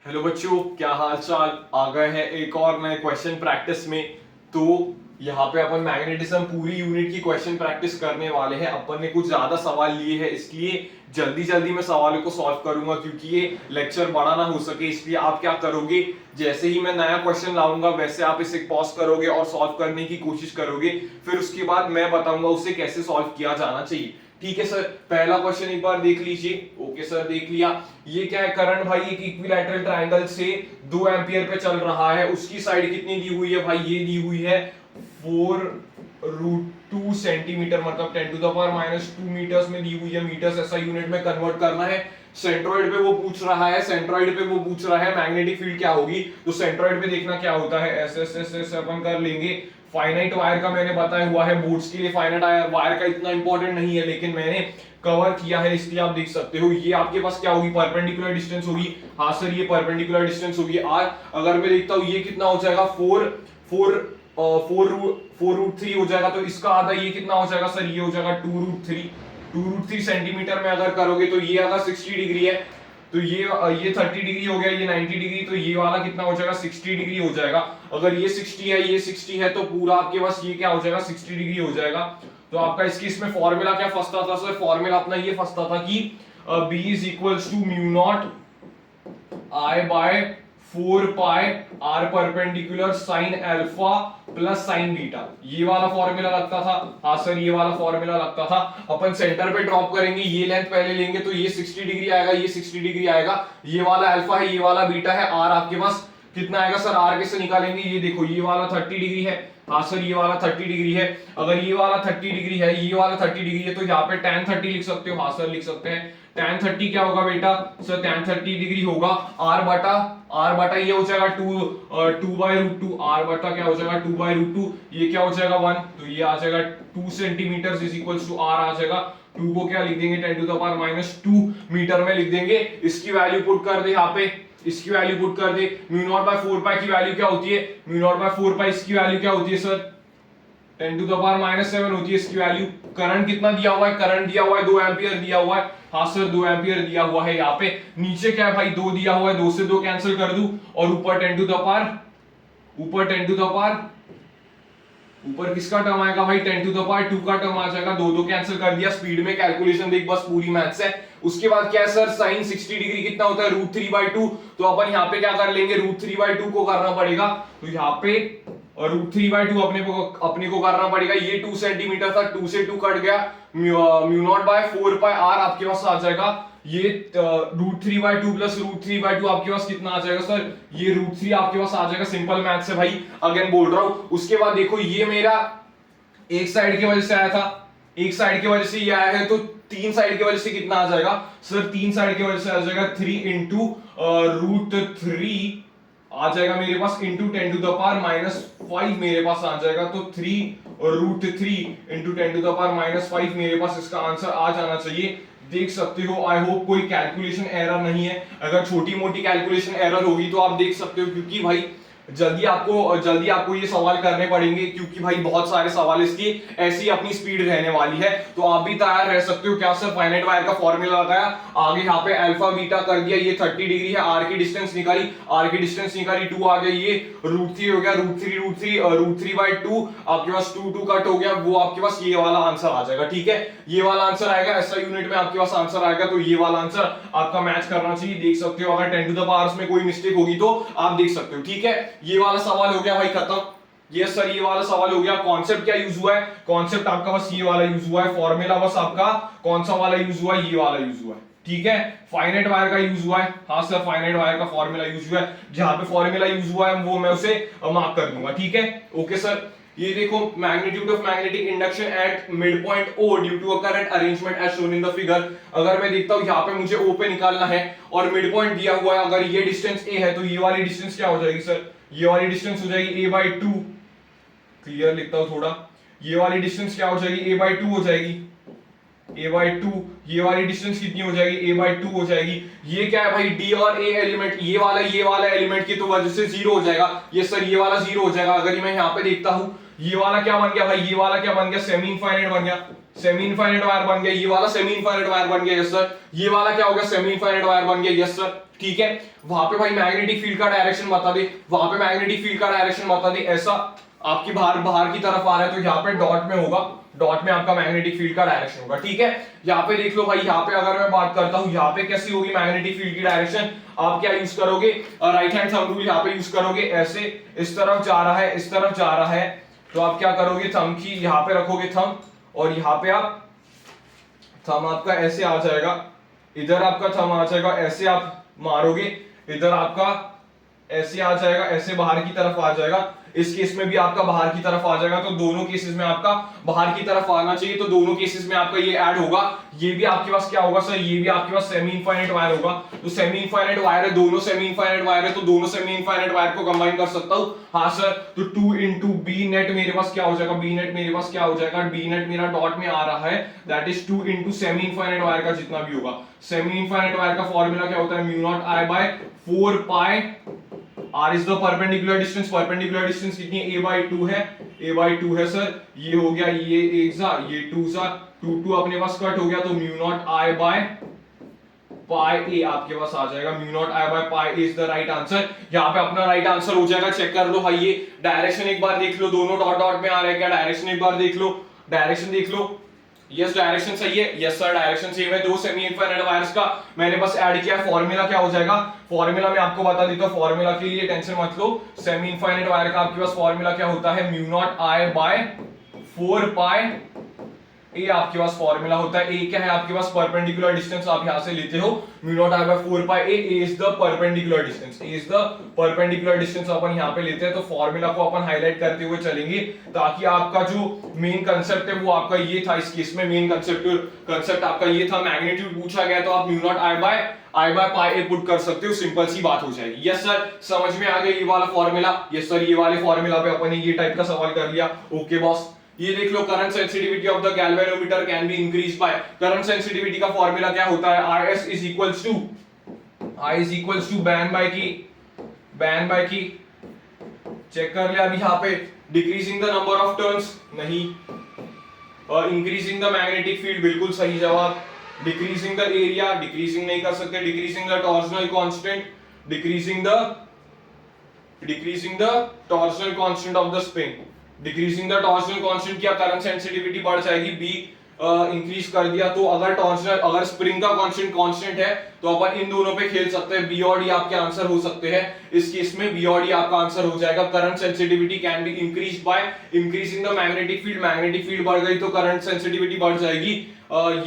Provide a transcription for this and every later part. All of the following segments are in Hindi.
हेलो बच्चों, क्या हाल चाल। आ गए हैं एक और नए क्वेश्चन प्रैक्टिस में। तो यहाँ पे अपन मैग्नेटिज्म पूरी यूनिट की क्वेश्चन प्रैक्टिस करने वाले हैं। अपन ने कुछ ज्यादा सवाल लिए हैं, इसलिए जल्दी जल्दी मैं सवालों को सॉल्व करूंगा क्योंकि ये लेक्चर बड़ा ना हो सके। इसलिए आप क्या करोगे, जैसे ही मैं नया क्वेश्चन लाऊंगा वैसे आप इसे पॉज करोगे और सॉल्व करने की कोशिश करोगे। फिर उसके बाद मैं बताऊंगा उसे कैसे सॉल्व किया जाना चाहिए। ठीक है सर, पहला क्वेश्चन एक बार देख लीजिए। ओके सर, देख लिया। ये क्या है, करंट भाई एक इक्विलैटरल ट्रायंगल से 2 एंपियर पे चल रहा है। उसकी साइड कितनी दी हुई है भाई, ये दी हुई है 4√2 सेंटीमीटर, मतलब 10 टू द पावर -2 मीटर्स में दी हुई है। मीटर्स ऐसा यूनिट में कन्वर्ट करना है। सेंट्रॉइड पे वो पूछ रहा है, सेंट्रॉइड पे वो पूछ रहा है मैग्नेटिक फील्ड क्या होगी। तो सेंट्रॉइड पे देखना क्या होता है, ऐसे ऐसे ऐसे अपन कर लेंगे। फाइनाइट वायर का मैंने बताया हुआ है, बोर्ड्स के लिए फाइनाइट वायर का इतना इंपॉर्टेंट नहीं है, लेकिन मैंने कवर किया है इसलिए आप देख सकते हो। ये आपके पास क्या होगी, परपेंडिकुलर डिस्टेंस होगी। हाँ सर, ये परपेंडिकुलर डिस्टेंस होगी आर। अगर मैं देखता हूँ ये कितना हो जाएगा, 4√3 हो जाएगा। तो इसका आधा ये कितना हो जाएगा सर, ये हो जाएगा 2√3 सेंटीमीटर में अगर करोगे तो ये अगर 60 डिग्री है तो ये 30 डिग्री हो गया, ये 90 डिग्री, तो ये वाला कितना हो जाएगा, 60 डिग्री हो जाएगा। अगर ये 60 है, ये 60 है, तो पूरा आपके पास ये क्या हो जाएगा, 60 डिग्री हो जाएगा। तो आपका इसमें फॉर्मूला क्या फंसता था सर, फॉर्मूला अपना ये फंसता था कि B is equals to mu naught I by 4 pi R perpendicular sine alpha plus sine beta, ये वाला फॉर्मूला लगता था। हाँ सर, ये वाला फॉर्मूला लगता था। अपन सेंटर पे ड्रॉप करेंगे, ये लेंथ पहले लेंगे तो ये 60 डिग्री आएगा, ये 60 डिग्री आएगा। ये वाला अल्फा है, ये वाला बीटा है। आर आपके पास कितना आएगा सर, आर कैसे निकालेंगे, ये देखो ये वाला 30 डिग्री है। हाँ सर, ये वाला 30 डिग्री है। अगर ये वाला 30 डिग्री है, ये वाला 30 डिग्री है, तो यहाँ पे tan 30 लिख सकते हो। हाँ सर, लिख सकते हैं। tan 30 क्या होगा बेटा सर, tan 30 डिग्री होगा आर बटा ये हो जाएगा 2/√2। आर बटा क्या हो जाएगा 2/√2। ये क्या हो जाएगा 1, तो ये आ जाएगा 2 centimetre is equals to R आ जाएगा। 2 को क्या लिख देंगे, 10 टू द पावर -2 मीटर में लिख देंगे। इसकी वैल्यू पुट कर दे यहाँ पे, इसकी वैल्यू पुट कर दे। म्यू नॉट बाय 4 पाई की वैल्यू क्या होती है, म्यू नॉट बाय 4 पाई इसकी वैल्यू क्या होती है सर, 10 टू द पावर -7 होती है इसकी वैल्यू। करंट कितना दिया हुआ है, करंट दिया हुआ है 2 एंपियर दिया हुआ है। हाँ सर, 2 एंपियर दिया हुआ है। यहाँ पे नीचे क्या है भाई, 2 दिया हुआ है, 2 से 2 कैंसिल कर दूं, और ऊपर 10 टू द पावर ऊपर किसका टर्म आएगा भाई, 10 टू द पावर 2 का टर्म आ जाएगा। 2 2 कैंसिल कर दिया। स्पीड में कैलकुलेशन देख, बस पूरी मैथ्स है। उसके बाद क्या है सर, साइन 60 डिग्री कितना होता है, √3/2। तो अपन यहाँ पे क्या कर लेंगे, √3/2 को करना पड़ेगा। तो यहाँ पे √3/2 अपने को करना पड़ेगा। ये 2 सेंटीमीटर था, 2 से 2 कट गया। Mu naught by 4 pi R आपके पास आ जाएगा। ये √3/2 प्लस √3/2 आपके पास कितना आ जाएगा सर, ये √3 आपके पास आ जाएगा। सिंपल मैथ से भाई, अगेन बोल रहा हूं। उसके बाद देखो, ये मेरा एक साइड की वजह से आया था, एक साइड की वजह से ये आया है, तो 3 साइड की वजह से कितना आ जाएगा सर, 3 साइड की वजह से आ जाएगा 3 इंटू √3 आ जाएगा मेरे पास, इंटू 10 टू द पावर -5 मेरे पास आ जाएगा। तो 3√3 इंटू 10 टू द पावर -5 मेरे पास इसका आंसर आ जाना चाहिए। देख सकते हो, आई होप कोई कैलकुलेशन एरर नहीं है। अगर छोटी मोटी कैलकुलेशन एरर होगी तो आप देख सकते हो, क्योंकि भाई जल्दी आपको ये सवाल करने पड़ेंगे, क्योंकि भाई बहुत सारे सवाल इसकी ऐसी अपनी स्पीड रहने वाली है। तो आप भी तैयार रह सकते हो। क्या सर, फाइनाइट वायर का फॉर्मूला लगाया, आगे यहाँ पे अल्फा बीटा कर दिया, ये 30 डिग्री है, आर की डिस्टेंस निकाली, 2 आ गया, ये √3 हो गया, √3/2 आपके पास 2 कट हो गया, वो आपके पास ये वाला आंसर आ जाएगा। ठीक है, ये वाला आंसर आएगा, ऐसा यूनिट में आपके पास आंसर आएगा। तो ये वाला आंसर आपका मैच करना चाहिए। देख सकते हो, अगर 10 टू द पावर में कोई मिस्टेक होगी तो आप देख सकते हो। ठीक है, ये वाला सवाल हो गया भाई खत्म। ये सर, ये वाला सवाल हो गया। कॉन्सेप्ट क्या यूज हुआ है, कॉन्सेप्ट आपका बस ये वाला यूज हुआ है। फॉर्मूला बस आपका कौन सा वाला यूज हुआ है, ये वाला यूज हुआ है। ठीक है, फाइनाइट वायर का यूज हुआ है। हाँ सर, फाइनाइट वायर का फॉर्मूला यूज हुआ है। जहां पे फॉर्मूला यूज हुआ है वो मैं उसे मार्क कर दूंगा। ठीक है, ओके सर। ये देखो, magnitude of magnetic induction at mid point O due to a current arrangement as shown in the figure. अगर मैं देखता हूं यहाँ पे मुझे ओ पे निकालना है और मिड पॉइंट दिया हुआ है, अगर ये डिस्टेंस ए है तो ये वाली डिस्टेंस क्या हो जाएगी सर, ये वाली डिस्टेंस हो जाएगी a/2। क्लियर लिखता हूं थोड़ा, ये वाली डिस्टेंस क्या हो जाएगी, a/2 हो जाएगी, a/2। ये वाली डिस्टेंस कितनी हो जाएगी, a/2 हो जाएगी। ये क्या है भाई, d और a एलिमेंट, ये वाला एलिमेंट की तो वजह से 0 हो जाएगा। ये सर, ये वाला 0 हो जाएगा। अगर मैं यहाँ पे देखता हूँ, ये वाला क्या बन गया भाई, ये वाला क्या बन गया, सेमी इनफाइनाइट बन गया, सेमी इनफाइनाइट वायर बन गया, ये वाला सेमी इनफाइनाइट वायर बन गया, यस सर। ये वाला क्या हो गया, सेमी इनफाइनाइट वायर बन गया, यस सर। ठीक है, वहां पे भाई मैग्नेटिक फील्ड का डायरेक्शन बता दे, वहां पे मैग्नेटिक फील्ड का डायरेक्शन बता दे, ऐसा आपकी बाहर की तरफ आ रहा है तो यहाँ पे डॉट में होगा, डॉट में आपका मैग्नेटिक फील्ड का डायरेक्शन होगा। ठीक है, यहाँ पे देख लो भाई, यहाँ पे अगर मैं बात करता हूँ यहाँ पे कैसी होगी मैग्नेटिक फील्ड की डायरेक्शन, आप क्या यूज करोगे, राइट हैंड थंब रूल यहाँ पे यूज करोगे, ऐसे इस तरफ जा रहा है, इस तरफ जा रहा है, तो आप क्या करोगे, थंब की यहाँ पे रखोगे थंब, और यहाँ पे आप थंब आपका ऐसे आ जाएगा, इधर आपका थंब आ जाएगा, ऐसे आप मारोगे, इधर आपका ऐसे आ जाएगा, ऐसे बाहर की तरफ आ जाएगा, इस केस में भी आपका बाहर की तरफ आ जाएगा, तो दोनों केसेस में आपका बाहर की तरफ आना चाहिए, तो दोनों केसेस में आपका ये ऐड होगा। ये भी आपके पास क्या होगा सर, ये भी आपके पास सेमी इनफाइनाइट वायर होगा, तो सेमी इनफाइनाइट वायर है, दोनों सेमी इनफाइनाइट वायर है, तो दोनों सेमी इनफाइनाइट वायर को कंबाइन कर सकता हूं, हाँ सर। तो 2 इंटू बी नेट मेरे पास क्या हो जाएगा, बी नेट मेरे पास क्या हो जाएगा, बी नेट मेरा डॉट में आ रहा है, that is 2 into semi infinite wire का जितना भी होगा। सेमी इनफाइनाइट वायर का फॉर्मूला क्या होता है, mu naught I by 4 pi, R is the perpendicular distance, perpendicular distance कितनी है, a by 2 है, a by 2 है सर। ये हो गया, ये एक सा, ये 2 सा, 2 अपने पास कट हो गया, तो mu naught I by pi a आपके पास आ जाएगा, mu naught I by pi a is the right answer. यहाँ पे अपना राइट आंसर हो जाएगा, चेक कर लो भाई, ये डायरेक्शन एक बार देख लो, दोनों डॉट डॉट में आ रहे हैं क्या, डायरेक्शन एक बार देख लो, डायरेक्शन देख लो, यस डायरेक्शन सही है, यस सर डायरेक्शन सही है। दो सेमी इनफाइनाइट वायर्स का मैंने बस ऐड किया, फॉर्मूला क्या हो जाएगा, फॉर्मूला मैं आपको बता देता हूं, फॉर्मूला के लिए टेंशन मत लो। सेमी इनफाइनाइट वायर का आपके पास फॉर्मूला क्या होता है, mu naught I by 4 pi ए आपके पास फॉर्मूला होता है। ए क्या है आपके पास, परपेंडिकुलर डिस्टेंस आप यहां से लेते हो, mu naught I by 4 pi A is the perpendicular distance, A is the perpendicular distance अपन यहां पे लेते हैं, तो फॉर्मूला को अपन हाईलाइट करते हुए चलेंगे, ताकि आपका जो मेन कांसेप्ट है वो आपका ये था, इस केस में मेन कांसेप्ट आपका ये था, मैग्नीट्यूड पूछा गया तो आप mu naught I by pi A put कर सकते हो, सिंपल सी बात हो जाएगी। यस सर, समझ में आ गया ये वाला फॉर्मूला, यस सर, ये वाले फॉर्मूला पे अपन ने ये टाइप का सवाल कर लिया, ओके बॉस। ये देख लो, current sensitivity of the galvanometer can be increase by, current sensitivity का फॉर्मूला क्या होता है, RS is equals to BAN by K, check कर ले अभी यहाँ पे, decreasing the number of turns नहीं, और इंक्रीजिंग द मैग्नेटिक फील्ड बिल्कुल सही जवाब, डिक्रीजिंग द एरिया, डिक्रीजिंग नहीं कर सकते, decreasing the torsional constant, decreasing the torsional constant of the spring, decreasing the torsional constant किया, करंट सेंसिटिविटी बढ़ जाएगी, बी इंक्रीज कर दिया, तो अगर स्प्रिंग का कांस्टेंट है तो अपन इन दोनों पे खेल सकते हैं, बी और डी आपके आंसर हो सकते हैं, इस केस में बी और डी आपका आंसर हो जाएगा। Current sensitivity can be increase by increasing the magnetic field बढ़ गई तो करंट सेंसिटिविटी बढ़ जाएगी,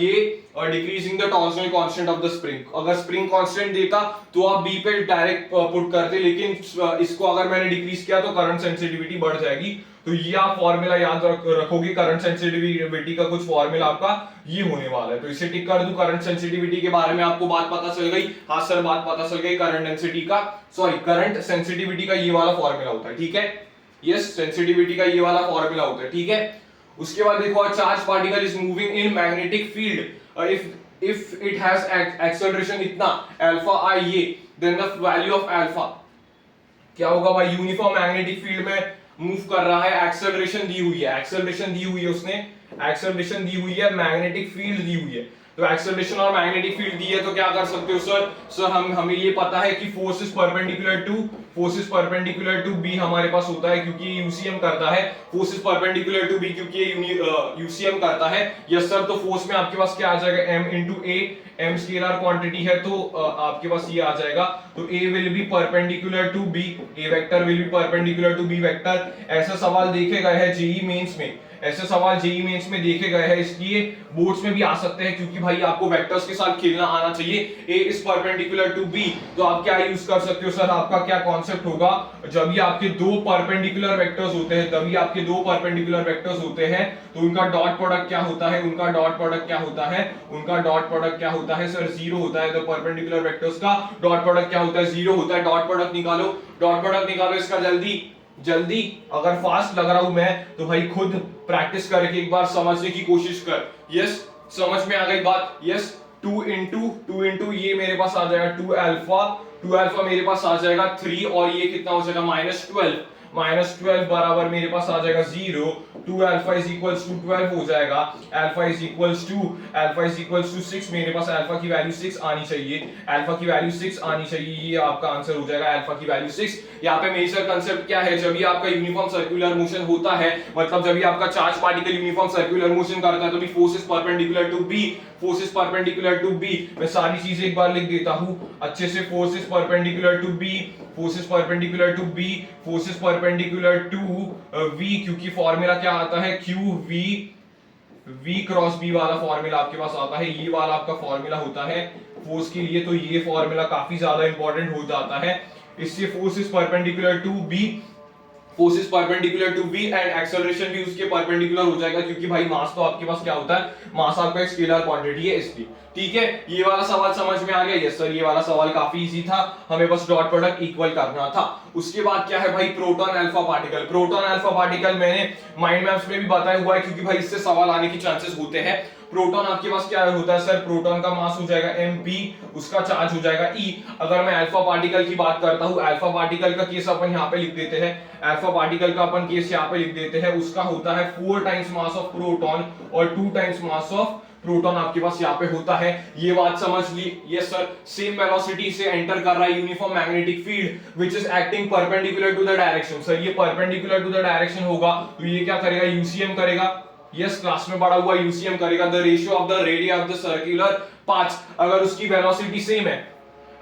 ये decreasing the torsional constant of the spring, अगर स्प्रिंग कांस्टेंट देता तो आप बी पे डायरेक्ट पुट करते, लेकिन इसको अगर मैंने डिक्रीज किया तो करंट सेंसिटिविटी बढ़ जाएगी, तो ये आप फॉर्मूला याद रखोगे, करंट सेंसिटिविटी का कुछ फॉर्मूला आपका ये होने वाला है, तो इसे टिक कर दूं। करंट सेंसिटिविटी के बारे में आपको बात पता चल गई, हाँ सर बात पता चल गई, करंट सेंसिटिविटी का ये वाला फॉर्मूला होता है, ठीक है, यस सेंसिटिविटी का ये वाला फॉर्मूला होता है, ठीक है। उसके बाद देखो, charge particle is moving in magnetic field, if it has acceleration इतना अल्फा आई ये, then the value of alpha क्या होगा भाई, यूनिफॉर्म मैग्नेटिक फील्ड में मूव कर रहा है, एक्सेलरेशन दी हुई है, उसने एक्सेलरेशन दी हुई है, मैग्नेटिक फील्ड दी हुई है, तो एक्सेलरेशन और मैग्नेटिक फील्ड दी है तो क्या कर सकते हो सर हमें ये पता है कि force is perpendicular to B हमारे पास होता है, क्योंकि यूसीएम करता है, force is perpendicular to B क्योंकि यूसीएम करता है, यस सर। तो फोर्स में आपके पास क्या आ जाएगा, m into A, m scalar quantity है तो आपके पास ये आ जाएगा, तो a will be perpendicular to b, a vector will be perpendicular to b vector. ऐसा सवाल देखे गए हैं जेईई मेंस में, ऐसे सवाल जेईई मेंस में देखे गए हैं, इसलिए बोर्ड्स में भी आ सकते हैं, क्योंकि भाई आपको वेक्टर्स के साथ खेलना आना चाहिए। a is perpendicular to b, तो आप क्या यूज कर सकते हो सर, आपका क्या कॉन्सेप्ट होगा, जब भी आपके दो परपेंडिकुलर वेक्टर्स होते हैं, तो उनका डॉट प्रोडक्ट क्या होता है, सर जीरो होता है, तो परपेंडिकुलर वेक्टर्स का डॉट प्रोडक्ट क्या होता है, जीरो होता है। डॉट प्रोडक्ट निकालो इसका जल्दी, अगर फास्ट लग रहा हूं मैं तो भाई खुद प्रैक्टिस करके एक बार समझने की कोशिश कर। यस, समझ में आ गई बात, यस। 2 इंटू ये मेरे पास आ जाएगा 2 अल्फा मेरे पास आ जाएगा 3, और ये कितना हो जाएगा -12 बराबर मेरे पास आ जाएगा 0, 2 अल्फा इज इक्वल्स टू 12 हो जाएगा, अल्फा इज इक्वल्स टू 6, मेरे पास अल्फा की वैल्यू 6 आनी चाहिए, अल्फा की वैल्यू 6 आनी चाहिए, ये आपका आंसर हो जाएगा अल्फा की वैल्यू 6। यहाँ पे मेजर कंसेप्ट क्या है, जब भी आपका यूनिफॉर्म सर्कुलर मोशन होता है, मतलब जब भी आपका charge particle uniform circular motion करता है तो भी force is perpendicular to B, force is perpendicular to B. मैं सारी चीजें एक बार लिख देता हूं अच्छे से, force is perpendicular to B, force is perpendicular to B, force is perpendicular to V, क्योंकि फॉर्मूला क्या आता है, Q V V cross B वाला फॉर्मूला आपके पास आता है, ये वाला आपका फॉर्मूला होता है फोर्स के लिए, तो ये फॉर्मूला काफी ज्यादा इंपॉर्टेंट हो जाता है। इससे force is perpendicular to B, force is perpendicular to V and acceleration भी उसके परपेंडिकुलर हो जाएगा, क्योंकि भाई मास तो आपके पास क्या होता है, मास आपका एक स्केलर क्वांटिटी है इसलिए। ठीक है, ये वाला सवाल समझ में आ गया? यस सर, ये वाला सवाल काफी इजी था, हमें बस डॉट प्रोडक्ट इक्वल करना था। उसके बाद क्या है भाई, proton alpha particle. Proton alpha particle मैंने माइंड मैप्स में भी बताया हुआ है, क्योंकि भाई इससे सवाल आने की चांसेस होते हैं। प्रोटॉन आपके पास क्या होता है सर, प्रोटॉन का मास हो जाएगा mp, उसका चार्ज हो जाएगा e। अगर मैं अल्फा पार्टिकल की बात करता हूं, अल्फा पार्टिकल का केस अपन यहां पे लिख देते हैं, अल्फा पार्टिकल का अपन केस यहां पे लिख देते हैं, उसका होता है 4 टाइम्स मास ऑफ प्रोटॉन और 2 टाइम्स मास ऑफ प्रोटॉन आपके पास यहाँ पे होता है। ये बात समझ ली? यस सर, सेम वेलोसिटी से एंटर कर रहा है uniform magnetic field which is acting perpendicular to the direction. Sir ये परपेंडिकुलर टू द डायरेक्शन होगा तो ये क्या करेगा, यूसीएम करेगा। यस, क्लास में पढ़ा हुआ यूसीएम करेगा, the ratio of the radius of the circular path. अगर उसकी वेलोसिटी सेम है,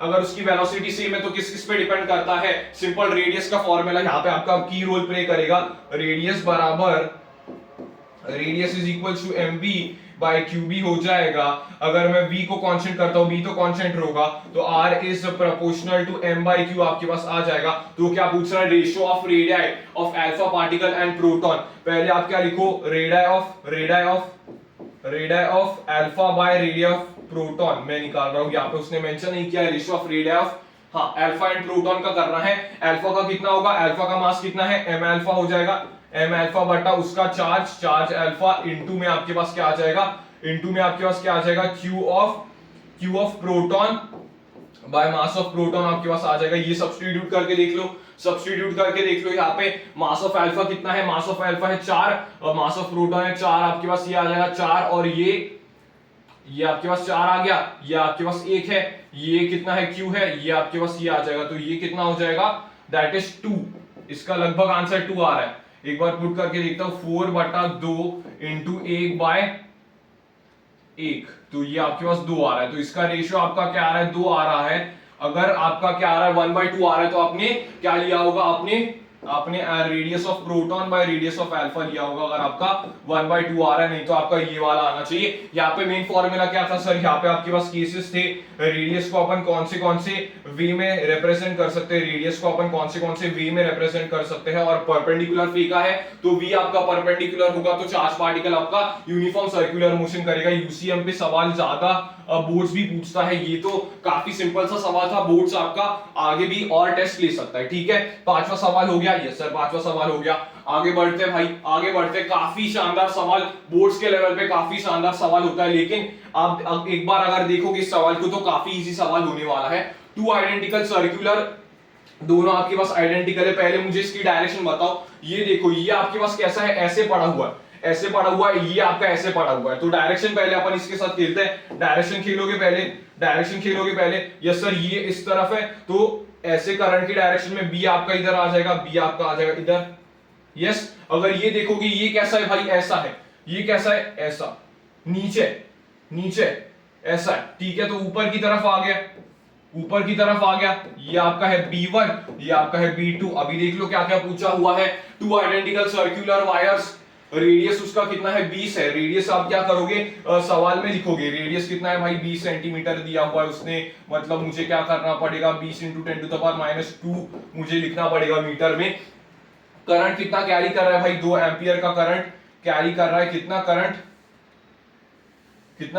अगर उसकी वेलोसिटी सेम है तो किस किस पे डिपेंड करता है, सिंपल रेडियस का फॉर्मूला यहाँ पे आपका की रोल प्ले करेगा। रेडियस बराबर, radius is equal to mv by QB हो जाएगा। अगर मैं v को कांस्टेंट करता हूं, v तो कांस्टेंट होगा, तो r is proportional to m by q आपके पास आ जाएगा। तो क्या पूछ रहा है, ratio of radii of alpha particle and proton. पहले आप क्या लिखो, radii of alpha by radius of proton. मैं निकाल रहा हूं, यहाँ पे उसने मेंशन नहीं किया रेशियो ऑफ रेडियस ऑफ, हाँ अल्फा एंड प्रोटॉन का करना है। अल्फा का कितना होगा, अल्फा का मास कितना है, m अल्फा हो जाएगा, m अल्फा बटा उसका चार्ज अल्फा इनटू में आपके पास क्या आ जाएगा, इनटू में आपके पास क्या आ जाएगा, q of proton by mass of proton आपके पास आ जाएगा। ये सब्स्टिट्यूट करके देख लो, सब्स्टिट्यूट करके देख लो। यहाँ पे मास ऑफ अल्फा कितना है, मास ऑफ अल्फा है 4 और मास ऑफ प्रोटॉन है 4, आपके पास ये आ जाएगा 4 और ये आपके पास 4 आ गया, ये आपके पास 1 है, ये कितना है q है, ये आपके पास ये आ जाएगा, तो ये कितना हो जाएगा, दैट इज 2। इसका लगभग आंसर 2 आ रहा है। एक बार पुट करके देखता हूं, 4/2 इंटू 1/1, तो ये आपके पास 2 आ रहा है। तो इसका रेशियो आपका क्या आ रहा है, 2 आ रहा है। अगर आपका क्या आ रहा है, 1/2 आ रहा है, तो आपने क्या लिया होगा, आपने radius of proton by radius of alpha लिया होगा। अगर आपका 1/2 आ रहा है, नहीं तो आपका ये वाला आना चाहिए। यहाँ पे मेन फॉर्मूला क्या था सर, यहाँ पे आपके पास केसेस थे, रेडियस को अपन कौन से वे में रिप्रेजेंट कर सकते हैं, रेडियस को अपन कौन से वे में रिप्रेजेंट कर सकते हैं, और परपेंडिकुलर फेंका है तो वी आपका परपेंडिकुलर होगा, तो चार्ज पार्टिकल आपका यूनिफॉर्म सर्कुलर मोशन करेगा। यूसीएम पे सवाल ज्यादा बोर्ड्स भी पूछता है, ये तो काफी सिंपल सा सवाल था, बोर्ड्स आपका आगे भी और टेस्ट ले सकता है। ठीक है, 5वां सवाल हो गया। यस सर, 5वां सवाल हो गया। आगे बढ़ते भाई, आगे बढ़ते। काफी शानदार सवाल, बोर्ड्स के लेवल पे काफी शानदार सवाल होता है, लेकिन आप एक बार अगर देखोगे इस सवाल को तो काफी इजी सवाल होने वाला है। 2 आइडेंटिकल सर्कुलर, दोनों आपके पास आइडेंटिकल है। पहले मुझे इसकी डायरेक्शन बताओ। ये देखो, ये आपके पास कैसा है, ऐसे पड़ा हुआ है, ऐसे पड़ा हुआ है, ये आपका ऐसे पड़ा हुआ है। तो डायरेक्शन पहले अपन इसके साथ खेलते हैं। डायरेक्शन खेलोगे पहले। यस सर, ये इस तरफ है तो ऐसे करंट की डायरेक्शन में बी आपका इधर आ जाएगा, बी आपका आ जाएगा इधर। यस, अगर ये देखोगे, ये कैसा है भाई, ऐसा है। ये कैसा है, ऐसा, नीचे ऐसा है। ठीक है, तो ऊपर की तरफ आ गया, ये आपका है B1, ये आपका है B2। अभी देख लो क्या क्या पूछा हुआ है। 2 आइडेंटिकल सर्कुलर वायर्स, रेडियस उसका कितना है, 20 है। रेडियस आप क्या करोगे, सवाल में लिखोगे रेडियस कितना है भाई, 20 सेंटीमीटर दिया हुआ है उसने, मतलब मुझे क्या करना पड़ेगा, 20 × 10⁻², मुझे लिखना पड़ेगा मीटर में। करंट कितना कैरी कर रहा है भाई, 2 एम्पियर का करंट कैरी कर रहा है। कितना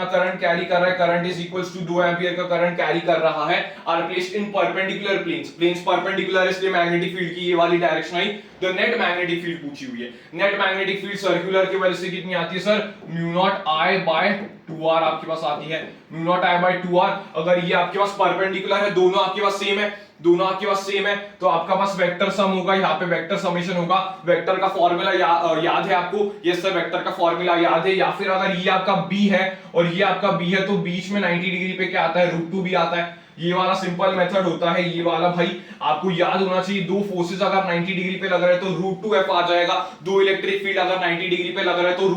करंट कैरी कर रहा है, current is equals to 2 ampere का करंट कैरी कर रहा है। Are placed in perpendicular planes perpendicular, इसलिए मैग्नेटिक फील्ड की ये वाली डायरेक्शन आई। द नेट मैग्नेटिक फील्ड पूछी हुई है। नेट मैग्नेटिक फील्ड सर्कुलर की वजह से कितनी आती है सर, μ0I/2r आपके पास आती है, μ0I/2r। अगर ये आपके पास परपेंडिकुलर है, दोनों आपके पास सेम है, दोनों आपके पास सेम है, तो आपका पास वेक्टर सम होगा, यहाँ पे वेक्टर समेशन होगा। वेक्टर का फॉर्मूला याद है आपको? यस सर, वेक्टर का फॉर्मूला याद है। या फिर अगर ये आपका बी है और ये आपका बी है, तो बीच में 90 डिग्री पे क्या आता है? √2 भी आता है। ये वाला सिंपल मेथड होता है, ये वाला भाई आपको याद होना चाहिए। दो फोर्सेस अगर 90 डिग्री पे लग रहे हैं तो √2f आ जाएगा। दो इलेक्ट्रिक फील्ड अगर 90 डिग्री पे लग रहा है तो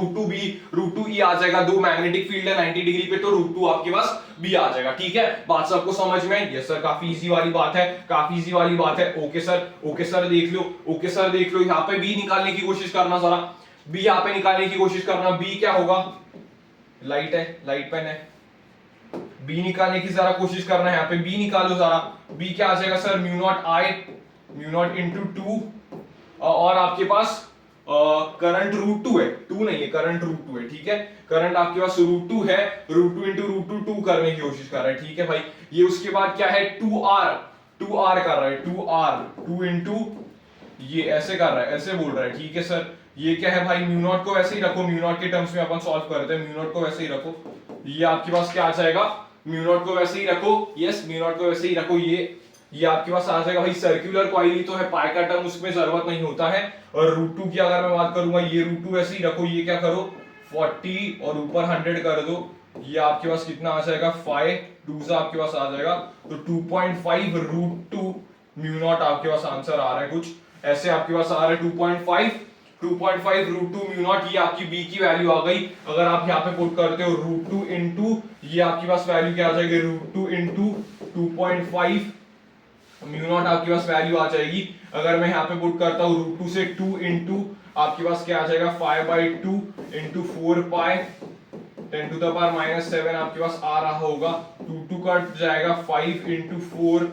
√2e आ जाएगा। दो मैग्नेटिक फील्ड है 90 डिग्री पे तो √2 आपके पास b आ जाएगा। ठीक है, बात सबको समझ में? यस सर, काफी इजी वाली बात है, काफी इजी वाली बात है। ओके सर, ओके सर देख लो, ओके सर देख लो। यहाँ पे b निकालने की कोशिश करना जरा, b यहाँ पे निकालने की कोशिश करना। b क्या होगा? लाइट है, लाइट पेन है। बी निकालने की जरा कोशिश करना है, यहाँ पे बी निकालो जरा। बी क्या आ जाएगा सर? म्यू नॉट इंटू 2, और आपके पास करंट √2 है, 2 नहीं है, करंट √2 है। ठीक है, करंट आपके पास √2 है, √2 इंटू √2 2 करने की कोशिश कर रहा है। ठीक है भाई, ये उसके बाद क्या है? 2r कर रहा है, 2 इंटू ये ऐसे कर रहा है, ऐसे बोल रहा है। ठीक है सर, ये क्या है भाई? म्यू नॉट को वैसे ही रखो, म्यू नॉट के टर्म्स में अपन सॉल्व करते हैं। म्यू नॉट को वैसे ही रखो, ये आपके पास क्या आ जाएगा? म्यू नॉट को वैसे ही रखो, यस म्यू नॉट को वैसे ही रखो। ये आपके पास आ जाएगा भाई। सर्कुलर कॉइल ही तो है, पाई का टर्म उसमें जरूरत नहीं होता है। और √2 की अगर मैं बात करूंगा, ये √2 वैसे ही रखो। ये क्या करो? 40 और ऊपर 100 कर दो। ये आपके पास कितना आ जाएगा? 5 2 आपके पास आ जाएगा, तो 2.5 √2 म्यू नॉट आपके पास आंसर आ रहा है। कुछ ऐसे आपके पास आ रहा है 2.5 √2 म्यू नॉट। ये आपकी बी की वैल्यू आ गई। अगर आप यहाँ पे पुट करते हो √2 इंटू, ये आपके पास वैल्यू क्या आ जाएगी? √2 इंटू 2.5 म्यू नॉट आपके पास वैल्यू आ जाएगी। अगर मैं यहाँ पे पुट करता हूँ √2 से 2 इंटू, आपके पास क्या आ जाएगा? 5/2 इंटू 4 पाई 10⁻⁻7 आपके पास आ रहा होगा। 2 कट जाएगा, 5 इंटू 4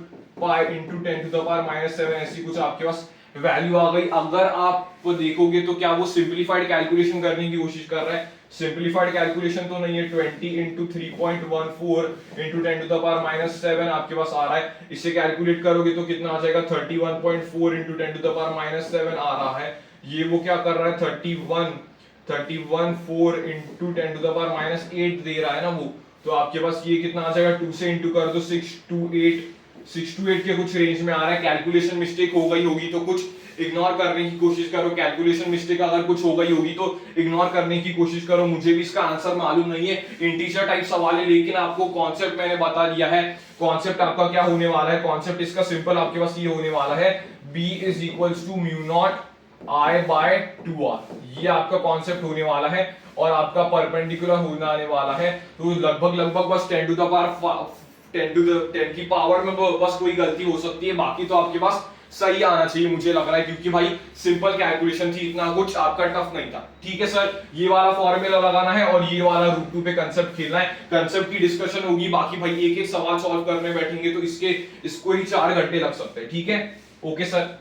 पाई इंटू 10⁻⁻7 ऐसी कुछ आपके पास वैल्यू आ गई। अगर आप देखोगे तो क्या वो सिंपलीफाइड कैलकुलेशन करने की कोशिश कर रहा है? सिंपलीफाइड कैलकुलेशन तो नहीं है। 20 इंटू 3.14 इंटू 10⁻⁷ आपके पास आ रहा है। इसे कैलकुलेट करोगे तो कितना आ जाएगा? 31.4 इंटू 10⁻⁷ आ रहा है। ये वो क्या कर रहा है? 31.4 इंटू 10⁻⁸ दे रहा है ना वो। तो आपके पास ये कितना आ जाएगा? 2 से इंटू कर दो, 6 to 8 के कुछ रेंज में आ रहा है। कैलकुलेशन मिस्टेक हो गई होगी तो कुछ इग्नोर करने की कोशिश करो। कैलकुलेशन मिस्टेक अगर कुछ हो गई होगी तो इग्नोर करने की कोशिश करो। मुझे भी इसका आंसर मालूम नहीं है, इंटीजर टाइप सवाल है, लेकिन आपको कॉन्सेप्ट मैंने बता दिया है। कॉन्सेप्ट आपका क्या होने वाला है? कॉन्सेप्ट इसका सिंपल आपके पास ये होने वाला है, b is equals to mu naught I/2r। ये आपका कॉन्सेप्ट होने वाला है और आपका परपेंडिकुलर होने आने वाला है। तो लगभग बस 10 की पावर में बस कोई गलती हो सकती है, बाकी तो आपके पास सही आना चाहिए मुझे लग रहा है, क्योंकि भाई सिंपल कैलकुलेशन थी, इतना कुछ आपका टफ नहीं था। ठीक है सर, ये वाला फॉर्मूला लगाना है और ये वाला √2 पे कंसेप्ट खेलना है। कंसेप्ट की डिस्कशन होगी, बाकी भाई एक एक सवाल सॉल्व करने बैठेंगे तो इसको ही 4 घंटे लग सकते हैं। ठीक है, ओके सर।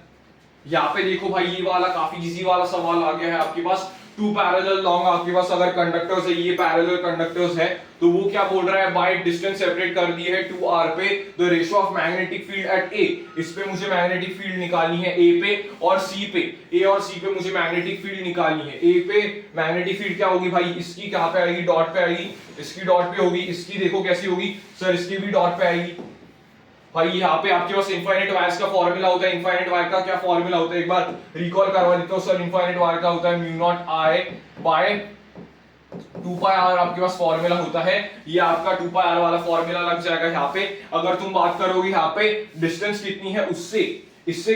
यहाँ पे देखो भाई, ये वाला काफी इजी वाला सवाल आ गया है आपके पास। 2 पैरेलल लॉन्ग आपके पास अगर कंडक्टर्स है, ये पैरेलल कंडक्टर्स है, तो वो क्या बोल रहा है? बाय डिस्टेंस सेपरेट कर दी है 2r पे, the ratio of magnetic field eight a। इस पे मुझे मैग्नेटिक फील्ड निकालनी है a पे और c पे। a और c पे मुझे मैग्नेटिक फील्ड निकालनी है। a पे मैग्नेटिक फील्ड क्या होगी भाई? इसकी कहां पे आएगी? डॉट पे आएगी। इसकी डॉट पे होगी। इसकी देखो कैसी होगी सर? इसकी भी डॉट पे आएगी। भाई यहाँ पे आपके पास इनफाइनाइट वायर्स का फॉर्मूला होता है। इनफाइनाइट वायर का क्या फॉर्मूला होता है? एक बार रिकॉल करवा देता हूँ सर। इनफाइनाइट वायर का होता है म्यू नॉट I/2πr आपके पास फॉर्मूला होता है। ये आपका 2πr वाला फॉर्मूला लग जाएगा यहाँ पे। अगर तुम बात करोगे यहाँ पे डिस्टेंस कितनी है उससे, इससे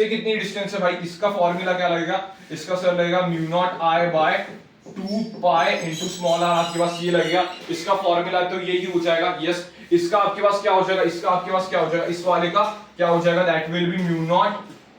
कितनी डिस्टेंस है भाई? इसका फॉर्मूला क्या लगेगा? इसका सर लगेगा mu naught I/2π into small r। आपके पास ये लगेगा। इसका फॉर्मूला तो यही हो जाएगा। यस, इसका आपके पास क्या हो जाएगा? इसका आपके पास क्या हो जाएगा? इस वाले का क्या हो जाएगा? That will be mu naught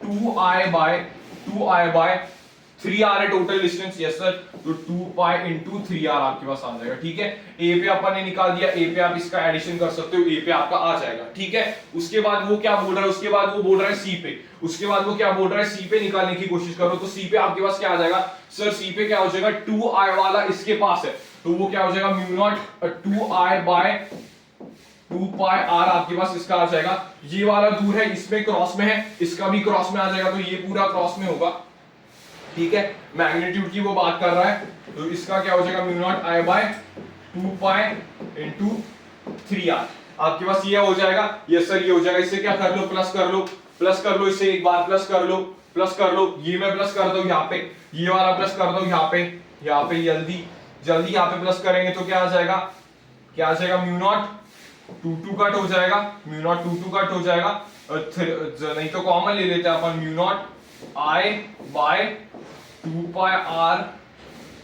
2I/3r है टोटल डिस्टेंस। यस सर, तो 2π इंटू 3r आपके पास आ जाएगा। ठीक है, a पे अपन ने निकाल दिया, a पे आप इसका एडिशन कर सकते हो, a पे आपका आ जाएगा। ठीक है, उसके बाद वो क्या बोल रहा है? उसके बाद वो बोल रहा है c पे। उसके बाद वो क्या बोल रहा है? c पे निकालने की कोशिश करो। तो c पे आपके पास क्या आ जाएगा सर? c पे क्या हो जाएगा? 2i वाला इसके पास है, तो वो क्या हो जाएगा? म्यू नॉट 2I/2πr आपके पास इसका आ जाएगा। ये वाला दूर है, इसमें क्रॉस में है, इसका भी क्रॉस में आ जाएगा, तो ये पूरा क्रॉस में होगा। ठीक है, मैग्नीट्यूड की वो बात कर रहा है, तो इसका क्या हो जाएगा? Mu not I/2π into 3r। आपके पास ये हो जाएगा, यस सर ये हो जाएगा। इससे क्या कर लो, प्लस कर लो, प्लस कर लो, इससे एक बार प्लस कर लो, प्लस कर लो, ये मैं प्लस कर दो यहाँ पे, ये वाला प्लस कर दो यहाँ पे, यहाँ पे जल्दी जल्दी यहाँ पे प्लस करेंगे तो क्या आ जाएगा, क्या आ जाएगा, म्यू नॉट 2 कट हो जाएगा, म्यू नॉट 2 कट हो जाएगा, नहीं तो कॉमन ले लेते हैं अपन, mu naught I by 2 pi R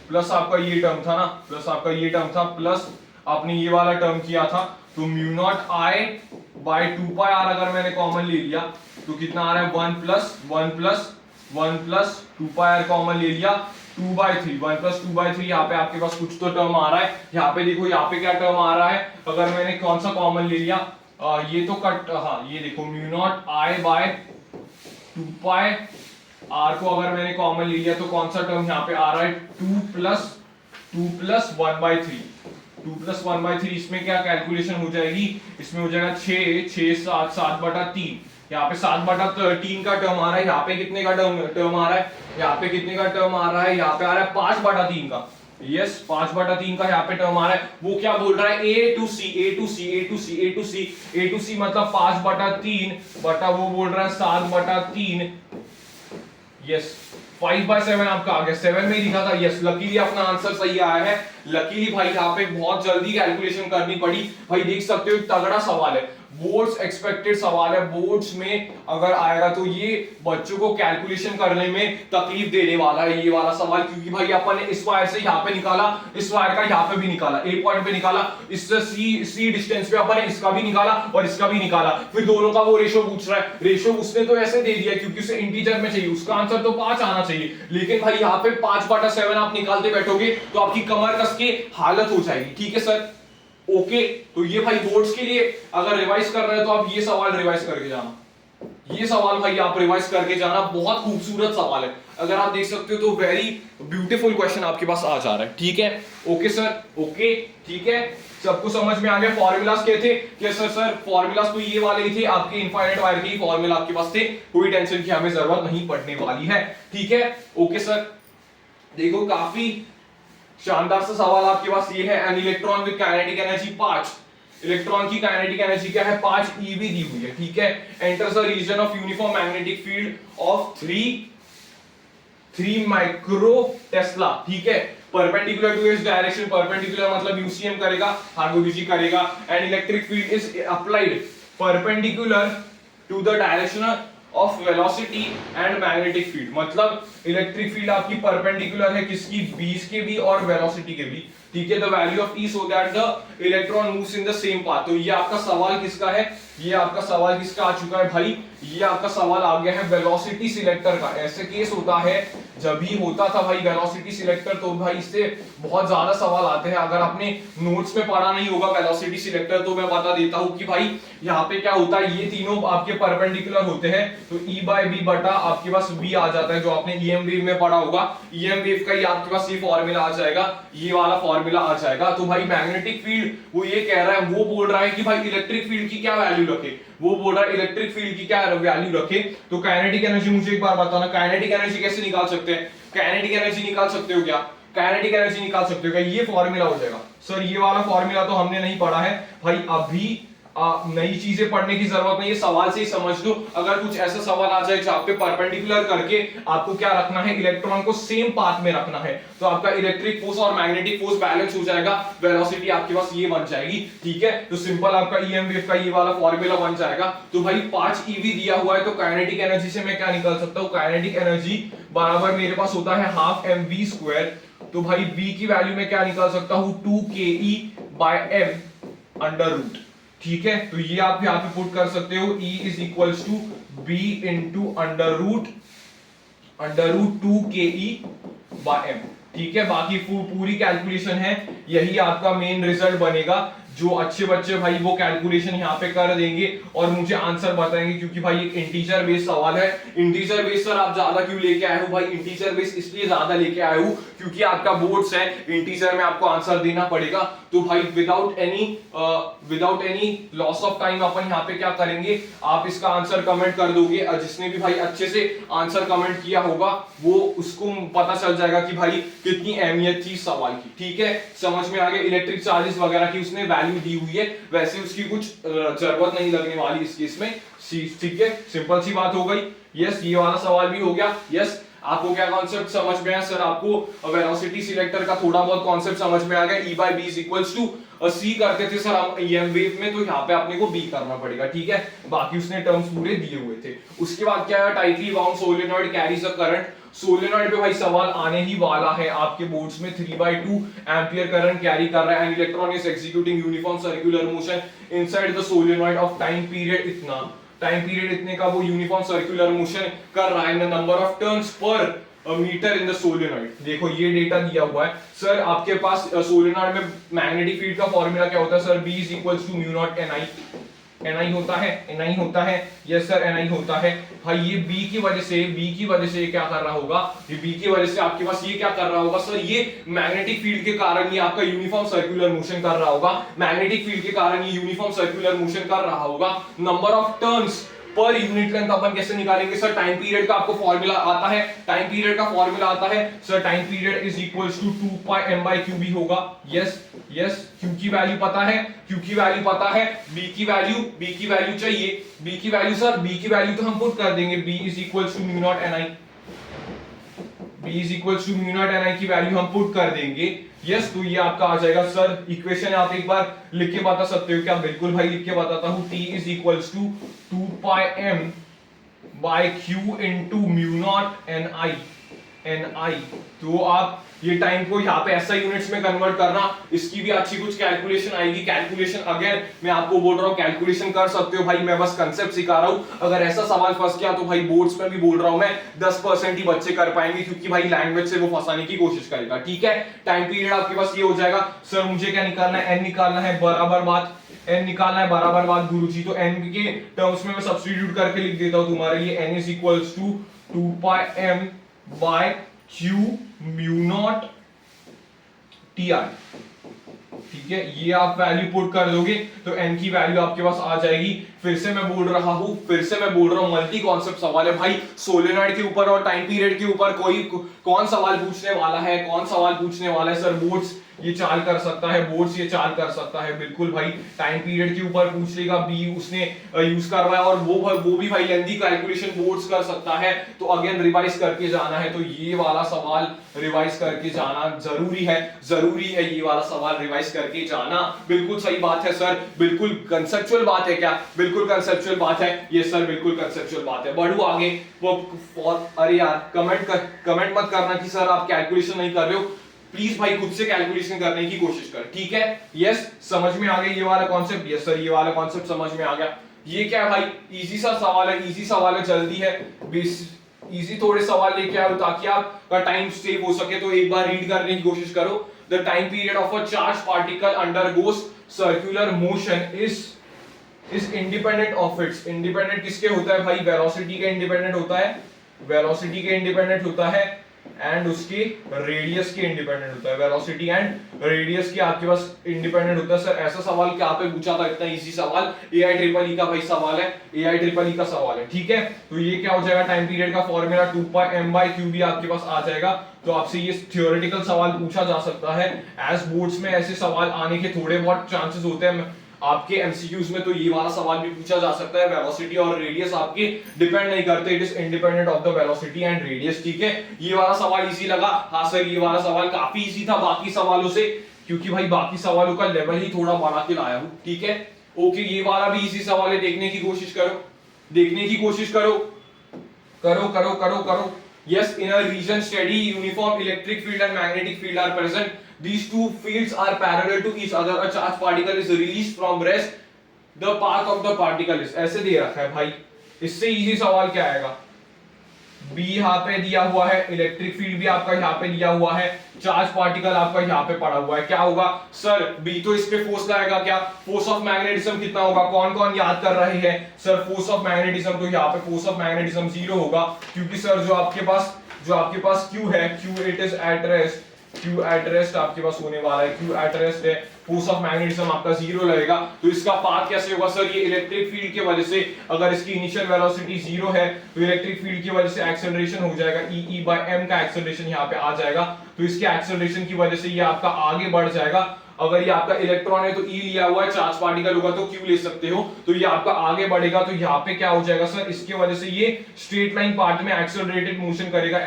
plus आपका ये टर्म था ना, प्लस आपका ये टर्म था, प्लस आपने ये वाला टर्म किया था, तो mu naught I by 2 pi R अगर मैंने कॉमन ले लिया तो कितना आ रहा है, 1 plus 1 plus 1 plus 2 pi R common ले लिया, 2/3 1 प्लस 2/3। यहाँ पे आपके पास कुछ तो टर्म आ रहा है, यहाँ पे देखो यहाँ पे क्या टर्म आ रहा है, अगर मैंने कौन सा कॉमन ले लिया, ये तो कट, हाँ ये देखो mu naught I by 2 pi R को अगर मैंने कॉमन ले लिया तो कौन सा टर्म यहाँ पे आ रहा है, 2 प्लस 1/3, 2 प्लस 1/3। इसमें क्या कैलकुलेशन हो जाएगी, इसमें हो जाएगा 6 7 7/3, यहाँ पे 7/3 का टर्म आ रहा है, यहाँ पे कितने का टर्म आ रहा है, यहाँ पे कितने का टर्म आ रहा है, यहाँ पे आ रहा है 5/3 का, यस 5/3 का यहाँ पे टर्म आ रहा है। वो क्या बोल रहा है, A to C A to C A to C A to C A to C मतलब 5/3 बटा वो बोल रहा है 7/3, यस 5/7 आपका आ गया, 7 में लिखा था, यस लकीली अपना आंसर सही आया है। लकीली भाई यहाँ पे बहुत जल्दी कैलकुलेशन करनी पड़ी भाई, देख सकते हो तगड़ा सवाल है, बोर्ड्स एक्सपेक्टेड सवाल है, बोर्ड्स में अगर आएगा तो ये बच्चों को कैलकुलेशन करने में तकलीफ देने वाला है ये वाला सवाल, क्योंकि भाई अपन ने इस वायर से यहाँ पे निकाला, इस वायर का यहाँ पे भी निकाला, ए पॉइंट पे निकाला, इससे सी डिस्टेंस पे अपन ने इसका भी निकाला और इसका भी निकाला, फिर दोनों का वो रेशो पूछ रहा है, रेशो उसने तो ऐसे दे दिया क्योंकि उसे इंटीजर में चाहिए, उसका आंसर तो 5 आना चाहिए, लेकिन भाई यहाँ पे 5/7 आप निकालते बैठोगे तो आपकी कमर कस के हालत हो जाएगी, ठीक है सर। ओके तो ये भाई बोर्ड्स के लिए अगर रिवाइज कर रहे हो तो आप ये सवाल रिवाइज करके जाना, ये सवाल भाई आप रिवाइज करके जाना, बहुत खूबसूरत सवाल है, अगर आप देख सकते हो तो वेरी ब्यूटीफुल क्वेश्चन आपके पास आ जा रहा है, ठीक है। ओके सर, ओके ठीक है, सबको समझ में आ गया। फॉर्मूलाज क्या थे, क्या सर फॉर्मूलाज तो ये वाले ही थे, आपके इनफाइनाइट वायर के ही फॉर्मूला आपके पास थे, कोई टेंशन की हमें जरूरत नहीं पड़ने वाली है, ठीक है। ओके सर देखो काफी शानदार सा सवाल आपके पास ये है, an electron with kinetic energy 5, electron की काइनेटिक एनर्जी क्या है 5 eV दी हुई है, ठीक है। Enters the region of uniform magnetic field of 3 micro tesla, ठीक है, perpendicular to its direction, perpendicular मतलब यूसीएम करेगा, हार्मोनिजी करेगा, and electric field is applied perpendicular to the direction of velocity and magnetic field, मतलब इलेक्ट्रिक फील्ड आपकी परपेंडिकुलर है किसकी, बीस के भी और वेलोसिटी के भी, ठीक है। The value of E so that the electron moves in the same path. तो ये आपका सवाल किसका है, ये आपका सवाल किसका आ चुका है भाई, ये आपका सवाल आ गया है वेलोसिटी सिलेक्टर का। ऐसे केस होता है जब भी होता था भाई वेलोसिटी सिलेक्टर, तो भाई इससे बहुत ज्यादा सवाल आते हैं। अगर आपने नोट्स में पढ़ा नहीं होगा वेलोसिटी सिलेक्टर तो मैं बता देता हूं कि भाई यहाँ पे क्या होता है, ये तीनों आपके परपेंडिकुलर होते हैं तो E by B बटा आपके पास V आ जाता है, जो आपने EM वेव में पढ़ा होगा, EM वेव का ही आपके पास ये फॉर्मूला आ जाएगा, ये वाला फॉर्मूला आ जाएगा। तो भाई मैग्नेटिक फील्ड वो ये कह रहा है, वो बोल रहा है कि भाई इलेक्ट्रिक फील्ड की क्या वैल्यू रखे, वो बोल रहा है इलेक्ट्रिक फील्ड की क्या वैल्यू रखे। तो काइनेटिक एनर्जी मुझे एक बार बताना, काइनेटिक एनर्जी कैसे निकाल सकते हैं, काइनेटिक एनर्जी निकाल सकते हो क्या, काइनेटिक एनर्जी निकाल सकते हो क्या, ये फॉर्मूला हो जाएगा। सर ये वाला फॉर्मूला तो हमने नहीं पढ़ा है भाई, अभी नई चीजें पढ़ने की जरूरत नहीं है, सवाल से ही समझ लो। अगर कुछ ऐसा सवाल आ जाए जहां पे परपेंडिकुलर करके आपको क्या रखना है, इलेक्ट्रॉन को सेम पाथ में रखना है, तो आपका इलेक्ट्रिक फोर्स और मैग्नेटिक फोर्स बैलेंस हो जाएगा, वेलोसिटी आपके पास ये बन जाएगी, ठीक है। तो सिंपल आपका ईएम वेव का ये वाला फॉर्मूला बन जाएगा। तो भाई 5 eV दिया हुआ है, तो काइनेटिक एनर्जी से मैं क्या निकाल सकता हूं, काइनेटिक एनर्जी बराबर मेरे पास होता है हाफ mv²। तो भाई v की वैल्यू में क्या निकाल सकता हूं, 2ke/m अंडर रूट, ठीक है। तो ये आप यहां पे पुट कर सकते हो, E is equals to B into under root 2ke/m, ठीक है। बाकी पूरी कैलकुलेशन है, यही आपका मेन रिजल्ट बनेगा। जो अच्छे बच्चे भाई वो कैलकुलेशन यहाँ पे कर देंगे और मुझे आंसर बताएंगे, क्योंकि भाई एक इंटीजर बेस्ड सवाल है। इंटीजर बेस्ड सर आप ज्यादा क्यों लेके आए हो भाई, इंटीजर बेस्ड इसलिए ज्यादा लेके आए हो क्योंकि आपका बोर्ड्स है, इंटीजर में आपको आंसर देना पड़ेगा। तो भाई without any loss of time अपन यहाँ पे क्या करेंगे, आप इसका आंसर कमेंट कर दोगे, और जिसने भी भाई अच्छे से आंसर कमेंट किया होगा वो उसको पता चल जाएगा कि भाई कितनी अहमियत थी सवाल की, ठीक है। समझ में आ गया, इलेक्ट्रिक चार्जेस वगैरह की उसने वैल्यू दी हुई है वैसे उसकी कुछ जरूरत नहीं लगने वाली इस केस में। ठीक है, सिंपल सी बात हो गई। यस, ये वाला सवाल भी हो गया। यस, आपको क्या कॉन्सेप्ट समझ में आया सर? आपको वेलोसिटी सिलेक्टर का थोड़ा बहुत कॉन्सेप्ट समझ में आ गया। E by B is equals to C करते थे सर हम EM वेव में, तो यहाँ पे अपने को B करना पड़ेगा। ठीक है, बाकी उसने टर्म्स पूरे दिए हुए थे। उसके बाद क्या है, tightly bound solenoid carries a current. Solenoid पे भाई सवाल आने ही वाला है आपके बोर्ड्स में। 3/2 एम्पियर करंट कैरी कर रहा है and electron is executing uniform circular motion inside the solenoid of time period इतना। टाइम पीरियड इतने का वो यूनिफॉर्म सर्कुलर मोशन कर रहा है। Number of turns per metre in the solenoid. देखो ये डेटा दिया हुआ है सर आपके पास। सोलेनॉइड में मैग्नेटिक फील्ड का फॉर्मूला क्या होता है sir? B is equals to mu naught Ni। Ni होता है, Ni होता है। यस सर, Ni होता है। भाई ये B की वजह से ये क्या कर रहा होगा? ये B की वजह से आपके पास ये क्या कर रहा होगा सर? ये मैग्नेटिक फील्ड के कारण ये आपका यूनिफॉर्म सर्कुलर मोशन कर रहा होगा। मैग्नेटिक फील्ड के कारण ये यूनिफॉर्म सर्कुलर मोशन कर रहा होगा। Number of turns per unit length अपन कैसे निकालेंगे सर? टाइम पीरियड का आपको फॉर्मूला आता है। टाइम पीरियड का फॉर्मूला आता है sir, time period is equals to 2 pi m/qb होगा। यस यस, q की वैल्यू पता है, q की वैल्यू पता है, b की वैल्यू चाहिए। b की वैल्यू सर, b की वैल्यू तो हम पुट कर देंगे। b is equals to mu naught ni। b is equals to mu naught ni की वैल्यू हम पुट कर देंगे। यस, तो ये आपका आ जाएगा सर इक्वेशन। आप एक बार लिख के बता सकते हो क्या? बिल्कुल भाई लिख के बताता हूं। T is equals to 2 pi m by q into mu naught ni। तो आप ये टाइम को यहाँ पे ऐसा यूनिट्स में कन्वर्ट करना, इसकी भी अच्छी कुछ कैलकुलेशन आएगी। कैलकुलेशन अगेन मैं आपको बोल रहा हूँ, कैलकुलेशन कर सकते हो भाई, मैं बस कंसेप्ट सिखा रहा हूँ। अगर ऐसा सवाल फंस गया तो भाई बोर्ड्स में भी बोल रहा हूँ मैं 10% ही बच्चे कर पाएंगे, क्योंकि भाई लैंग्वेज से वो फंसाने की कोशिश करेगा। ठीक है, टाइम पीरियड आपके पास ये हो जाएगा। सर मुझे क्या निकालना है? n निकालना है, बराबर बात n निकालना है, बराबर बात गुरुजी। तो n के टर्म्स में मैं सब्स्टिट्यूट करके लिख देता हूँ तुम्हारे लिए। n is equals to 2 pi m by q mu naught ti। ठीक है, ये आप वैल्यू पुट कर दोगे तो n की वैल्यू आपके पास आ जाएगी। फिर से मैं बोल रहा हूं, मल्टी कॉन्सेप्ट सवाल है भाई। सोलेनॉइड के ऊपर और टाइम पीरियड के ऊपर कौन सवाल पूछने वाला है? सर बोर्ड्स ये चाल कर सकता है, बिल्कुल भाई। टाइम पीरियड के ऊपर पूछ लेगा, B उसने यूज करवाया, और वो भी भाई लेंथी कैलकुलेशन बोर्ड्स कर सकता है। तो अगेन रिवाइज करके जाना है, तो ये वाला सवाल रिवाइज करके जाना जरूरी है ये वाला सवाल रिवाइज करके जाना। बिल्कुल सही बात है सर, बिल्कुल कंसेप्चुअल बात है क्या? बिल्कुल कंसेप्चुअल बात है ये सर, बिल्कुल कंसेप्चुअल बात है। बढ़ू आगे। अरे यार कमेंट मत करना कि सर आप कैलकुलेशन नहीं कर रहे हो। प्लीज भाई खुद से कैलकुलेशन करने की कोशिश कर। ठीक है, यस, समझ में आ गया ये वाला कॉन्सेप्ट? यस सर, ये वाला कॉन्सेप्ट समझ में आ गया। ये क्या है भाई? इजी सा सवाल है, जल्दी है। इजी थोड़े सवाल लेके आओ ताकि आपका टाइम सेव हो सके। तो एक बार रीड करने की कोशिश करो। The time period of a charge particle undergoes circular motion is independent of its. Independent किसके होता है भाई? वेलोसिटी के इंडिपेंडेंट होता है, एंड उसके रेडियस के इंडिपेंडेंट होता है। वेलोसिटी एंड रेडियस के आपके पास इंडिपेंडेंट होता है। सर ऐसा सवाल क्या पे पूछा था? इतना इजी सवाल AI-EEE का भाई सवाल है, AI-EEE का सवाल है। ठीक है, तो ये क्या हो जाएगा? टाइम पीरियड का फॉर्मूला 2 पाई m/qb आपके पास आ जाएगा। तो आपसे ये थियोरेटिकल सवाल पूछा जा सकता है। एज बोर्ड्स में ऐसे सवाल आने के थोड़े बहुत चांसेस होते हैं आपके एमसीक्यूज में, तो ये वाला सवाल भी पूछा जा सकता है। वेलोसिटी और रेडियस आपके डिपेंड नहीं करते, it is independent of the velocity and radius. ठीक है, ये वाला सवाल इजी लगा? हाँ सर, ये वाला सवाल काफी इजी था बाकी सवालों से, क्योंकि भाई बाकी सवालों का लेवल ही थोड़ा बढ़ा के लाया हूं। ठीक है, ओके, ये वाला भी इजी सवाल है। देखने की कोशिश करो। Yes, in a region steady uniform electric field and magnetic field are present. These two fields are parallel to each other. A charged particle is released from rest. The path of the particle is, ऐसे दे रखा है भाई। इससे इजी सवाल क्या आएगा? B यहाँ पे दिया हुआ है, इलेक्ट्रिक फील्ड भी आपका यहाँ पे दिया हुआ है, चार्ज पार्टिकल आपका यहाँ पे पड़ा हुआ है। क्या होगा सर? B तो इस पे फोर्स लगाएगा। क्या फोर्स ऑफ मैग्नेटिज्म कितना होगा? कौन याद कर रहे हैं सर? फोर्स ऑफ मैग्नेटिज्म, तो यहाँ पे फोर्स ऑफ मैग्नेटिज्म 0 होगा, क्योंकि सर जो आपके पास Q है, Q it is at rest आपके पास होने वाला है। Q एट रेस्ट है, फोर्स ऑफ मैग्नेटिज्म आपका 0 लगेगा। तो इसका पाथ कैसे होगा सर? ये इलेक्ट्रिक फील्ड की वजह से, अगर इसकी इनिशियल वेलोसिटी 0 है तो इलेक्ट्रिक फील्ड की वजह से एक्सेलरेशन हो जाएगा, E/m का एक्सेलरेशन यहाँ पे आ जाएगा। तो इसके एक्सेलरेशन की वजह से ये आपका आगे बढ़ जाएगा। अगर ये आपका इलेक्ट्रॉन है तो ई लिया हुआ है, चार्ज पार्टिकल होगा तो क्यू ले सकते हो। तो ये आपका आगे बढ़ेगा तो यहाँ पे क्या हो जाएगा सर, इसके वजह से ये स्ट्रेट लाइन पार्ट में एक्सेलरेटेड मोशन करेगा,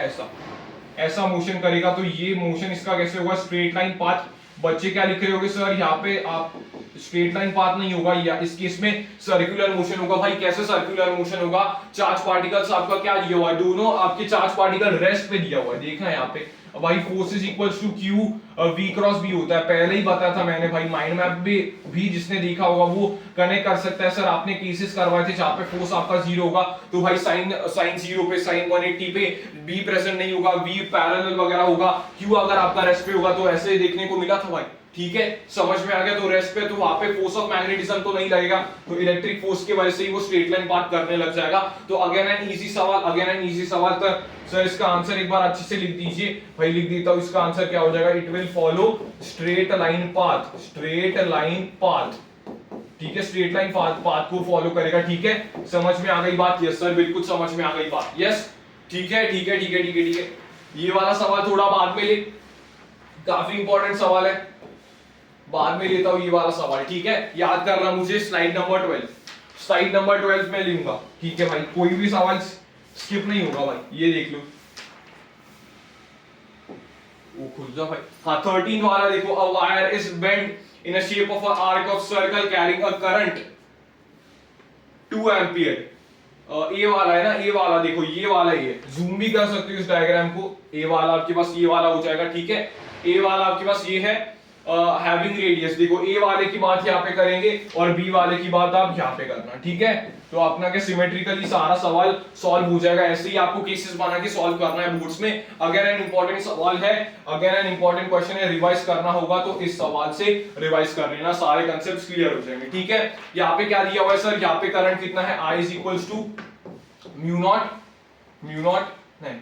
ऐसा मोशन करेगा। तो ये मोशन इसका कैसे होगा, स्ट्रेट लाइन पाथ। बच्चे क्या लिख रहे होगे सर, यहाँ पे आप स्ट्रेट लाइन पाथ नहीं होगा, या इस केस में सर्कुलर मोशन होगा। भाई कैसे सर्कुलर मोशन होगा, चार्ज पार्टिकल्स आपका क्या दिया हुआ है, दोनों आपके चार्ज पार्टिकल रेस्ट पे दिया हुआ है, देखना है यहाँ पे। भाई force is equals to q v cross B होता है, पहले ही बताया था मैंने भाई, माइंड मैप भी जिसने देखा होगा वो कनेक्ट कर सकता है। सर आपने केसेस करवाए थे जहां पे फोर्स आपका 0 होगा, तो भाई साइन 0 पे, साइन 180 पे बी प्रेजेंट नहीं होगा, वी पैरेलल वगैरह होगा, क्यू अगर आपका रेस्ट पे होगा, तो ऐसे देखने को मिला था भाई। ठीक है, समझ में आ गया। तो रेस्ट पे तो वहां पे फोर्स ऑफ मैग्नेटिज्म तो नहीं लगेगा, तो इलेक्ट्रिक फोर्स की वजह से ही वो स्ट्रेट लाइन पाथ करने लग जाएगा। तो अगेन एन इजी सवाल, तो सर इसका आंसर एक बार अच्छे से लिख दीजिए। भाई लिख देता हूं, इसका आंसर क्या हो जाएगा, it will follow straight line path, ठीक है, स्ट्रेट लाइन पाथ को फॉलो करेगा। ठीक है, समझ में आ गई बात? यस सर, बिल्कुल समझ में आ गई बात। यस, ठीक है। ये वाला सवाल थोड़ा बाद में ले, काफी इंपॉर्टेंट सवाल है, बाद में लेता हूं ये वाला सवाल। ठीक है, याद करना मुझे, स्लाइड नंबर 12 में लूंगा। ठीक है भाई, कोई भी सवाल स्किप नहीं होगा भाई, ये देख लो। वो खुल जा भाई। हाँ, 13 वाला देखो, a wire is bend in a shape of a arc of circle carrying a current 2 ampere. A वाला है ना, ए वाला देखो, ये वाला ही है, जूम भी कर सकते हो इस डायग्राम को। ए वाला आपके पास ये वाला हो जाएगा। ठीक है, ए वाला आपके पास ये है हैविंग रेडियस। देखो ए वाले की बात यहाँ पे करेंगे और बी वाले की बात आप यहाँ पे करना। ठीक है, तो अपना के सिमेट्रिकली सारा सवाल सॉल्व हो जाएगा। ऐसे ही आपको केसेस बना के सॉल्व करना है बोर्ड्स में। अगर एन इंपॉर्टेंट सवाल है, अगर एन इंपॉर्टेंट क्वेश्चन है, रिवाइज करना होगा तो इस सवाल से रिवाइज कर लेना, सारे कंसेप्ट क्लियर हो जाएंगे। ठीक है, यहाँ पे क्या दिया हुआ है सर, यहाँ पे करंट कितना है, I is equals to mu naught नहीं,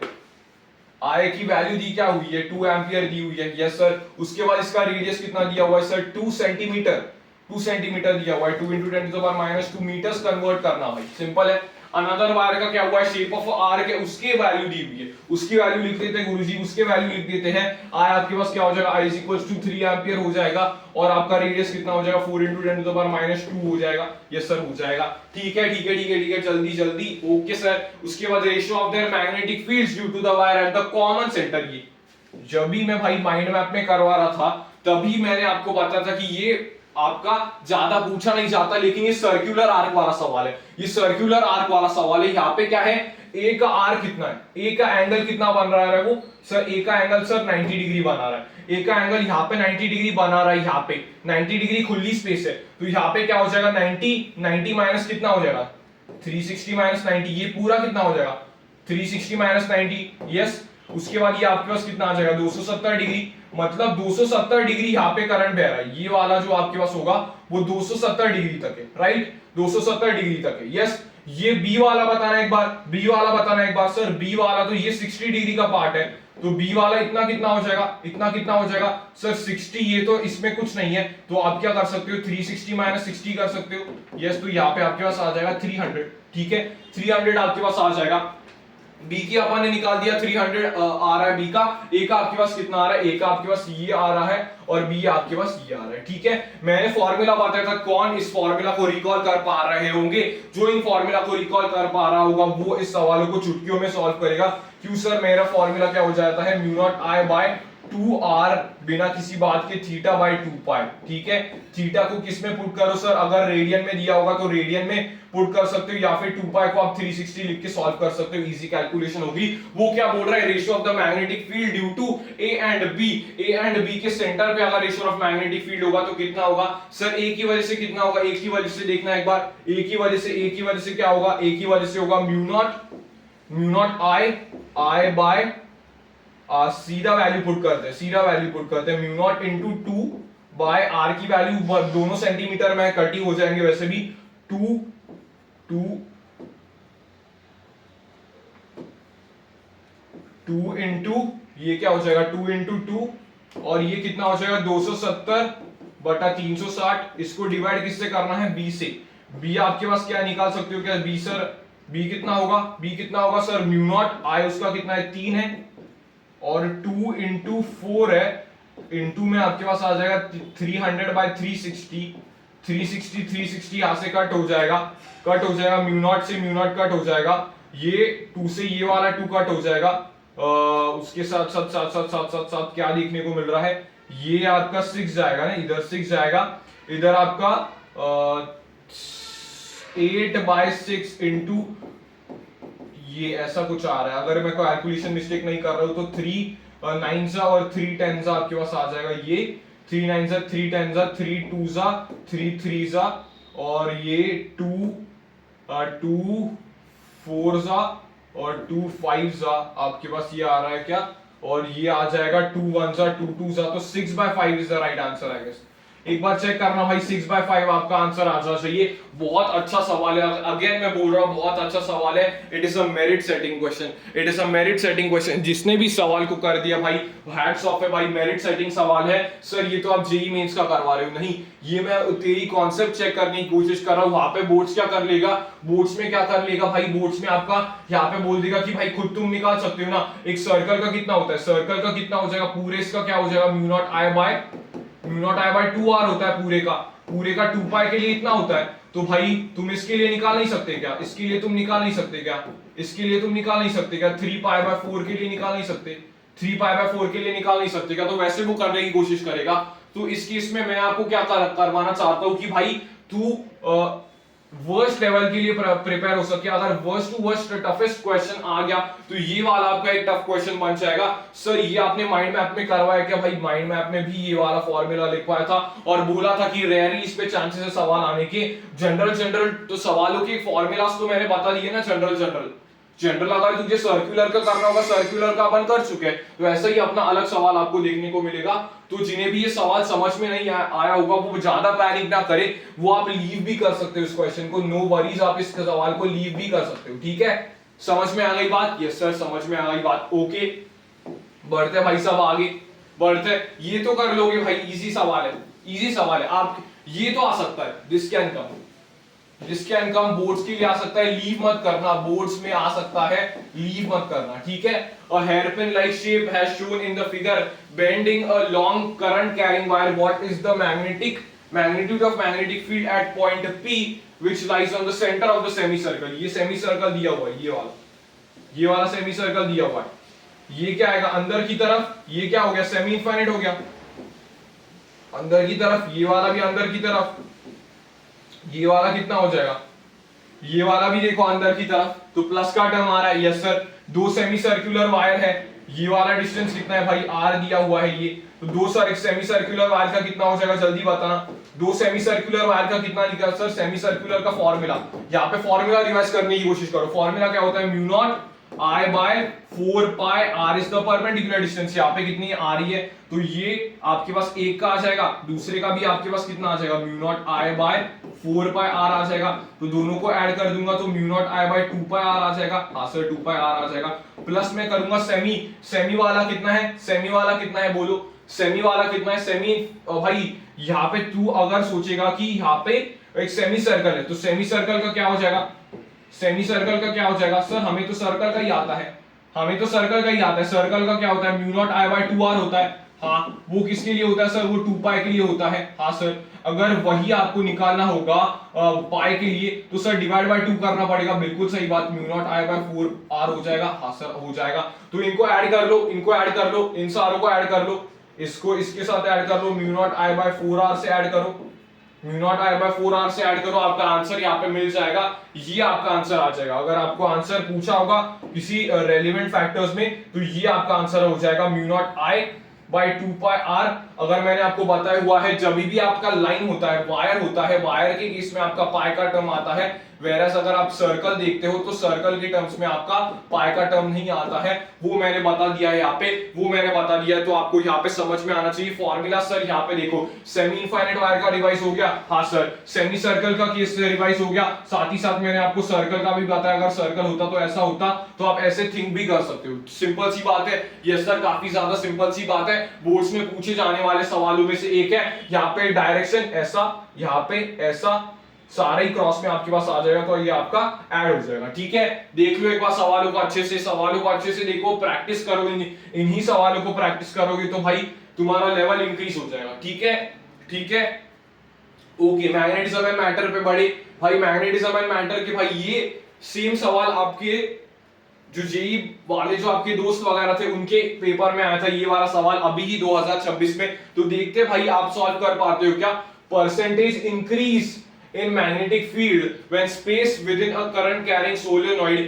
I की वैल्यू दी क्या हुई है, 2 एम्पियर दी हुई है। यस सर, उसके बाद इसका रेडियस कितना दिया हुआ है सर, 2 सेंटीमीटर दिया हुआ है, 2 × 10⁻² मीटर्स कन्वर्ट करना भाई, सिंपल है। अनदर वायर का क्या हुआ है, शेप ऑफ आर्क है, उसकी वैल्यू दी हुई है, उसकी वैल्यू लिख देते हैं गुरुजी, उसके वैल्यू लिख देते हैं। I आपके पास क्या हो जाएगा, I is equals to 3 ampere हो जाएगा, और आपका रेडियस कितना हो जाएगा, 4 × 10⁻² हो जाएगा। यस सर, हो जाएगा। ठीक है, जल्दी। ओके सर, उसके बाद ratio of their magnetic fields due to the wire at the common centre. ये जब भी मैं भाई माइंड मैप में करवा रहा था, तभी मैंने आपको बताया था कि ये आपका ज्यादा पूछा नहीं जाता, लेकिन ये सर्कुलर आर्क वाला सवाल है, यहाँ पे क्या है, ए का आर्क कितना है, ए का एंगल कितना बन रहा है वो सर, ए का एंगल सर 90 डिग्री बना रहा है, ए का एंगल यहाँ पे 90 डिग्री बना रहा है, यहाँ पे 90 डिग्री खुली स्पेस है, तो यहाँ पे क्या हो जाएगा, 90 माइनस कितना हो जाएगा, 360 माइनस 90, ये पूरा कितना हो जाएगा, 360 माइनस 90। यस, उसके बाद ये आपके पास कितना आ जाएगा, 270 डिग्री, मतलब 270 डिग्री यहाँ पे करंट बह रहा है, ये वाला जो आपके पास होगा वो 270 डिग्री तक है, राइट, 270 डिग्री तक है। यस, ये बी वाला बताना एक बार, सर बी वाला तो ये 60 डिग्री का पार्ट है, तो बी वाला इतना कितना हो जाएगा, सर 60, ये तो इसमें कुछ नहीं है, तो आप क्या कर सकते हो, 360 माइनस 60 कर सकते हो। यस, तो यहाँ पे आपके पास आ जाएगा 300। ठीक है, 300 आपके पास आ जाएगा। बी की अपन ने निकाल दिया, 300 आ रहा है बी का, ए का आपके पास कितना आ रहा है, ए का आपके पास ये आ रहा है, और बी आपके पास ये आ रहा है। ठीक है, मैंने फॉर्मूला बताया था, कौन इस फॉर्मूला को रिकॉल कर पा रहे होंगे, जो इन फॉर्मूला को रिकॉल कर पा रहा होगा वो इस सवालों को चुटकियों में सॉल्व करेगा। क्यों सर, मेरा फॉर्मूला क्या हो जाता है, μ0I/2r बिना किसी बात के θ/2π। ठीक है, थीटा को किस में पुट करो सर, अगर रेडियन में दिया होगा तो रेडियन में पुट कर सकते हो, या फिर 2π को आप 360 लिख के सॉल्व कर सकते हो, इजी कैलकुलेशन होगी। वो क्या बोल रहा है, ratio of the magnetic field due to A and B के सेंटर पे अगर रेशियो ऑफ मैग्नेटिक फील्ड होगा तो कितना होगा सर, ए की वजह से कितना होगा, ए की वजह से देखना एक बार, ए की वजह से क्या होगा, ए की वजह से होगा μ0I सीधा वैल्यू पुट करते हैं, μ0 इंटू 2 बाय आर की वैल्यू दोनों सेंटीमीटर में कटी हो जाएंगे, वैसे भी 2 इंटू ये क्या हो जाएगा, 2 इंटू 2, और ये कितना हो जाएगा 270/360। इसको डिवाइड किससे करना है, बी से। बी आपके पास क्या निकाल सकते हो, क्या बी सर, बी कितना होगा सर, μ0 I उसका कितना है, 3 है, और 2 इंटू 4 है, इनटू में आपके पास आ जाएगा 300 बाय 360, 360 यहाँ से कट हो जाएगा, म्यू नॉट से म्यू नॉट कट हो जाएगा, ये 2 से ये वाला 2 कट हो जाएगा। उसके साथ साथ साथ साथ साथ साथ साथ क्या देखने को मिल रहा है, ये आपका 6 जाएगा ना, इधर 6 जाएगा, इधर आपका 8 बाय 6 इंटू ये ऐसा कुछ आ रहा है, अगर मैं कैलकुलेशन मिस्टेक नहीं कर रहा हूं तो 3 9 और 3 10 आपके पास आ जाएगा, ये 3 9 3 10 3 2 3 3 और ये 2 2 4 और 2 5 आपके पास ये आ रहा है क्या, और ये आ जाएगा 2 1 2 2 तो 6 by 5 is the right answer I guess. एक बार चेक करना भाई, 6 बाय 5 आपका आंसर आ जाना चाहिए। बहुत अच्छा सवाल है, अगेन मैं बोल रहा हूँ बहुत अच्छा सवाल है। It is a merit setting question, it is a merit setting question. जिसने भी सवाल को कर दिया भाई हैट्स ऑफ है भाई, मेरिट सेटिंग सवाल है। सर ये तो आप जेईई मेंस का करवा रहे हो, नहीं ये मैं तेरी कॉन्सेप्ट चेक करने की कोशिश कर रहा हूँ। वहां पे बोर्ड्स क्या कर लेगा, बोर्ड्स में क्या कर लेगा भाई, बोर्ड्स में आपका यहाँ पे बोल देगा कि भाई खुद तुम निकाल सकते हो ना, एक सर्कल का कितना होता है, सर्कल का कितना हो जाएगा, पूरे इसका क्या हो जाएगा, mu naught I bye 2r होता है, पूरे का 2 पाई के लिए इतना होता है। तो भाई तुम इसके लिए निकाल नहीं सकते क्या, इसके लिए तुम निकाल नहीं सकते क्या, इसके लिए तुम निकाल नहीं सकते क्या, 3 पाई बाय 4 के लिए निकाल नहीं सकते, 3 पाई बाय 4 के लिए निकाल नहीं सकते क्या, तो वैसे वो करने की कोशिश करेगा। तो इस केस में मैं आपको क्या करवाना चाहता हूं कि भाई तू वर्स्ट लेवल के लिए प्रिपेयर हो सके। अगर worst to worst toughest question आ गया तो ये वाला आपका एक टफ क्वेश्चन बन जाएगा। सर ये आपने माइंड मैप में करवाया क्या, भाई माइंड मैप में भी ये वाला फॉर्मूला लिखवाया था और बोला था कि रेयरली इस पे चांसेस है सवाल आने के। जनरल तो सवालों के फॉर्मूलास तो मैंने बता दिए ना, जनरल अगर तुझे सर्कुलर का करना होगा, सर्कुलर का अपन कर चुके हैं, तो ऐसा ही अपना अलग सवाल आपको देखने को मिलेगा। तो जिन्हें भी ये सवाल समझ में नहीं आया होगा वो ज्यादा पैनिक ना करे, वो आप लीव भी कर सकते हो इस क्वेश्चन को, नो वरीज, आप इस सवाल को लीव भी कर सकते हो। ठीक है, समझ में आ गई बात? यस सर समझ में आ गई बात। ओके बढ़ते भाई साहब आगे बढ़ते। ये तो कर लोगे भाई, इजी सवाल है, इजी सवाल है। आप ये तो आ सकता है, दिस कैन कम बोर्ड्स के लिए आ सकता है, लीव मत करना, बोर्ड्स में आ सकता है, लीव मत करना। ठीक है, a hairpin like shape has shown in the figure bending a long current carrying wire, what is the magnitude of magnetic field at point P which lies on the center of the semicircle। ये semicircle दिया हुआ है, ये वाला semicircle दिया हुआ है। ये क्या आएगा अंदर की तरफ, ये क्या हो गया, सेमी इनफाइनाइट हो गया अंदर की तरफ, ये वाला भी अंदर की तरफ, ये वाला कितना हो जाएगा, ये वाला भी देखो अंदर की तरफ, तो प्लस का टर्म आ रहा है। Yes sir, 2 semi circular wire है, ये वाला डिस्टेंस कितना है भाई, r दिया हुआ है ये, तो 2 सेमी सर्कुलर वायर का कितना हो जाएगा जल्दी बताना, 2 सेमी सर्कुलर वायर का कितना निकला सर, सेमी सर्कुलर का फॉर्मूला, यहाँ पे फॉर्मूला रिवाइज करने की कोशिश करो। फॉर्मूला क्या होता है, mu naught I by 4 pi r is the perpendicular distance। यहाँ पे कितनी आ रही है, तो ये आपके पास एक का आ जाएगा, दूसरे का भी आपके पास कितना आ जाएगा, mu naught I by 4 pi r आ जाएगा, तो दोनों को ऐड कर दूंगा तो mu naught I by 2 pi r आ जाएगा। हाँ सर 2 pi r आ जाएगा, प्लस में करूंगा सेमी वाला कितना है, सेमी वाला कितना है बोलो, सेमी वाला कितना है, सेमी भाई यहाँ पे तू अगर सोचेगा कि यहाँ पे एक सेमी सर्कल है, तो सेमी सर्कल का क्या हो जाएगा, सेमी सर्कल का क्या हो जाएगा, सर हमें तो सर्कल का ही आता है, सर्कल का क्या होता है, mu naught I by 2r होता है। हाँ वो किसके लिए होता है सर, वो 2 पाई के लिए होता है। हाँ सर, अगर वही आपको निकालना होगा पाई के लिए तो सर डिवाइड बाय 2 करना पड़ेगा, बिल्कुल सही बात, mu naught I by 4r हो जाएगा। हाँ सर हो जाएगा, तो इनको ऐड कर लो, इन सारों को ऐड कर लो, इसको इसके साथ ऐड कर लो, mu naught I by 4r से ऐड करो, mu naught I by 4r से ऐड करो, आपका आंसर यहाँ पे मिल जाएगा, ये आपका आंसर आ जाएगा। अगर आपको आंसर पूछा होगा किसी रेलेवेंट फैक्टर्स में तो ये आपका आंसर हो जाएगा, mu naught I by 2 pi r। अगर मैंने आपको बताया हुआ है जब भी आपका लाइन होता है, वायर होता है, वायर के केस में आपका पाई का टर्म आता है, वेरस अगर आप सर्कल देखते हो तो सर्कल के टर्म्स में आपका पाई का टर्म नहीं आता है, वो मैंने बता दिया है यहाँ पे, तो आपको यहाँ पे समझ में आना चाहिए फॉर्मूला। सर यहाँ पे देखो सेमी इनफाइनाइट वायर का रिवाइज हो गया, हाँ सर सेमी सर्कल का केस रिवाइज हो गया, साथ ही साथ मैंने आपको सर्कल का भी बताया, अगर सर्कल होता तो ऐसा होता, तो आप ऐसे थिंक भी कर सकते हो। सिंपल सी बात है, यस सर काफी ज्यादा सिंपल सी बात है, बोर्ड्स में पूछे जाने वाले सवालों में से एक है। यहाँ पे डायरेक्शन ऐसा, यहाँ पे ऐसा, सारे ही क्रॉस में आपके पास आ जाएगा, तो ये आपका ऐड हो जाएगा। ठीक है, देख लो एक बार सवालों को अच्छे से देखो, प्रैक्टिस करो, इन्हीं सवालों को प्रैक्टिस करोगे तो भाई तुम्हारा लेवल इंक्रीज हो जाएगा। ठीक है, ठीक है, ओके। मैग्नेटिज्म एंड मैटर पे बढ़े भाई, मैग्नेटिज्म एंड मैटर के भाई ये सेम सवाल आपके जो जेई वाले जो आपके दोस्त वगैरह थे उनके पेपर में आया था ये वाला सवाल अभी ही 2026 में। तो देखते भाई आप सॉल्व कर पाते हो क्या। Percentage increase in magnetic field when space within a current carrying solenoid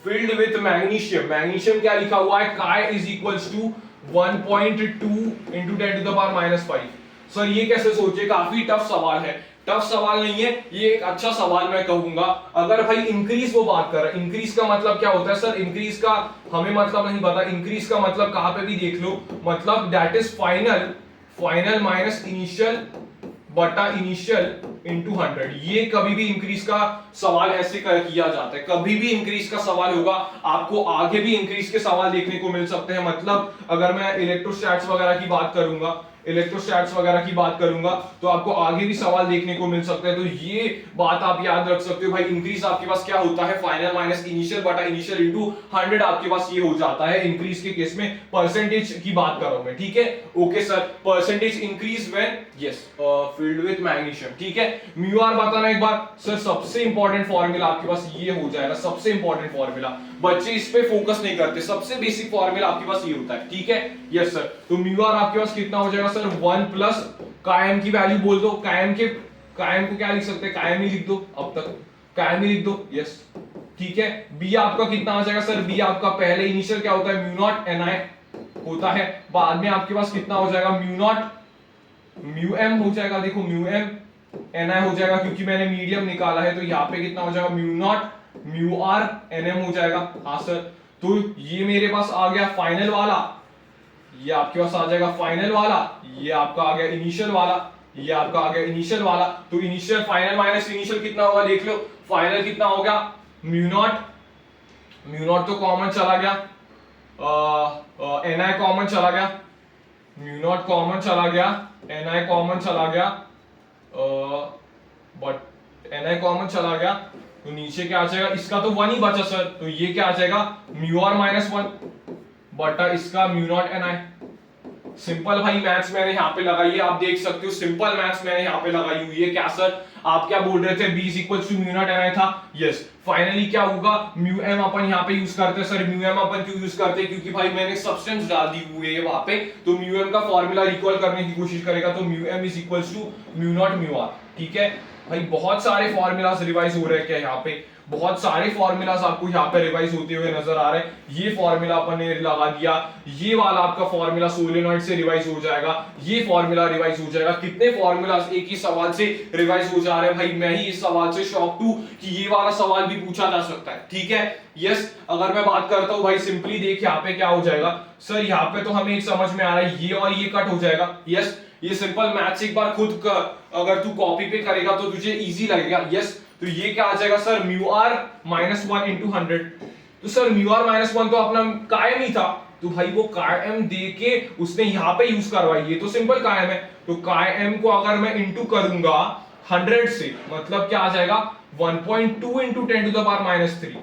filled with magnesium। magnesium क्या लिखा हुआ है, chi is equals to 1.2 into 10 to the power minus 5। Sir ये कैसे सोचे, काफी टफ सवाल है। टफ सवाल नहीं है ये, एक अच्छा सवाल मैं कहूंगा। अगर भाई इंक्रीज वो बात कर रहा है, इंक्रीज का मतलब क्या होता है सर, इंक्रीज का हमें मतलब नहीं पता। इंक्रीज का मतलब कहां पे भी देख लो, मतलब that is final, final minus initial बटा इनिशियल इंटू 100। ये कभी भी इंक्रीज का सवाल ऐसे किया जाता है। कभी भी इंक्रीज का सवाल होगा आपको आगे भी इंक्रीज के सवाल देखने को मिल सकते हैं। मतलब अगर मैं इलेक्ट्रोस्टैट्स वगैरह की बात करूंगा, इलेक्ट्रोस्टैट्स वगैरह की बात करूंगा तो आपको आगे भी सवाल देखने को मिल सकते हैं। तो ये बात आप याद रख सकते हो भाई, इंक्रीज आपके पास क्या होता है, फाइनल माइनस इनिशियल बटा इनिशियल इंटू 100 आपके पास ये हो जाता है इंक्रीज के केस में। परसेंटेज की बात कर रहा हूं मैं, ठीक है, okay sir. Percentage increase when yes filled with magnesium, ठीक है। म्यू आर बताना एक बार सर, सबसे इंपॉर्टेंट फॉर्मूला आपके पास ये हो जाएगा, सबसे इंपॉर्टेंट फॉर्मूला। बच्चे इस पे फोकस नहीं करते, सबसे बेसिक फॉर्मूला आपके पास ये होता है, ठीक है, यस सर। तो म्यू आर आपके पास कितना हो जाएगा सर, 1 प्लस कायम की वैल्यू बोल दो, कायम को क्या लिख सकते हैं, कायम ही लिख दो, अब तक कायम ही लिख दो, यस, ठीक है। बी आपका कितना आ जाएगा सर, बी आपका पहले इनिशियल क्या होता है, म्यू नॉट एन आई होता है, बाद में आपके पास कितना हो जाएगा, म्यू नॉट म्यू एम हो जाएगा, देखो म्यू एम एन आई हो जाएगा, क्योंकि मैंने मीडियम निकाला है तो यहाँ पे कितना हो जाएगा, mu naught mu R N M हो जाएगा। हाँ सर, तो ये मेरे पास आ गया फाइनल वाला, ये आपके पास आ जाएगा फाइनल वाला, ये आपका आ गया इनिशियल वाला, ये आपका आ गया इनिशियल वाला। तो इनिशियल फाइनल माइनस इनिशियल कितना होगा देख लो, फाइनल कितना हो गया, म्यू नॉट तो कॉमन चला गया, एन आई कॉमन चला गया, म्यू नॉट कॉमन चला गया, एन आई कॉमन चला गया, बट एन आई कॉमन चला गया, तो नीचे क्या आ जाएगा, इसका तो 1 ही बचा सर, तो ये क्या आ जाएगा, म्यू आर माइनस 1 बटा इसका म्यू नॉट एन आई। सिंपल भाई मैथ्स मैंने यहाँ पे लगाई है, आप देख सकते हो, सिंपल मैथ्स मैंने यहाँ पे लगाई हुई है। क्या सर आप क्या बोल रहे थे, b is equal to mu naught N I था, यस। फाइनली क्या होगा, म्यू एम अपन यहाँ पे यूज करते हैं सर। म्यू एम अपन क्यों यूज करते हैं, क्योंकि भाई मैंने सब्सटेंस डाल दी हुई है वहां पे, तो म्यू एम का फॉर्मूला रिकॉल करने की कोशिश करेगा, तो mu M is equal to mu naught mu R, ठीक है भाई। बहुत सारे फॉर्मूलाज रिवाइज हो रहे हैं क्या यहाँ पे, बहुत सारे फॉर्मूलाज आपको यहाँ पे रिवाइज होते हुए नजर आ रहे हैं। ये फॉर्मूला अपन ने लगा दिया, ये वाला आपका फॉर्मूला सोलेनॉइड से रिवाइज हो जाएगा, ये फॉर्मूला रिवाइज हो जाएगा। कितने फॉर्मूलाज एक ही सवाल से रिवाइज हो जा रहे हैं भाई, मैं ही इस सवाल से शॉक हूं कि ये वाला सवाल भी पूछा जा सकता है, ठीक है, यस। अगर मैं बात करता हूं भाई, सिंपली देख यहाँ पे क्या हो जाएगा सर, यहाँ पे तो हमें एक समझ में आ रहा है, ये और ये कट हो जाएगा, यस। ये सिंपल मैथ्स एक बार खुद अगर तू कॉपी पे करेगा तो तुझे इजी लगेगा, यस। तो ये क्या आ जाएगा sir, mu R minus 1 into 100। तो सर म्यू आर माइनस 1 तो अपना कायम ही था, तो भाई वो कायम दे के उसने यहाँ पे यूज करवाई, ये तो सिंपल कायम है। तो कायम को अगर मैं इंटू करूंगा 100 से, मतलब क्या आ जाएगा, 1.2 into 10 to the power minus 3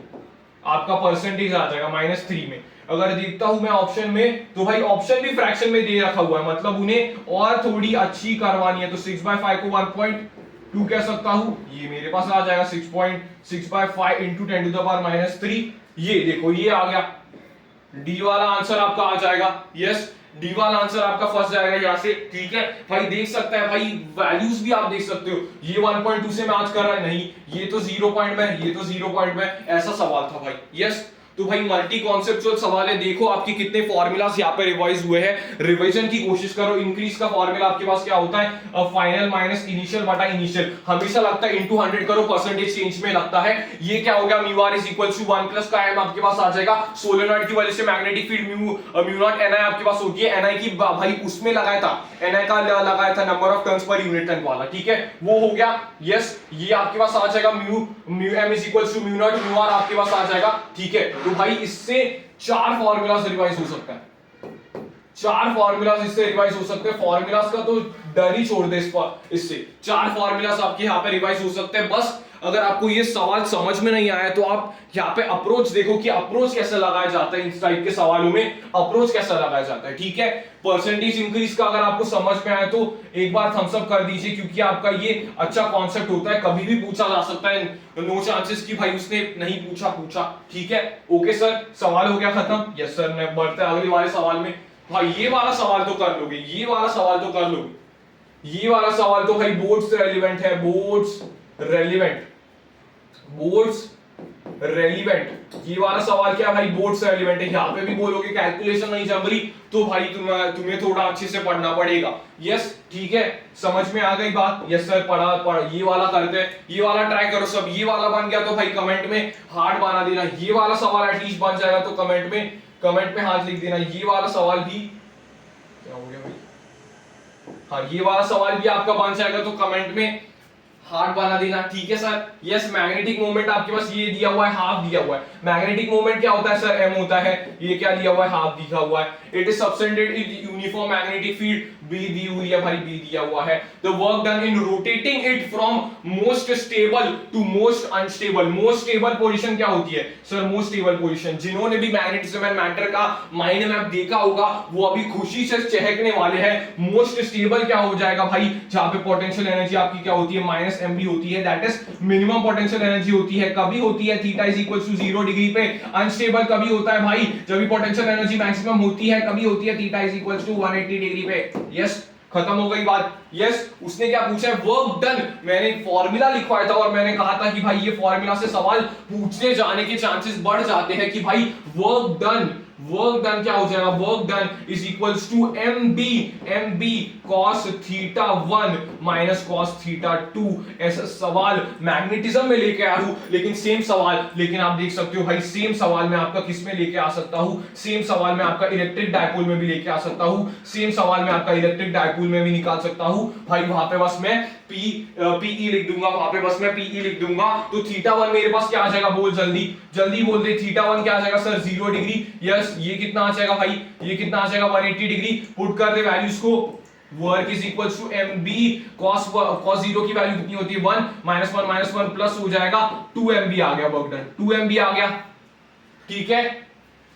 आपका परसेंटेज आ जाएगा -3 में। अगर देखता हूं मैं ऑप्शन में, तो भाई ऑप्शन भी फ्रैक्शन में दे रखा हुआ है, मतलब उन्हें और थोड़ी अच्छी करवानी है, तो 6/5 को 1.2 कह सकता हूं, ये मेरे पास आ जाएगा 6.6/5 इंटू 10 टू द पावर -3। ये देखो ये आ गया, डी वाला आंसर आपका आ जाएगा, यस, डी वाला आंसर आपका फंस जाएगा यहाँ से, ठीक है भाई। देख सकता है भाई, वैल्यूज भी आप देख सकते हो, ये 1.2 से मैच कर रहा है, नहीं ये तो 0 पॉइंट में, ये तो 0 पॉइंट में, ऐसा सवाल था भाई, यस। तो भाई मल्टी कॉन्सेप्चुअल सवाल है, देखो आपके कितने फॉर्मूलाज यहाँ पे रिवाइज हुए हैं, रिवीजन की कोशिश करो। इंक्रीज का फॉर्मूला आपके पास क्या होता है, फाइनल माइनस इनिशियल बटा इनिशियल, हमेशा लगता है इंटू 100 करो, परसेंटेज चेंज में लगता है। ये क्या हो गया, mu R is equal to 1 plus का एम आपके पास आ जाएगा, सोलेनॉइड की वजह से magnetic field mu naught N I आपके पास होती है, एन आई की भाई उसमें लगाया था, एन आई का लगाया था number of turns per unit turn वाला, ठीक है, वो हो गया, यस। ये आपके पास आ जाएगा mu M is equal to mu naught mu R आपके पास आ जाएगा, ठीक है। तो भाई इससे 4 फॉर्मूलाज रिवाइज हो सकता है, 4 फॉर्मूलाज इससे रिवाइज हो सकते हैं। फॉर्मूलाज का तो डर ही छोड़ दे, इससे 4 फॉर्मूलाज आपके यहाँ पे रिवाइज हो सकते हैं। बस अगर आपको ये सवाल समझ में नहीं आया तो आप यहाँ पे अप्रोच देखो कि अप्रोच कैसे लगाया जाता है, इस टाइप के सवालों में अप्रोच कैसा लगाया जाता है, ठीक है। परसेंटेज इंक्रीज का अगर आपको समझ में आया तो एक बार थम्स अप कर दीजिए, क्योंकि आपका ये अच्छा कॉन्सेप्ट होता है, कभी भी पूछा जा सकता है, नो चांसेस कि भाई उसने नहीं पूछा, ठीक है। ओके सर, सवाल हो गया खत्म। यस सर, मैं बढ़ते अगले वाले सवाल में। भाई ये वाला सवाल तो कर लोगे, ये वाला सवाल तो कर लोगे, ये वाला सवाल तो भाई बोर्ड्स रेलिवेंट है, बोर्ड्स रेलिवेंट, बोर्ड्स रेलिवेंट। ये वाला सवाल क्या भाई, बोर्ड्स रेलिवेंट है। यहाँ पे भी बोलोगे कैलकुलेशन नहीं जम रही तो भाई तुम्हें थोड़ा अच्छे से पढ़ना पड़ेगा। यस, ठीक है, समझ में आ गई बात। यस सर, पढ़ा ये वाला करते हैं, ये वाला ट्राई करो सब। ये वाला बन गया तो भाई कमेंट में हार्ड बना देना। ये वाला सवाल एटलीस्ट बन जाएगा तो कमेंट में हाथ लिख देना। ये वाला सवाल भी क्या हो गया भाई, हाँ ये वाला सवाल भी आपका बन जाएगा तो कमेंट में हार्ट बना देना, ठीक है सर। यस, मैग्नेटिक मोमेंट आपके पास ये दिया हुआ है, हाफ दिया हुआ है। मैग्नेटिक मोमेंट क्या होता है सर, m होता है। ये क्या दिया हुआ है, हाफ दिया हुआ है। It is suspended in uniform magnetic field, B दी हुई है भाई, बी दिया हुआ है। The work done in rotating it from most stable to most unstable. Most stable position क्या होती है सर, मोस्ट स्टेबल पोजीशन। जिन्होंने भी मैग्नेटिज्म एंड मैटर का माइंड मैप देखा होगा वो अभी खुशी से चहकने वाले हैं। मोस्ट स्टेबल क्या हो जाएगा भाई, जहां पे पोटेंशियल एनर्जी आपकी क्या होती है, -mv होती है, that is minimum potential energy होती है। कभी होती है theta is equal to 0 degree पे। अनस्टेबल कभी होता है भाई जब भी पोटेंशियल एनर्जी मैक्सिमम होती है, कभी होती है theta is equal to 180 degree पे। यस, खत्म हो गई बात। यस, उसने क्या पूछा है, वर्क डन। मैंने फॉर्मूला लिखवाया था और मैंने कहा था कि भाई ये फॉर्मूला से सवाल पूछने जाने के चांसेस बढ़ जाते हैं कि भाई वर्क डन क्या हो जाएगा, work done is equals to mb cos theta 1 minus cos theta 2। ऐसा सवाल मैग्नेटिज्म में लेके आया हूं, लेकिन सेम सवाल, लेकिन आप देख सकते हो भाई सेम सवाल मैं आपका किस में लेके आ सकता हूं, सेम सवाल मैं आपका इलेक्ट्रिक डायपोल में भी लेके आ सकता हूं, सेम सवाल मैं आपका इलेक्ट्रिक डायपोल में भी निकाल सकता हूं भाई। वहां पे बस मैं PE लिख दूंगा, वहां पे बस मैं PE लिख दूंगा तो थीटा 1 मेरे पास क्या आ जाएगा, बोल जल्दी बोल दे। थीटा 1 क्या आ जाएगा सर, 0 डिग्री। यस, ये कितना आ जाएगा भाई, ये कितना आ जाएगा 180 डिग्री। पुट कर दे वैल्यूज को। Work is equal to mb cos 0 की वैल्यू कितनी होती है, 1 -1 -1 प्लस हो जाएगा 2mb आ गया, वर्क डन 2mb आ गया, ठीक है।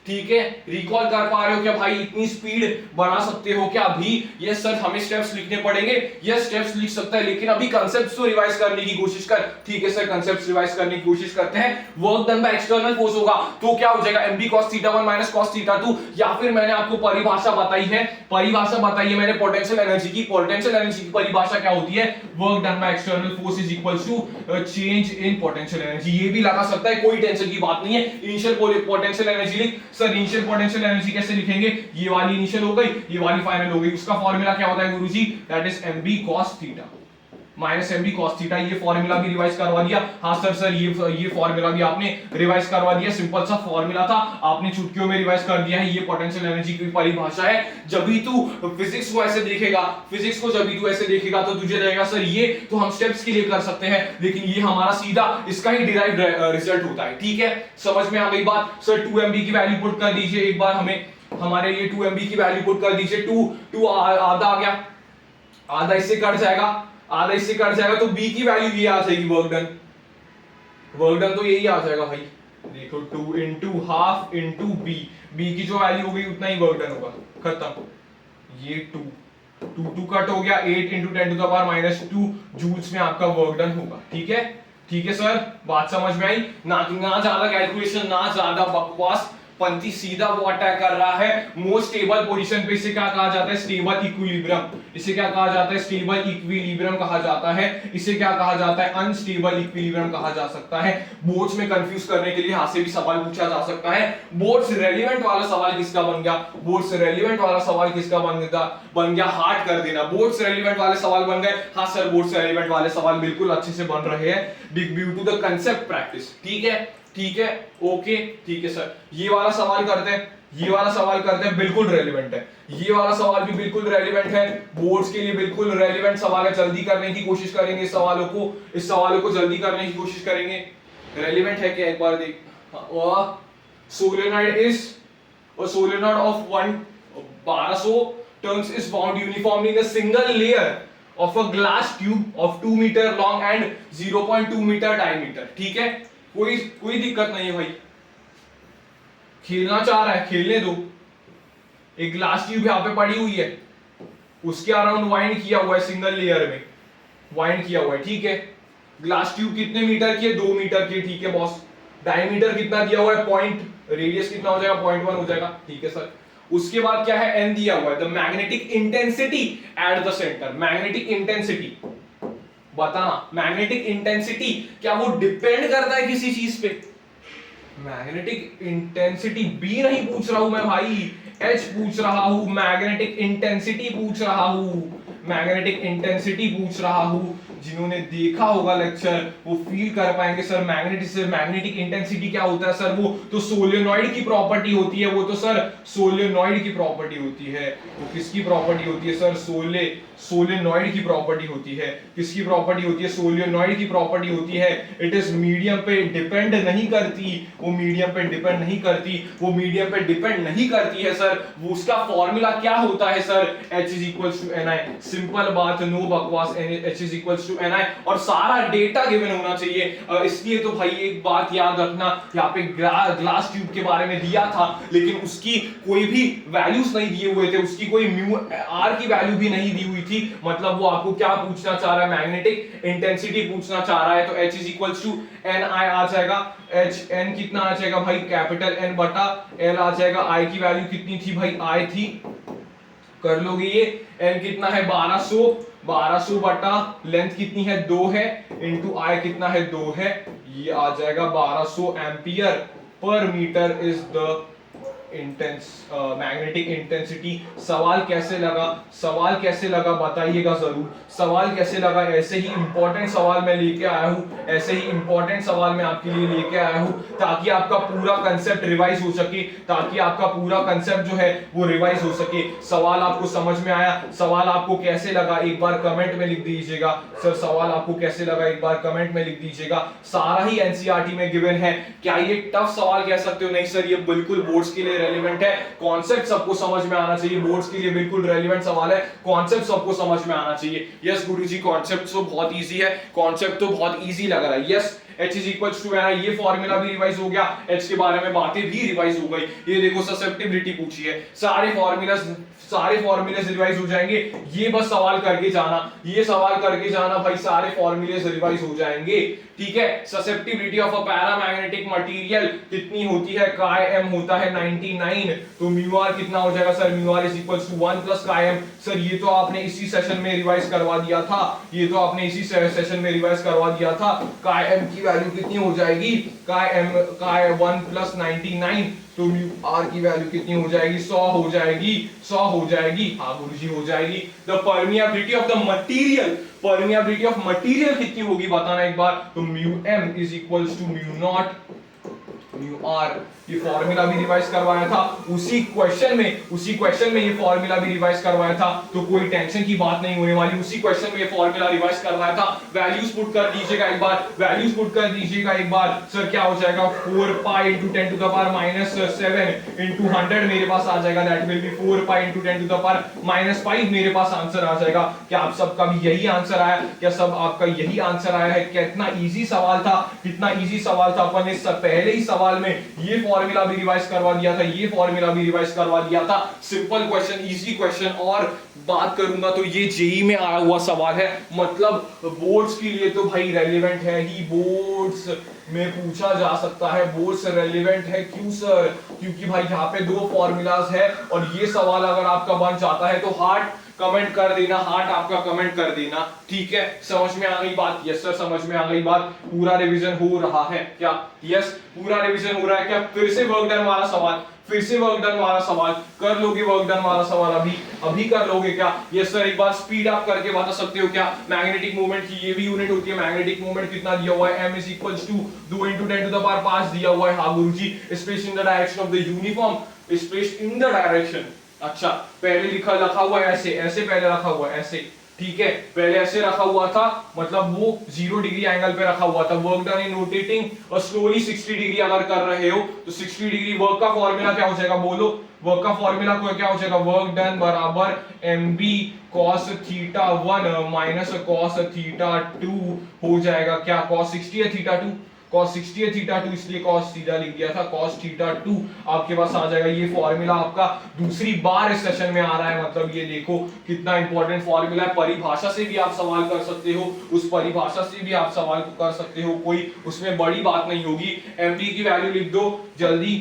ठीक है, रिकॉल कर पा रहे हो क्या भाई, इतनी स्पीड बढ़ा सकते हो क्या अभी? यस सर, हमें स्टेप्स लिखने पड़ेंगे। यस, स्टेप्स लिख सकता है, लेकिन अभी कांसेप्ट्स तो रिवाइज करने की कोशिश कर। ठीक है सर, कांसेप्ट्स रिवाइज करने की कोशिश करते हैं। Work done by external force होगा तो क्या हो जाएगा, mb cos theta 1 minus cos theta 2। या फिर मैंने आपको परिभाषा बताई है मैंने पोटेंशियल एनर्जी की। पोटेंशियल एनर्जी की परिभाषा क्या होती है, work done by external force is equals to change in potential energy. ये भी लगा सकता है, कोई टेंशन की बात नहीं है। इनिशियल पोटेंशियल एनर्जी लिख। सर इनिशियल पोटेंशियल एनर्जी कैसे लिखेंगे, ये वाली इनिशियल हो गई, ये वाली फाइनल हो गई। उसका फॉर्मूला क्या होता है गुरुजी, that is mb cos theta minus mb cos theta. ये फॉर्मूला भी रिवाइज करवा दिया। हाँ सर ये फॉर्मूला भी आपने रिवाइज करवा दिया। सिंपल सा फॉर्मूला था, आपने चुटकियों में रिवाइज कर दिया है। ये पोटेंशियल एनर्जी की परिभाषा है। जब भी तू फिजिक्स को ऐसे देखेगा, फिजिक्स को जब भी तू ऐसे देखेगा तो तुझे लगेगा सर ये तो हम स्टेप्स के लिए कर सकते हैं, लेकिन ये हमारा सीधा इसका ही डिराइव्ड रिजल्ट होता है। ठीक है, समझ में आ गई बात। सर 2mb की वैल्यू पुट कर दीजिए एक बार, हमें हमारे ये 2mb की वैल्यू पुट कर दीजिए। 2 आधा आ गया, आधा इससे कट जाएगा तो b की वैल्यू ये आ जाएगी, वर्क डन तो यही आ जाएगा भाई। देखो 2 into हाफ into b की जो वैल्यू हो गई उतना ही वर्क डन होगा, खत्म। ये 2 कट हो गया, 8 into 10 to the power -2 joules में आपका वर्क डन होगा। ठीक है सर, बात समझ में आई ना ज्यादा कैलकुलेशन, ना ज्यादा बकवास पंथी, सीधा वो अटैक कर रहा है मोस्ट स्टेबल पोजीशन पे। इसे क्या कहा जाता है, स्टेबल इक्विलिब्रियम। इसे क्या कहा जाता है, स्टेबल इक्विलिब्रियम कहा जाता है। इसे क्या कहा जाता है, अनस्टेबल इक्विलिब्रियम कहा जा सकता है। बोर्ड्स में कंफ्यूज करने के लिए यहां से भी सवाल पूछा जा सकता है। बोर्ड्स रेलेवेंट वाला सवाल किसका बन गया, बोर्ड्स रेलेवेंट वाला सवाल किसका बन गया, हार्ड कर देना। बोर्ड्स रेलेवेंट वाले सवाल बन गए। हाँ सर, बोर्ड्स रेलेवेंट वाले सवाल बिल्कुल अच्छे से बन रहे हैं due to the concept practice. ठीक है, ओके, ठीक है सर। ये वाला सवाल करते हैं, बिल्कुल रेलेवेंट है। ये वाला सवाल भी बिल्कुल रेलेवेंट है, बोर्ड्स के लिए बिल्कुल रेलेवेंट सवाल है। जल्दी करने की कोशिश करेंगे इस सवालों को जल्दी करने की कोशिश करेंगे। रेलेवेंट है क्या, एक बार देख। Solenoid is a solenoid of 1200 turns is wound uniformly in a single layer of a glass tube of 2 metre long and 0.2 metre diameter. ठीक है, कोई दिक्कत नहीं है भाई, खेलना चाह रहा है खेलने दो। एक ग्लास ट्यूब यहाँ पे पड़ी हुई है, उसके अराउंड वाइंड किया हुआ है, सिंगल लेयर में वाइंड किया हुआ है। ठीक है, ग्लास ट्यूब कितने मीटर की है? 2 मीटर की। ठीक है बॉस, डायमीटर कितना दिया हुआ है? पॉइंट, रेडियस कितना हो जाएगा? 0.1 हो जाएगा। ठीक है सर, उसके बाद क्या है? एन दिया हुआ है, the magnetic intensity at the centre. Magnetic intensity बताना, मैग्नेटिक इंटेंसिटी क्या वो डिपेंड करता है किसी चीज पे? मैग्नेटिक इंटेंसिटी बी नहीं पूछ रहा हूं मैं भाई, एच पूछ रहा हूं, मैग्नेटिक इंटेंसिटी पूछ रहा हूं, मैग्नेटिक इंटेंसिटी पूछ रहा हूं। जिन्होंने देखा होगा लेक्चर वो फील कर पाएंगे सर मैग्नेटिक इंटेंसिटी क्या होता है सर? वो तो सोलेनॉइड की प्रॉपर्टी होती है, वो तो सर सोलेनॉइड की प्रॉपर्टी होती है। तो किसकी प्रॉपर्टी होती है सर? सोलेनॉइड की प्रॉपर्टी होती है। किसकी प्रॉपर्टी होती है? सोलेनॉइड की प्रॉपर्टी होती है। इट इज मीडियम पे डिपेंड नहीं करती, वो मीडियम पे डिपेंड नहीं करती, वो मीडियम पे डिपेंड नहीं करती है सर। वो उसका फॉर्मूला क्या होता है sir? H is equals to Ni। Simple बात, नो बकवास, H is equals to Ni, और सारा डेटा गिवन होना चाहिए। इसलिए तो भाई एक बात याद रखना, यहाँ पे ग्लास ट्यूब के बारे में दिया था लेकिन उसकी कोई भी वैल्यूज नहीं दिए हुए थे, उसकी कोई म्यू आर की वैल्यू भी नहीं दी हुई थी। मतलब वो आपको क्या पूछना चाह रहा है? मैग्नेटिक इंटेंसिटी पूछना चाह रहा है। तो H is equals to Ni आ जाएगा। H n कितना आ जाएगा भाई? कैपिटल N बटा L आ जाएगा। I की वैल्यू कितनी थी भाई? I थी, कर लोगे ये। N कितना है? 1200 बटा लेंथ कितनी है? 2 है, इंटू I कितना है? 2 है। ये आ जाएगा 1200 ampere per metre is the magnetic intensity. सवाल कैसे लगा? सवाल कैसे लगा बताइएगा जरूर। सवाल कैसे लगा? ऐसे ही इंपॉर्टेंट सवाल मैं लेके आया हूं, ऐसे ही इंपॉर्टेंट सवाल मैं आपके लिए लेके आया हूं ताकि आपका पूरा कंसेप्ट रिवाइज हो सके, ताकि आपका पूरा कंसेप्ट जो है वो रिवाइज हो सके। सवाल आपको समझ में आया? सवाल आपको कैसे लगा एक बार कमेंट में लिख दीजिएगा। सर सवाल आपको कैसे लगा एक बार कमेंट में लिख दीजिएगा। सारा ही एनसीईआरटी में गिवन है। क्या ये टफ सवाल कह सकते हो? नहीं सर, ये बिल्कुल बोर्ड्स के लिए रेलेवेंट है। कॉन्सेप्ट सबको समझ में आना चाहिए, बोर्ड्स के लिए बिल्कुल रेलेवेंट सवाल है। कॉन्सेप्ट सबको समझ में आना चाहिए। यस गुरुजी, कॉन्सेप्ट तो बहुत इजी है, कॉन्सेप्ट तो बहुत इजी लग रहा है। Yes, H is equals to Ni, ये फॉर्मूला भी रिवाइज हो गया, H के बारे में बातें भी रिवाइज हो गई। ये देखो ससेप्टिबिलिटी पूछी है, सारे फॉर्मूलेस रिवाइज हो जाएंगे। ये बस सवाल करके जाना, ये सवाल करके जाना भाई, सारे फॉर्मूलेस रिवाइज हो जाएंगे। ठीक है, susceptibility of a paramagnetic material कितनी होती है? काय m होता है 99। तो म्यू आर कितना हो जाएगा sir? Mu R is equals to 1 plus chi m। Sir ये तो आपने इसी सेशन में रिवाइज करवा दिया था, ये तो आपने इसी सेशन में रिवाइज करवा दिया था। काय m की वैल्यू कितनी हो जाएगी? काय 1 प्लस 99, तो म्यू आर की वैल्यू कितनी हो जाएगी? 100 हो जाएगी, 100 हो जाएगी। हाँ गुरुजी हो जाएगी। The permeability of the material, permeability of material कितनी होगी बताना एक बार। तो mu M is equals to mu naught mu R. ये फॉर्मूला भी रिवाइज करवाया था उसी क्वेश्चन में ये फॉर्मूला भी रिवाइज करवाया था, तो कोई टेंशन की बात नहीं होने वाली। उसी क्वेश्चन में ये फॉर्मूला रिवाइज करवाया था। वैल्यूज पुट कर दीजिएगा एक बार, वैल्यूज पुट कर दीजिएगा एक बार। सर क्या हो जाएगा? 4 पाई into 10 to the power minus 7 into 100 मेरे पास आ जाएगा। That will be 4 pi into 10 to the power minus 5 मेरे पास आंसर आ जाएगा। क्या आप सबका भी यही आंसर आया? क्या सब आपका यही आंसर आया है? कितना इजी सवाल था, कितना इजी सवाल था। अपन ने पहले ही सवाल में ये फॉर्मूला भी रिवाइज करवा दिया था, ये फॉर्मूला भी रिवाइज करवा दिया था। Simple question, easy question. और बात करूंगा तो ये जेई में आया हुआ सवाल है, मतलब बोर्ड्स के लिए तो भाई रेलेवेंट है ही, बोर्ड्स में पूछा जा सकता है, बोर्ड्स रेलेवेंट है। क्यों सर? क्योंकि भाई यहाँ पे 2 फॉर्मूलाज है और ये सवाल अगर आपका बन जाता है तो हार्ट कमेंट कर देना, हार्ट आपका कमेंट कर देना। ठीक है, समझ में आ गई बात? यस सर समझ में आ गई बात। पूरा रिवीजन हो रहा है क्या? यस पूरा रिवीजन हो रहा है क्या? फिर से वर्क डन वाला सवाल, फिर से वर्क डन वाला सवाल कर लोगे? वर्क डन वाला सवाल अभी कर लोगे क्या? यस सर एक बार स्पीड अप करके बता सकते हो क्या? मैग्नेटिक मूवमेंट की ये भी यूनिट होती है। मैग्नेटिक मूवमेंट कितना दिया हुआ है? m is equals to 2 into 10 to the power 5 दिया हुआ है। हाँ गुरुजी, space in the direction of the uniform, space in the direction. अच्छा पहले लिखा हुआ है ऐसे पहले रखा हुआ है ऐसे, ठीक है, पहले ऐसे रखा हुआ था, मतलब वो 0 डिग्री एंगल पे रखा हुआ था। वर्क डन इन रोटेटिंग और स्लोली 60 डिग्री अगर कर रहे हो तो 60 डिग्री वर्क का फॉर्मूला क्या हो जाएगा, बोलो। वर्क का फॉर्मूला को क्या हो जाएगा, वर्क डन बराबर mb cos theta 1 minus cos theta 2 हो जाएगा। क्या cos 60 है थीटा 2, cos 60 है थीटा 2, इसलिए cos सीधा लिख दिया था, cos थीटा 2 आपके पास आ जाएगा। ये फॉर्मूला आपका दूसरी बार इस सेशन में आ रहा है, मतलब ये देखो कितना इंपॉर्टेंट फॉर्मूला है। परिभाषा से भी आप सवाल कर सकते हो, उस परिभाषा से भी आप सवाल कर सकते हो, कोई उसमें बड़ी बात नहीं होगी। mb की वैल्यू लिख दो जल्दी,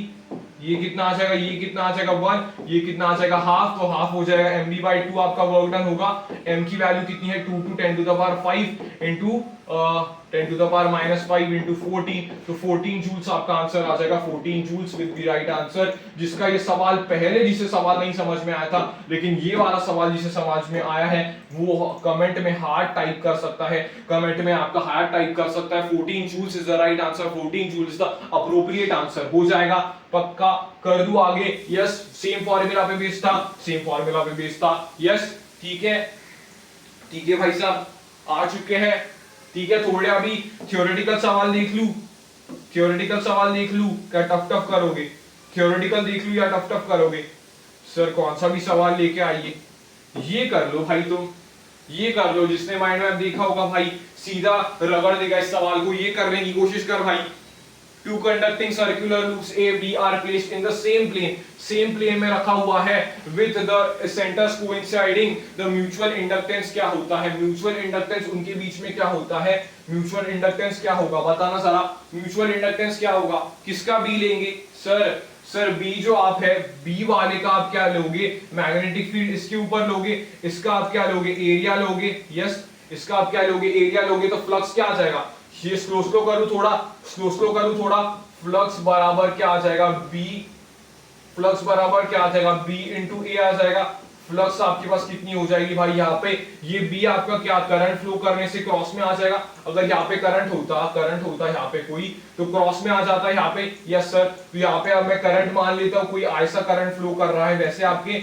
ये कितना आ जाएगा, ये कितना आ जाएगा 1, ये कितना आ जाएगा हाफ, तो हाफ हो जाएगा mb/2 आपका वर्क डन होगा। m की वैल्यू कितनी है 2 to 10 to the power 5 into 10 to the power -5 into 14, तो 14 जूल्स आपका आंसर आ जाएगा, 14 joules with the right answer. जिसका ये सवाल पहले जिसे सवाल नहीं समझ में आया था, लेकिन ये वाला सवाल जिसे समझ में आया है वो कमेंट में हार्ड टाइप कर सकता है, कमेंट में आपका हार्ड टाइप कर सकता है। 14 joules is the right answer, 14 joules is the appropriate answer हो जाएगा। पक्का कर दूं आगे, यस। सेम फॉर्मूला पे बेस्ड था, सेम फॉर्मूला पे बेस्ड था, यस। ठीक है, ठीक है भाई साहब, आ चुके हैं। ठीक है, थोड़े अभी थ्योरेटिकल सवाल देख लूं, थ्योरेटिकल सवाल देख लूं, क्या टफ टफ करोगे? थ्योरेटिकल देख लूं या टफ टफ करोगे? सर कौन सा भी सवाल लेके आइए, ये कर लो भाई, तुम ये कर लो। जिसने माइंड मैप देखा होगा भाई सीधा रगड़ देगा इस सवाल को। ये करने की कोशिश कर भाई। Two conducting circular loops A, B are placed in the same plane. Same plane में रखा हुआ है with the centers coinciding. The mutual inductance क्या होता है? Mutual inductance उनके बीच में क्या होता है? Mutual inductance क्या होगा बताना जरा। Mutual inductance क्या होगा? किसका B लेंगे? सर B जो आप है, B वाले का आप क्या लोगे? मैग्नेटिक फील्ड इसके ऊपर लोगे, इसका आप क्या लोगे? एरिया लोगे, यस। इसका आप क्या लोगे? एरिया लोगे, तो फ्लक्स क्या आ जाएगा? ये स्लो करूं थोड़ा, स्लो करूं थोड़ा। फ्लक्स बराबर क्या आ जाएगा, बी, फ्लक्स बराबर क्या आ जाएगा, बी इंटू ए आ जाएगा। फ्लक्स आपके पास कितनी हो जाएगी भाई, यहाँ पे ये बी आपका क्या, करंट फ्लो करने से क्रॉस में आ जाएगा। अगर यहाँ पे करंट होता यहाँ पे कोई, तो क्रॉस में आ जाता है यहाँ पे, यस सर। तो यहाँ पे अब मैं करंट मान लेता हूँ, कोई ऐसा करंट फ्लो कर रहा है, वैसे आपके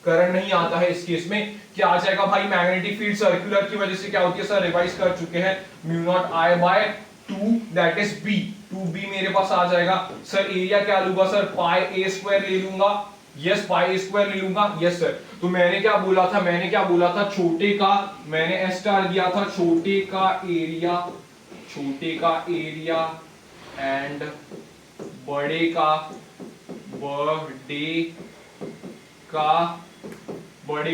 करंट नहीं आता है। इस केस में क्या आ जाएगा भाई, मैग्नेटिक फील्ड सर्कुलर की वजह से क्या होती है, सर रिवाइज कर चुके हैं, mu naught I by 2 that is B, 2b मेरे पास आ जाएगा। सर एरिया क्या लूंगा, सर पाई ए स्क्वायर ले लूंगा, यस पाई ए स्क्वायर ले लूंगा, यस सर। तो मैंने क्या बोला था, छोटे का मैंने एस स्टार दिया था, छोटे का एरिया एंड बड़े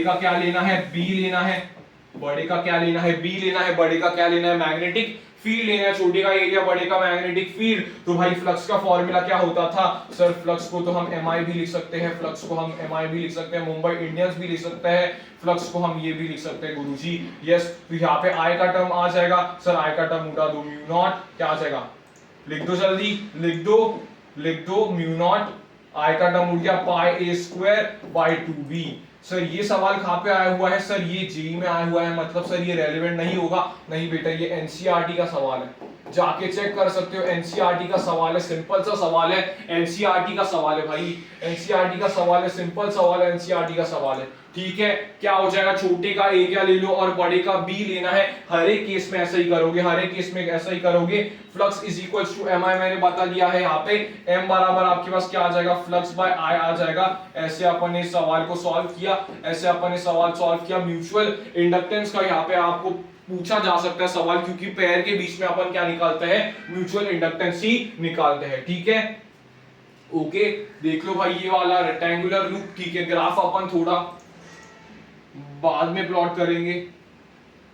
का क्या लेना है, बी लेना है। बड़े का क्या लेना है, बी लेना है। बड़े का क्या लेना है, मैग्नेटिक फील्ड लेना है। छोटे का एरिया, बड़े का मैग्नेटिक फील्ड। तो भाई फ्लक्स का फॉर्मूला क्या होता था, सर फ्लक्स को तो हम एमआई भी लिख सकते हैं, फ्लक्स को हम एमआई भी लिख सकते हैं, मुंबई इंडियंस भी लिख सकते हैं, फ्लक्स को हम ये भी लिख सकते हैं गुरुजी, यस। तो यहाँ पे आई का टर्म आ जाएगा, सर आई का टर्म उठा दो, म्यू नॉट क्या आ जाएगा, लिख दो जल्दी, लिख दो म्यू नॉट, आई का टर्म उठ गया पाई ए स्क्वायर बाय 2b। सर ये सवाल कहां पे आया हुआ है, सर ये जेई में आया हुआ है, मतलब सर ये रेलेवेंट नहीं होगा। नहीं बेटा, ये एनसीईआरटी का सवाल है, जाके चेक कर सकते हो, एनसीईआरटी का सवाल है, सिंपल सा सवाल है, एनसीईआरटी का सवाल है भाई, एनसीईआरटी का सवाल है, सिंपल सवाल है, एनसीईआरटी का सवाल है। ठीक है, क्या हो जाएगा, छोटे का एरिया ले लो और बड़े का बी लेना है। हर एक केस में ऐसा ही करोगे, हर एक केस में ऐसा ही करोगे। Flux is equals to M I मैंने बता दिया है यहाँ पे, एम बराबर आपके पास क्या आ जाएगा, फ्लक्स बाय आई आ जाएगा। ऐसे अपन ने सवाल को सॉल्व किया, ऐसे अपन ने सवाल सॉल्व किया। म्यूचुअल इंडक्टेंस का यहाँ पे आपको पूछा जा सकता है सवाल, क्योंकि पैर के बीच में अपन क्या निकालते हैं, म्यूचुअल इंडक्टेंस ही निकालते हैं। ठीक है, ओके, देख लो भाई ये वाला रेक्टेंगुलर लूप। ठीक है, ग्राफ अपन थोड़ा बाद में प्लॉट करेंगे।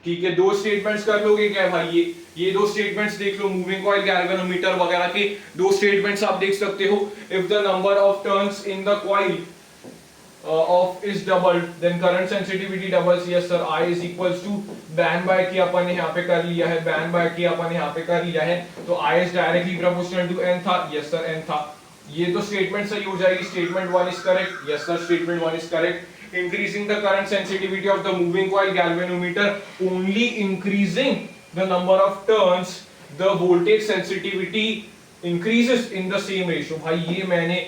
ठीक है, दो स्टेटमेंट्स कर लोगे क्या भाई, ये दो स्टेटमेंट्स देख लो, मूविंग कॉइल गैल्वेनोमीटर वगैरह के दो स्टेटमेंट्स आप देख सकते हो। If the number of turns in the coil of is doubled, then current sensitivity doubles. Yes sir, I is equals to ban by k अपन ने यहाँ पे कर लिया है, ban by k अपन ने यहाँ पे कर लिया है, तो I is directly proportional to n था। Yes sir, n था। ये तो स्टेटमेंट सही हो जाएगी, statement 1 is correct। Yes sir, statement 1 is correct। Increasing the current sensitivity of the moving coil galvanometer, only increasing the number of turns, the voltage sensitivity increases in the same ratio। भाई ये मैंने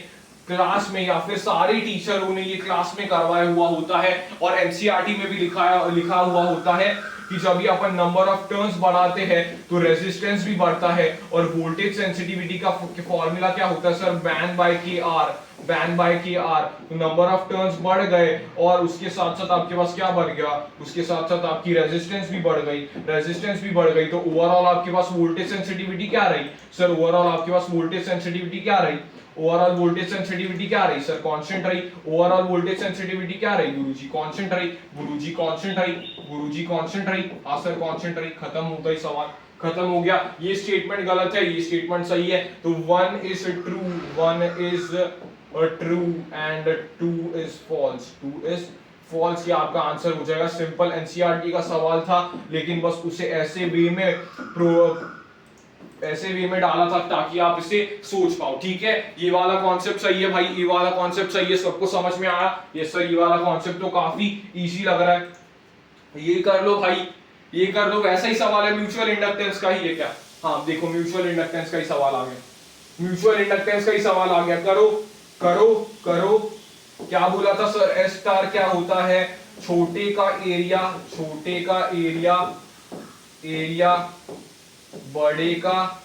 क्लास में या फिर सारे टीचरों ने ये क्लास में करवाया हुआ होता है, और एनसीईआरटी में भी लिखा हुआ होता है कि जब भी अपन नंबर ऑफ टर्न्स बढ़ाते हैं तो रेजिस्टेंस भी बढ़ता है, और वोल्टेज सेंसिटिविटी का फॉर्मूला क्या होता है सर, बैन बाय के आर, बैन बाय के आर। तो नंबर ऑफ टर्न्स बढ़ गए और उसके साथ साथ आपके पास क्या बढ़ गया, उसके साथ साथ आपकी रेजिस्टेंस भी बढ़ गई, रेजिस्टेंस भी बढ़ गई, तो ओवरऑल आपके पास वोल्टेज सेंसिटिविटी क्या रही सर, ओवरऑल आपके पास वोल्टेज सेंसिटिविटी क्या रही, ओवरऑल वोल्टेज सेंसिटिविटी क्या रही सर, कांस्टेंट रही। ओवरऑल वोल्टेज सेंसिटिविटी क्या रही गुरुजी, कांस्टेंट रही, गुरुजी कांस्टेंट रही, गुरुजी कांस्टेंट रही, हाँ सर कांस्टेंट रही। खत्म होता ही सवाल, खत्म हो गया। ये स्टेटमेंट गलत है, ये स्टेटमेंट सही है। तो one is true, one is true and two is false, two is false, ये आपका आंसर हो जाएगा। सिंपल एनसीईआरटी का सवाल था, लेकिन बस उसे ऐसे वे में डाला था ताकि आप इसे सोच पाओ। ठीक है, ये वाला कॉन्सेप्ट सही है भाई, ये वाला कॉन्सेप्ट सही है, सबको समझ में आया? यस सर, ये वाला कॉन्सेप्ट तो काफी इजी लग रहा है, ये कर लो भाई, ये कर लो। वैसा ही सवाल है, म्यूचुअल इंडक्टेंस का ही है क्या? हाँ देखो, म्यूचुअल इंडक्टेंस का ही सवाल आ गया, म्यूचुअल इंडक्टेंस का ही सवाल आ गया। करो करो करो। क्या बोला था सर, एस स्टार क्या होता है, छोटे का एरिया, छोटे का एरिया, एरिया बड़े का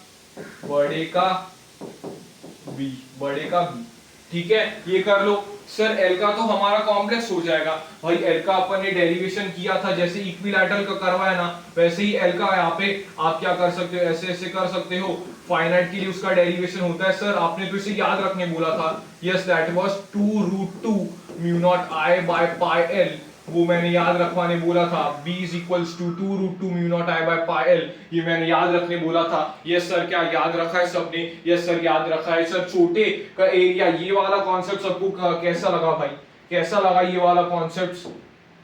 बी, बड़े का बी। ठीक है, ये कर लो। सर एल का तो हमारा कॉम्प्लेक्स हो जाएगा भाई, एल का अपन ने डेरिवेशन किया था, जैसे इक्विलैटरल का करवाया ना, वैसे ही एल का यहाँ पे आप क्या कर सकते हो, ऐसे ऐसे कर सकते हो। फाइनाइट के लिए उसका डेरिवेशन होता है सर, आपने तो इसे याद रखने बोला था। Yes, that was 2√2 mu naught I by pi L, वो मैंने याद रखवाने बोला था। b is equals to 2√2 mu naught I by pi L, ये मैंने याद रखने बोला था। यस सर, क्या याद रखा है सबने? यस सर, याद रखा है सर। छोटे का एरिया, ये वाला कॉन्सेप्ट सबको कैसा लगा भाई, कैसा लगा ये वाला कॉन्सेप्ट?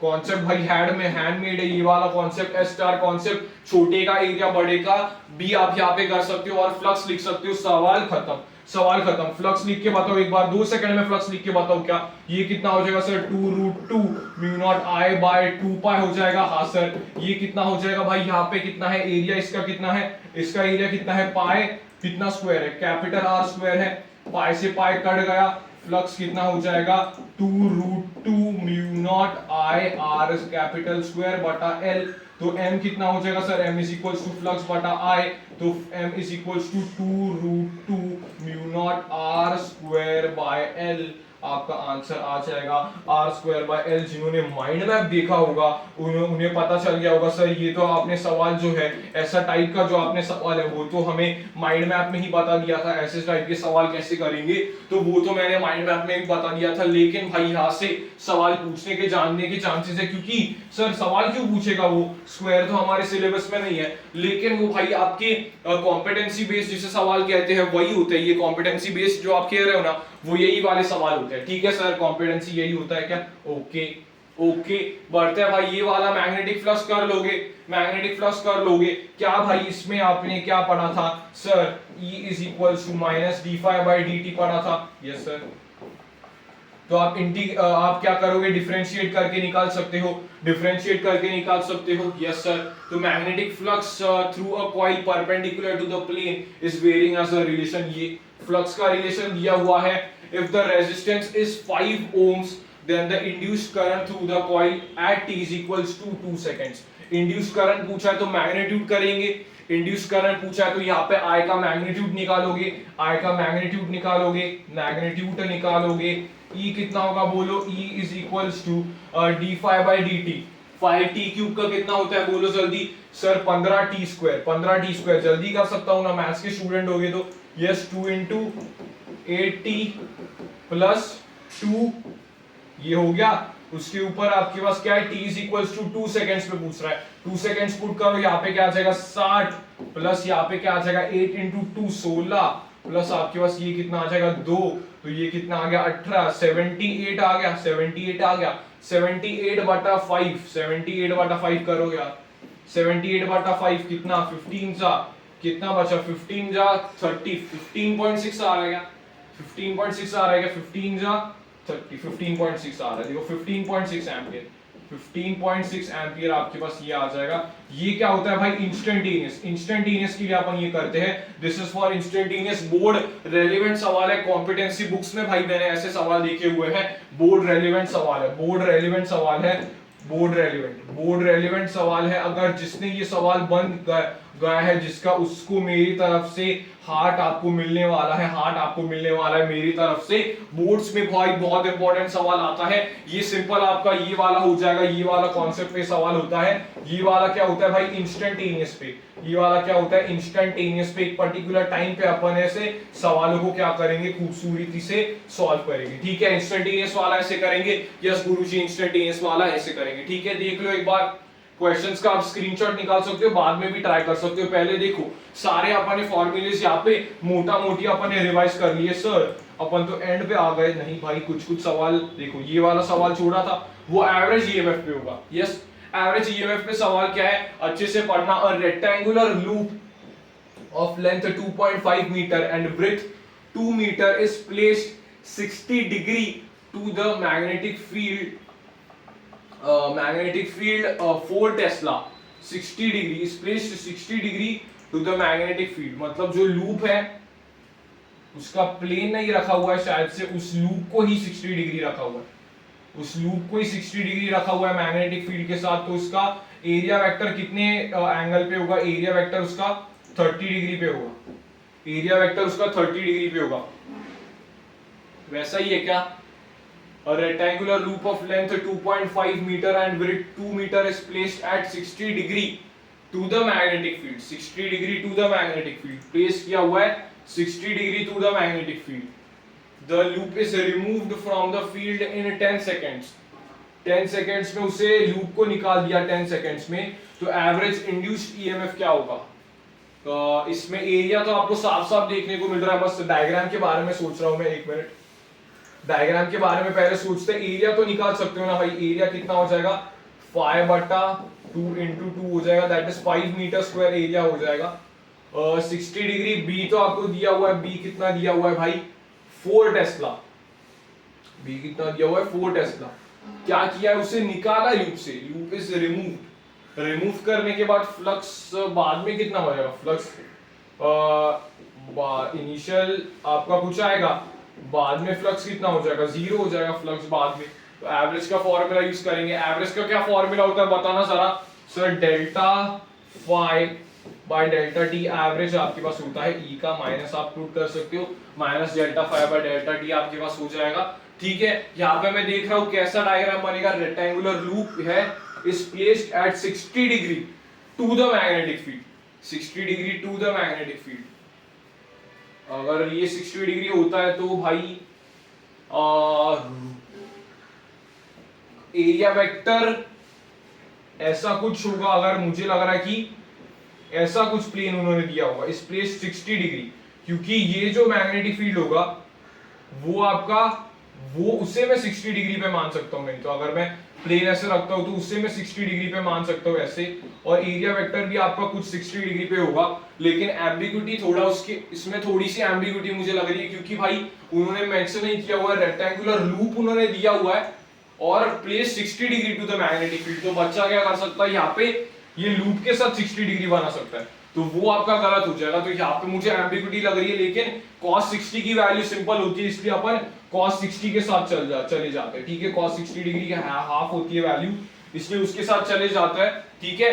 कॉन्सेप्ट भाई हैंडमेड है ये वाला कॉन्सेप्ट, एस स्टार कॉन्सेप्ट। छोटे का एरिया बड़े का बी आप यहाँ पे कर सकते हो और फ्लक्स लिख सकते हो। सवाल खत्म, सवाल खत्म। फ्लक्स लिख के बताओ एक बार, 2 सेकंड में फ्लक्स लिख के बताओ। क्या ये कितना हो जाएगा sir? 2√2 mu naught I by 2 पाई हो जाएगा। हाँ सर, ये कितना हो जाएगा भाई? यहाँ पे कितना है एरिया, इसका कितना है, इसका एरिया कितना है? पाई कितना स्क्वायर है? कैपिटल आर स्क्वायर है, पाई से पाई कट गया। फ्लक्स कितना हो जाएगा? 2√2 mu naught I R capital square बटा एल। तो m कितना हो जाएगा sir? m is equals to flux बटा i, तो m is equals to 2√2 mu naught r square by l। आपका आंसर आ जाएगा r स्क्वायर बाय l। जिन्होंने माइंड मैप देखा होगा उन्हें पता चल गया होगा सर, ये तो आपने सवाल जो है ऐसा टाइप का जो आपने सवाल है वो तो हमें माइंड मैप में ही बता दिया था, ऐसे टाइप के सवाल कैसे करेंगे, तो वो तो मैंने माइंड मैप में भी बता दिया था। लेकिन भाई यहाँ से सवाल पूछने के जानने के चांसेस है, क्योंकि सर सवाल क्यों पूछेगा वो, स्क्वायर तो हमारे सिलेबस में नहीं है, लेकिन वो भाई आपके कॉम्पिटेंसी बेस्ड जिसे सवाल कहते हैं वही होते हैं। ये कॉम्पिटेंसी बेस्ड जो आप कह रहे हो ना, वो यही वाले सवाल होते हैं। ठीक है सर, कॉम्पिटेंसी यही होता है क्या? ओके ओके, बढ़ते हैं भाई। ये वाला मैग्नेटिक फ्लक्स कर लोगे, मैग्नेटिक फ्लक्स कर लोगे क्या भाई? इसमें आपने क्या पढ़ा था sir? E is equals to minus d∅dt पढ़ा था। यस सर, तो आप क्या करोगे? डिफरेंशिएट करके निकाल सकते हो, डिफरेंशिएट करके निकाल सकते हो। यस सर, तो magnetic flux through a coil perpendicular to the plane is varying as a relation. ये फ्लक्स का रिलेशन दिया हुआ है। If the resistance is 5 ohms then the induced current through the coil at t is equals to 2 seconds। induced current पूछा है तो मैग्नीट्यूड करेंगे, induced current पूछा है तो यहाँ पे I का मैग्नीट्यूड निकालोगे, I का मैग्नीट्यूड निकालोगे, मैग्नीट्यूड निकालोगे। E कितना होगा बोलो? E is equals to d∅dt। 5t³ का कितना होता है बोलो जल्दी sir? 15t square, 15t square जल्दी कर सकता हूँ ना, मैथ्स के स्टूडेंट होगे तो। यस, 2 into 8t प्लस 2, ये हो गया। उसके ऊपर आपके पास क्या है? t is equals to 2 seconds पे पूछ रहा है, 2 सेकंड्स पुट करो, यहाँ पे क्या आ जाएगा? 60 प्लस यहाँ पे क्या आ जाएगा? 8 into 2 16 प्लस आपके पास ये कितना आ जाएगा? 2, तो ये कितना आ गया? 18, 78 आ गया, 78 आ गया। 78 बटा 5, 78 बटा 5 करो यार, 78 बटा 5 कितना? 15 सा कितना बचा? 15 जा 30, 15.6 आ रहा है क्या? 15.6 आ रहा है क्या? 15 जा 30, 15.6 आ रहा है। देखो 15.6 एम्पियर, 15.6 एम्पियर आपके पास ये आ जाएगा। ये क्या होता है भाई, इंस्टेंटेनियस। इंस्टेंटेनियस के लिए अपन ये करते हैं, this is for instantaneous. Board relevant सवाल है, कॉम्पिटेंसी बुक्स में भाई मैंने ऐसे सवाल देखे हुए हैं, बोर्ड रेलेवेंट सवाल है, बोर्ड रेलेवेंट सवाल है, बोर्ड रेलेवेंट सवाल है। अगर जिसने ये सवाल बन गया है जिसका, उसको मेरी तरफ से हार्ट आपको मिलने वाला है, हार्ट आपको मिलने वाला है मेरी तरफ से। बोर्ड्स में भाई बहुत इंपॉर्टेंट सवाल आता है। ये सिंपल आपका ये वाला हो जाएगा, ये वाला कॉन्सेप्ट पे सवाल होता है। ये वाला क्या होता है भाई, इंस्टेंटेनियस पे। ये वाला क्या होता है, इंस्टेंटेनियस पे। एक पर्टिकुलर टाइम पे अपन ऐसे सवालों को क्या करेंगे, खूबसूरती से सॉल्व करेंगे। ठीक है, इंस्टेंटेनियस वाला ऐसे करेंगे, यस गुरुजी इंस्टेंटेनियस वाला ऐसे करेंगे। ठीक है, देख लो एक बार क्वेश्चंस का आप स्क्रीनशॉट निकाल सकते हो, बाद में भी ट्राई कर सकते हो। पहले देखो सारे अपन ने फॉर्मूलेस यहाँ पे मोटा मोटी अपन ने रिवाइज कर लिए। सर अपन तो एंड पे आ गए, नहीं भाई कुछ कुछ सवाल देखो। ये वाला सवाल छोड़ा था, वो एवरेज ईएमएफ पे होगा। यस, एवरेज ईएमएफ पे सवाल क्या है, अच्छे से पढ़ना। A rectangular loop of length 2.5 metre and breadth 2 metre is placed 60 degree to the magnetic field, magnetic field 4 tesla 60 degree is placed 60 degree to the magnetic field। मतलब जो लूप है उसका प्लेन नहीं रखा हुआ है शायद से, उस लूप को ही 60 डिग्री रखा हुआ है, उस लूप को ही 60 डिग्री रखा हुआ है मैग्नेटिक फील्ड के साथ। तो उसका एरिया वेक्टर कितने एंगल पे होगा, एरिया वेक्टर उसका 30 डिग्री पे होगा, एरिया वेक्टर उसका 30 डिग्री पे होगा। वैसा ही है क्या, A rectangular loop of length 2.5 meter and width 2 meter is placed at 60 degree to the magnetic field। 60 degree to the magnetic field place किया हुआ है 60 degree to the magnetic field। The loop is removed from the field in 10 seconds। 10 seconds में उसे लूप को निकाल दिया 10 seconds में, तो एवरेज इंड्यूस्ड ईएमएफ क्या होगा। तो इसमें एरिया तो आपको साफ साफ देखने को मिल रहा है, बस डायग्राम के बारे में सोच रहा हूं मैं। एक मिनट, डायग्राम के बारे में पहले सोचते हैं। एरिया तो निकाल सकते हो ना भाई, एरिया कितना हो जाएगा 5 बटा 2 into 2 हो जाएगा, that is 5 metre square area हो जाएगा। 60 डिग्री बी तो आपको दिया हुआ है, बी कितना दिया हुआ है भाई 4 टेस्ला, बी कितना दिया हुआ है 4 टेस्ला। क्या किया है, उसे निकाला लूप से, लूप इज रिमूव्ड। रिमूव करने के बाद फ्लक्स बाद में कितना हो जाएगा, फ्लक्स इनिशियल आपका कुछ आएगा, बाद में फ्लक्स कितना हो जाएगा, 0 हो जाएगा फ्लक्स बाद में। तो एवरेज का फॉर्मूला यूज करेंगे। एवरेज का क्या फॉर्मूला होता है बताना जरा। Sir delta phi by delta T average आपके पास होता है, ई का माइनस आप पुट कर सकते हो, minus delta phi by delta T आपके पास हो जाएगा। ठीक है, यहाँ पे मैं देख रहा हूँ कैसा डायग्राम बनेगा। रेक्टेंगुलर लूप है, is placed at 60 degree to the magnetic field, 60 degree to the magnetic field. अगर ये 60 डिग्री होता है तो भाई एरिया वेक्टर ऐसा कुछ होगा। अगर मुझे लग रहा है कि ऐसा कुछ प्लेन उन्होंने दिया होगा, इस प्लेस 60 डिग्री, क्योंकि ये जो मैग्नेटिक फील्ड होगा वो आपका, वो उसे मैं 60 डिग्री पे मान सकता हूँ। नहीं तो अगर मैं प्लेन ऐसे रखता हूं तो उससे मैं 60 डिग्री पे मान सकता हूं ऐसे, और एरिया वेक्टर भी आपका कुछ 60 डिग्री पे होगा। लेकिन एम्बिग्यूटी थोड़ा उसके, इसमें थोड़ी सी एम्बिग्यूटी मुझे लग रही है, क्योंकि भाई उन्होंने मेंशन नहीं किया हुआ है, रेक्टेंगुलर लूप उन्होंने दिया हुआ है और place 60 degree to the magnetic field. तो बच्चा क्या कर सकता है, यहाँ पे ये लूप के साथ 60 डिग्री बना सकता है, तो वो आपका गलत हो जाएगा। तो यहाँ पे मुझे एम्बिग्यूटी लग रही है, लेकिन cos 60 की वैल्यू सिंपल होती है, इसलिए अपन cos 60 के साथ चले जाते हैं। ठीक है, cos 60 डिग्री की हाफ होती है वैल्यू, इसलिए उसके साथ चले जाता है। ठीक है,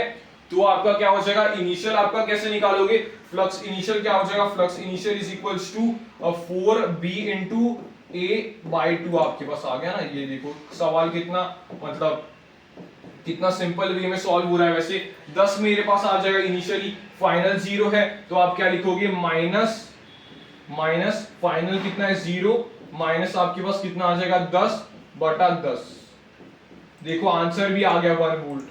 तो आपका क्या हो जाएगा, इनिशियल आपका कैसे निकालोगे, फ्लक्स इनिशियल क्या हो जाएगा, flux initial is equals to 4b into a/2 आपके पास आ गया ना। ये देखो सवाल कितना, मतलब कितना सिंपल वे में सॉल्व हो रहा है। वैसे 10 मेरे पास आ जाएगा इनिशियली, फाइनल 0 है, तो आप क्या लिखोगे, माइनस माइनस फाइनल कितना है 0, माइनस आपके पास कितना आ जाएगा 10 बटा 10। देखो आंसर भी आ गया 1 वोल्ट,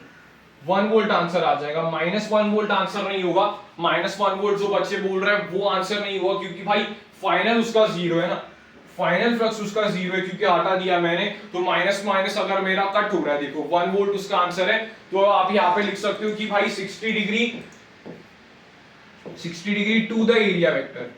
1 वोल्ट आंसर आ जाएगा। -1 वोल्ट आंसर नहीं होगा, -1 वोल्ट जो बच्चे बोल रहे हैं वो आंसर नहीं होगा, क्योंकि भाई फाइनल उसका 0 है ना, फाइनल फ्लक्स उसका 0 है, क्योंकि हटा दिया मैंने। तो माइनस माइनस अगर मेरा कट हो रहा है, देखो 1 वोल्ट उसका आंसर है, तो आप यहाँ पे लिख सकते हो कि भाई 60 degree to the area vector,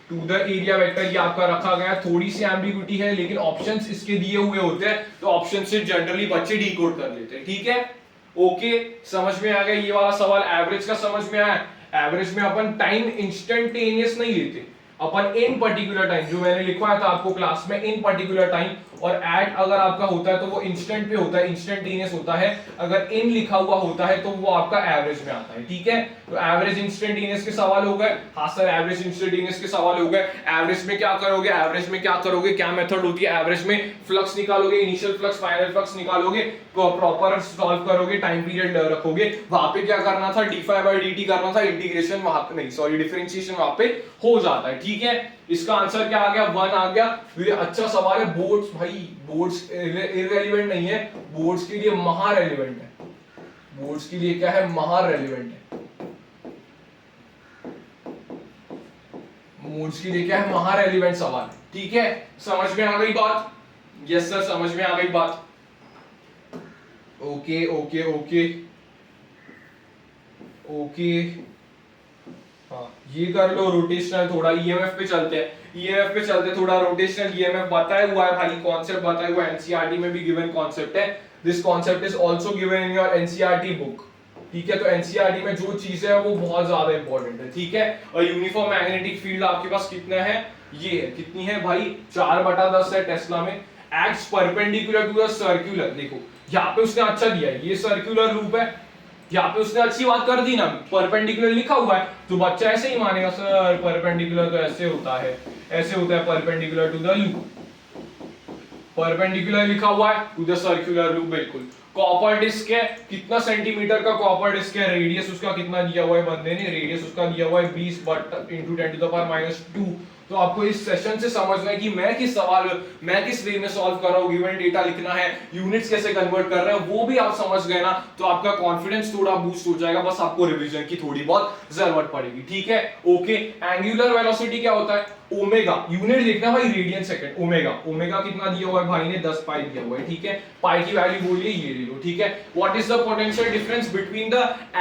to the area vector, ये आपका रखा गया। थोड़ी सी एम्बिग्यूटी है लेकिन ऑप्शंस इसके दिए हुए होते हैं तो ऑप्शन से जनरली बच्चे डिकोड कर लेते हैं, ठीक है। ओके, समझ में आ गया ये वाला सवाल। एवरेज का समझ में आया। एवरेज में अपन टाइम इंस्टेंटेनियस नहीं लेते, अपन इन पर्टिकुलर टाइम, जो मैंने लिखवाया था आपको क्लास में, इन पर्टिकुलर टाइम, और एट अगर आपका होता है तो वो इंस्टेंट पे होता है, इंस्टेंटेनियस होता है। अगर इन लिखा हुआ होता है तो वो आपका एवरेज में आता है, ठीक है। तो एवरेज इंस्टेंटेनियस के सवाल हो गए। हाँ सर, एवरेज इंस्टेंटेनियस के सवाल हो गए। एवरेज में क्या करोगे, एवरेज में क्या करोगे, क्या मेथड होती है एवरेज में? फ्लक्स निकालोगे, इनिशियल फ्लक्स, फाइनल फ्लक्स निकालोगे, प्रॉपर सॉल्व करोगे, टाइम पीरियड रखोगे। वहां पे क्या करना था, d∅dt करना था, इंटीग्रेशन वहां पे नहीं, सॉरी डिफरेंशिएशन वहां पे हो जाता है, ठीक है। इसका आंसर क्या आ गया, 1 आ गया। ये अच्छा सवाल है। बोर्ड्स भाई, बोर्ड्स इररिलेवेंट नहीं है, बोर्ड्स के लिए महा रेलेवेंट है। बोर्ड्स के लिए क्या है, महा रेलेवेंट है। बोर्ड्स के लिए क्या है, महा रेलेवेंट सवाल, ठीक है। समझ में आ गई बात? यस सर, समझ में आ गई बात। ओके ओके ओके ओके, हाँ ये कर लो। रोटेशनल, थोड़ा ईएमएफ पे चलते हैं, ईएमएफ पे चलते थोड़ा। रोटेशनल ईएमएफ बताया हुआ है भाई, कॉन्सेप्ट बताया हुआ है, एनसीईआरटी में भी गिवन कॉन्सेप्ट है। This concept is also given in your NCERT book, ठीक है। तो एनसीईआरटी में जो चीज है वो बहुत ज्यादा इंपॉर्टेंट है, ठीक है। और यूनिफॉर्म मैग्नेटिक फील्ड आपके पास कितना है, ये है, कितनी है भाई, 4/10 है टेस्ला में। Acts perpendicular to the circular, देखो यहाँ पे उसने अच्छा दिया है, ये सर्कुलर लूप है, यहाँ पे उसने अच्छी बात कर दी ना, परपेंडिकुलर लिखा हुआ है तो बच्चा ऐसे ही मानेगा, सर परपेंडिकुलर तो ऐसे होता है, ऐसे होता है perpendicular to the loop, perpendicular लिखा हुआ है टू द सर्कुलर लूप, बिल्कुल। कॉपर डिस्क है, कितना सेंटीमीटर का कॉपर डिस्क है, रेडियस उसका कितना दिया हुआ है बंदे ने, रेडियस उसका दिया हुआ है 20 बट इंटू 10⁻²। तो आपको इस सेशन से समझना है कि मैं किस सवाल, मैं किस वे में सॉल्व कर रहा हूँ, गिवन डेटा लिखना है, यूनिट्स कैसे कन्वर्ट कर रहे हैं, वो भी आप समझ गए ना, तो आपका कॉन्फिडेंस थोड़ा बूस्ट हो जाएगा। बस आपको रिवीजन की थोड़ी बहुत जरूरत पड़ेगी, ठीक है। ओके, एंगुलर वेलोसिटी क्या होता है, ओमेगा, यूनिट देखना भाई, रेडियन सेकंड। ओमेगा, ओमेगा कितना दिया हुआ है भाई ने, 10 पाई दिया हुआ है, ठीक है। पाई की वैल्यू बोलिए, ये ले लो, ठीक है। What is the potential difference between the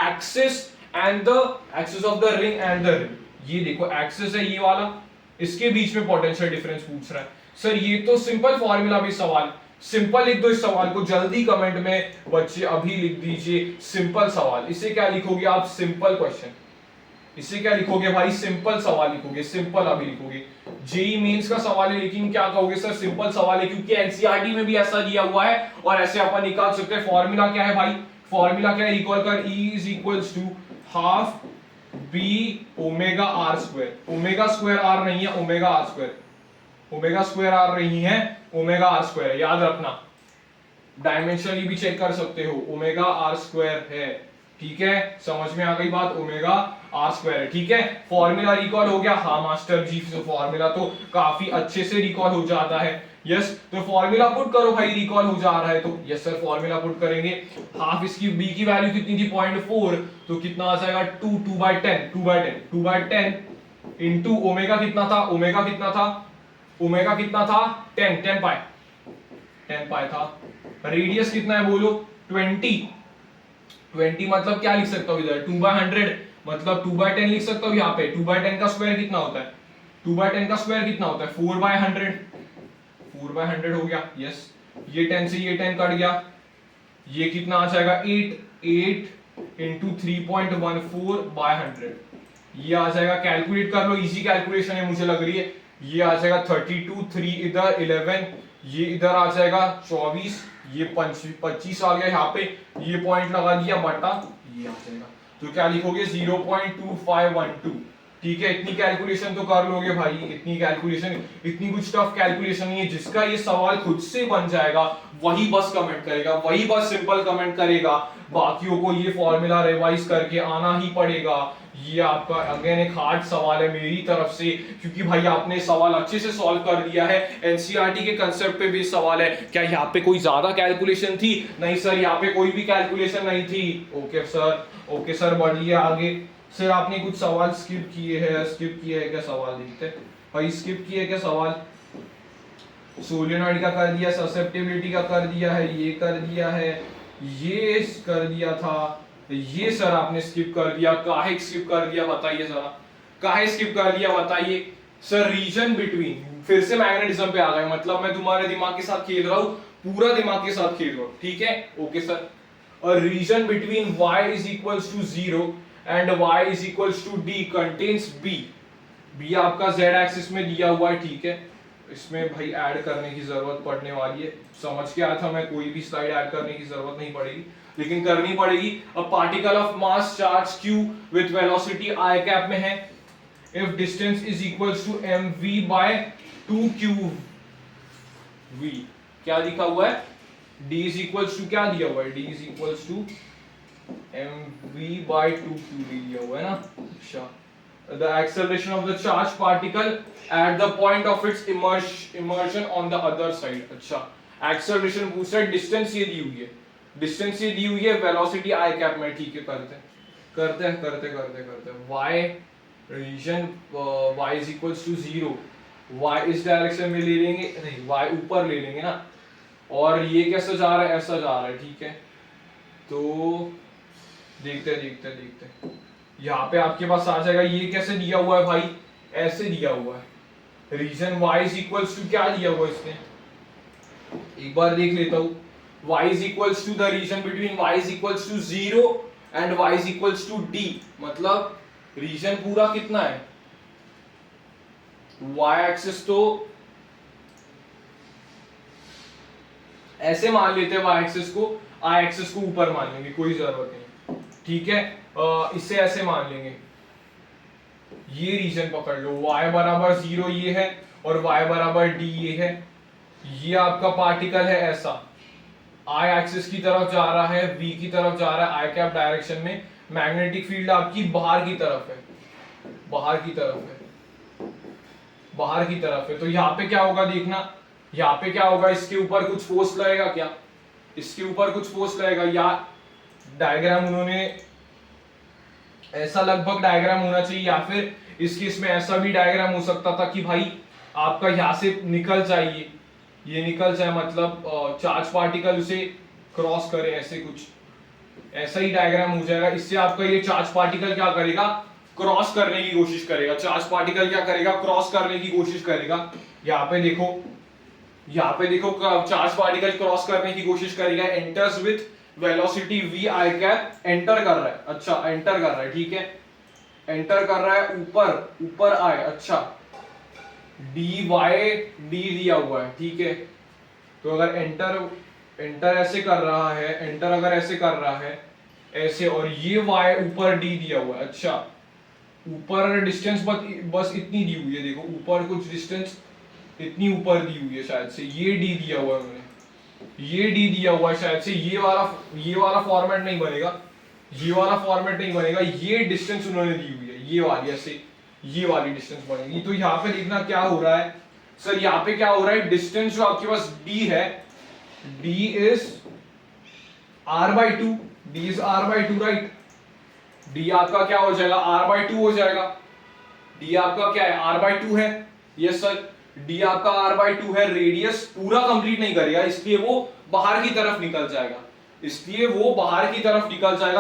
axis and the axis of the ring and the ring? ये देखो एक्सिस है ये वाला, इसके बीच में पोटेंशियल डिफरेंस पूछ रहा है। सर ये तो सिंपल फॉर्मूला भी सवाल, सिंपल लिख दो इस सवाल को, जल्दी कमेंट में बच्चे अभी लिख दीजिए सिंपल सवाल। इसे क्या लिखोगे आप, सिंपल क्वेश्चन। इसे क्या लिखोगे भाई, सिंपल सवाल लिखोगे, सिंपल अभी लिखोगे। जेई मेंस का सवाल है लेकिन क्या कहोगे, सर सिंपल सवाल है, क्योंकि एनसीईआरटी में भी ऐसा दिया हुआ है और ऐसे अपन निकाल सकते हैं। फॉर्मूला क्या है भाई, फॉर्मूला क्या है, इक्वल कर E is equals to half B omega R square. Omega square R नहीं है, omega R square, omega square R नहीं है, ओमेगा आर स्क्वायर, याद रखना। डायमेंशनली भी चेक कर सकते हो, ओमेगा आर स्क्वायर है, ठीक है। समझ में आ गई बात, ओमेगा आर स्क्वायर है, ठीक है। फॉर्मूला रिकॉल हो गया, हाँ मास्टर जी, फॉर्मूला तो काफी अच्छे से रिकॉल हो जाता है। यस, तो फॉर्मूला पुट करो भाई, रिकॉल हो जा रहा है तो। यस सर, फॉर्मूला पुट करेंगे। हाफ इसकी बी की वैल्यू कितनी थी, 0.4, तो कितना आ जाएगा 2/10 इनटू ओमेगा कितना था, ओमेगा कितना था, ओमेगा कितना था 10 पाई था। रेडियस कितना है बोलो, 20 मतलब क्या लिख सकता हूं इधर, 2/100 मतलब 2/10 लिख सकता हूं यहाँ पे। 2/10 का स्क्वायर कितना होता है, 2/10 का स्क्वायर कितना होता है, 4/100, 4/100 हो गया। यस, ये 10 से ये 10 कट गया, ये कितना आ जाएगा 8 इंटू 3.14/100, ये आ जाएगा, कैलकुलेट कर लो, इजी कैलकुलेशन है मुझे लग रही है। ये आ जाएगा 32, 3 इधर 11, ये इधर आ जाएगा 24, ये 25 आ गया यहाँ पे, ये पॉइंट लगा दिया बटा, ये आ जाएगा। तो क्या लिखोगे 0.2512, ठीक है। इतनी कैलकुलेशन तो कर लोगे भाई, इतनी कैलकुलेशन, इतनी कुछ टफ कैलकुलेशन नहीं है। जिसका ये सवाल खुद से बन जाएगा वही बस कमेंट करेगा, वही बस सिंपल कमेंट करेगा, बाकियों को ये फॉर्मूला रिवाइज करके आना ही पड़ेगा। ये आपका अगेन एक हार्ड सवाल है मेरी तरफ से, क्योंकि भाई आपने सवाल अच्छे से सॉल्व कर दिया है। एनसीईआरटी के कंसेप्ट पे भी सवाल है। क्या यहाँ पे कोई ज्यादा कैलकुलेशन थी? नहीं सर, यहाँ पे कोई भी कैलकुलेशन नहीं थी। ओके सर, ओके सर, बढ़िए आगे। सर आपने कुछ सवाल स्किप किए हैं, स्किप किए हैं क्या सवाल, देखते हैं भाई, स्किप किए क्या सवाल। सोलेनॉइड का कर दिया, ससेप्टिबिलिटी का कर दिया है, ये कर दिया है, ये कर दिया था, ये सर आपने स्किप कर दिया। काहे स्किप कर दिया बताइए जरा, काहे स्किप कर दिया बताइए। सर रीजन बिटवीन, फिर से मैग्नेटिज्म पे आ गए, मतलब मैं तुम्हारे दिमाग के साथ खेल रहा हूँ, पूरा दिमाग के साथ खेल रहा हूँ, ठीक है, ओके सर। और region between y is equals to 0 and y is equals to d contains b। b आपका z एक्सिस में दिया हुआ है, ठीक है, इसमें भाई ऐड करने की जरूरत पड़ने वाली है, समझ के आया था मैं, कोई भी स्लाइड ऐड करने की जरूरत नहीं पड़ेगी लेकिन करनी पड़ेगी। A particle of mass charge q with velocity i cap में है, if distance is equals to mv by 2qv, क्या लिखा हुआ है, d is equals to क्या दिया हुआ है, d is equals to mv by 2qv दिया हुआ है ना, अच्छा। The acceleration of the charged particle at the point of its immersion on the other side, अच्छा, acceleration पूछ रहा है, distance ये दी हुई है, distance ये दी हुई है, velocity i कैप में, ठीक है, करते y region y is equals to 0, y इस डायरेक्शन में ले लेंगे, नहीं y ऊपर ले लेंगे ना, और ये कैसे जा रहा है, ऐसा जा रहा है, ठीक है, तो देखते यहाँ पे आपके पास आ जाएगा, ये कैसे दिया हुआ है भाई, ऐसे दिया हुआ है, region y is equals to क्या दिया हुआ है इसने, एक बार देख लेता हूँ, y is equals to the region between y is equals to 0 and y is equals to d, मतलब रीजन पूरा कितना है, y एक्सिस तो ऐसे मान लेते हैं, y एक्सिस को, i एक्सिस को ऊपर मान लेंगे, कोई जरूरत नहीं, ठीक है, इससे ऐसे मान लेंगे, ये रीजन पकड़ लो, y बराबर 0 ये है और y बराबर d ये है, ये आपका पार्टिकल है ऐसा, i एक्सिस की तरफ जा रहा है, v की तरफ जा रहा है, i कैप डायरेक्शन में, मैग्नेटिक फील्ड आपकी बाहर की तरफ है, तो यहाँ पे क्या होगा देखना, यहाँ पे क्या होगा, इसके ऊपर कुछ फोर्स लगेगा क्या, इसके ऊपर कुछ फोर्स लगेगा, या डायग्राम उन्होंने ऐसा लगभग डायग्राम होना चाहिए, या फिर इसके इसमें ऐसा भी डायग्राम हो सकता था कि भाई आपका यहाँ से निकल जाए, ये निकल जाए, मतलब चार्ज पार्टिकल उसे क्रॉस करे, ऐसे कुछ ऐसा ही डायग्राम हो जाएगा, इससे आपका ये चार्ज पार्टिकल क्या करेगा, क्रॉस करने की कोशिश करेगा, चार्ज पार्टिकल क्या करेगा, क्रॉस करने की कोशिश करेगा, यहाँ पे देखो चार्ज पार्टिकल क्रॉस करने की कोशिश करेगा, enters with velocity v i cap, enter कर रहा है, अच्छा एंटर कर रहा है, ठीक है, एंटर कर रहा है, ऊपर आए, अच्छा, d दिया हुआ है, ठीक है, तो अगर एंटर ऐसे कर रहा है, एंटर अगर ऐसे कर रहा है ऐसे, और ये y ऊपर d दिया हुआ है, अच्छा, ऊपर डिस्टेंस बस इतनी दी हुई है, देखो ऊपर कुछ डिस्टेंस इतनी ऊपर दी हुई है, शायद से ये d दिया हुआ है उन्होंने, ये d दिया हुआ है, शायद से ये वाला फॉर्मेट नहीं बनेगा, ये डिस्टेंस उन्होंने दी हुई है, ये वाली ऐसे, ये वाली डिस्टेंस बनेगी, तो यहाँ पे देखना क्या हो रहा है सर, यहाँ पे क्या हो रहा है, डिस्टेंस जो आपके पास d है, d is r/2 right, d आपका क्या हो जाएगा, r/2 हो जाएगा, d आपका क्या है, r/2 है, यस सर, d आपका r/2 है, रेडियस पूरा कंप्लीट नहीं करेगा, इसलिए वो बाहर की तरफ निकल जाएगा,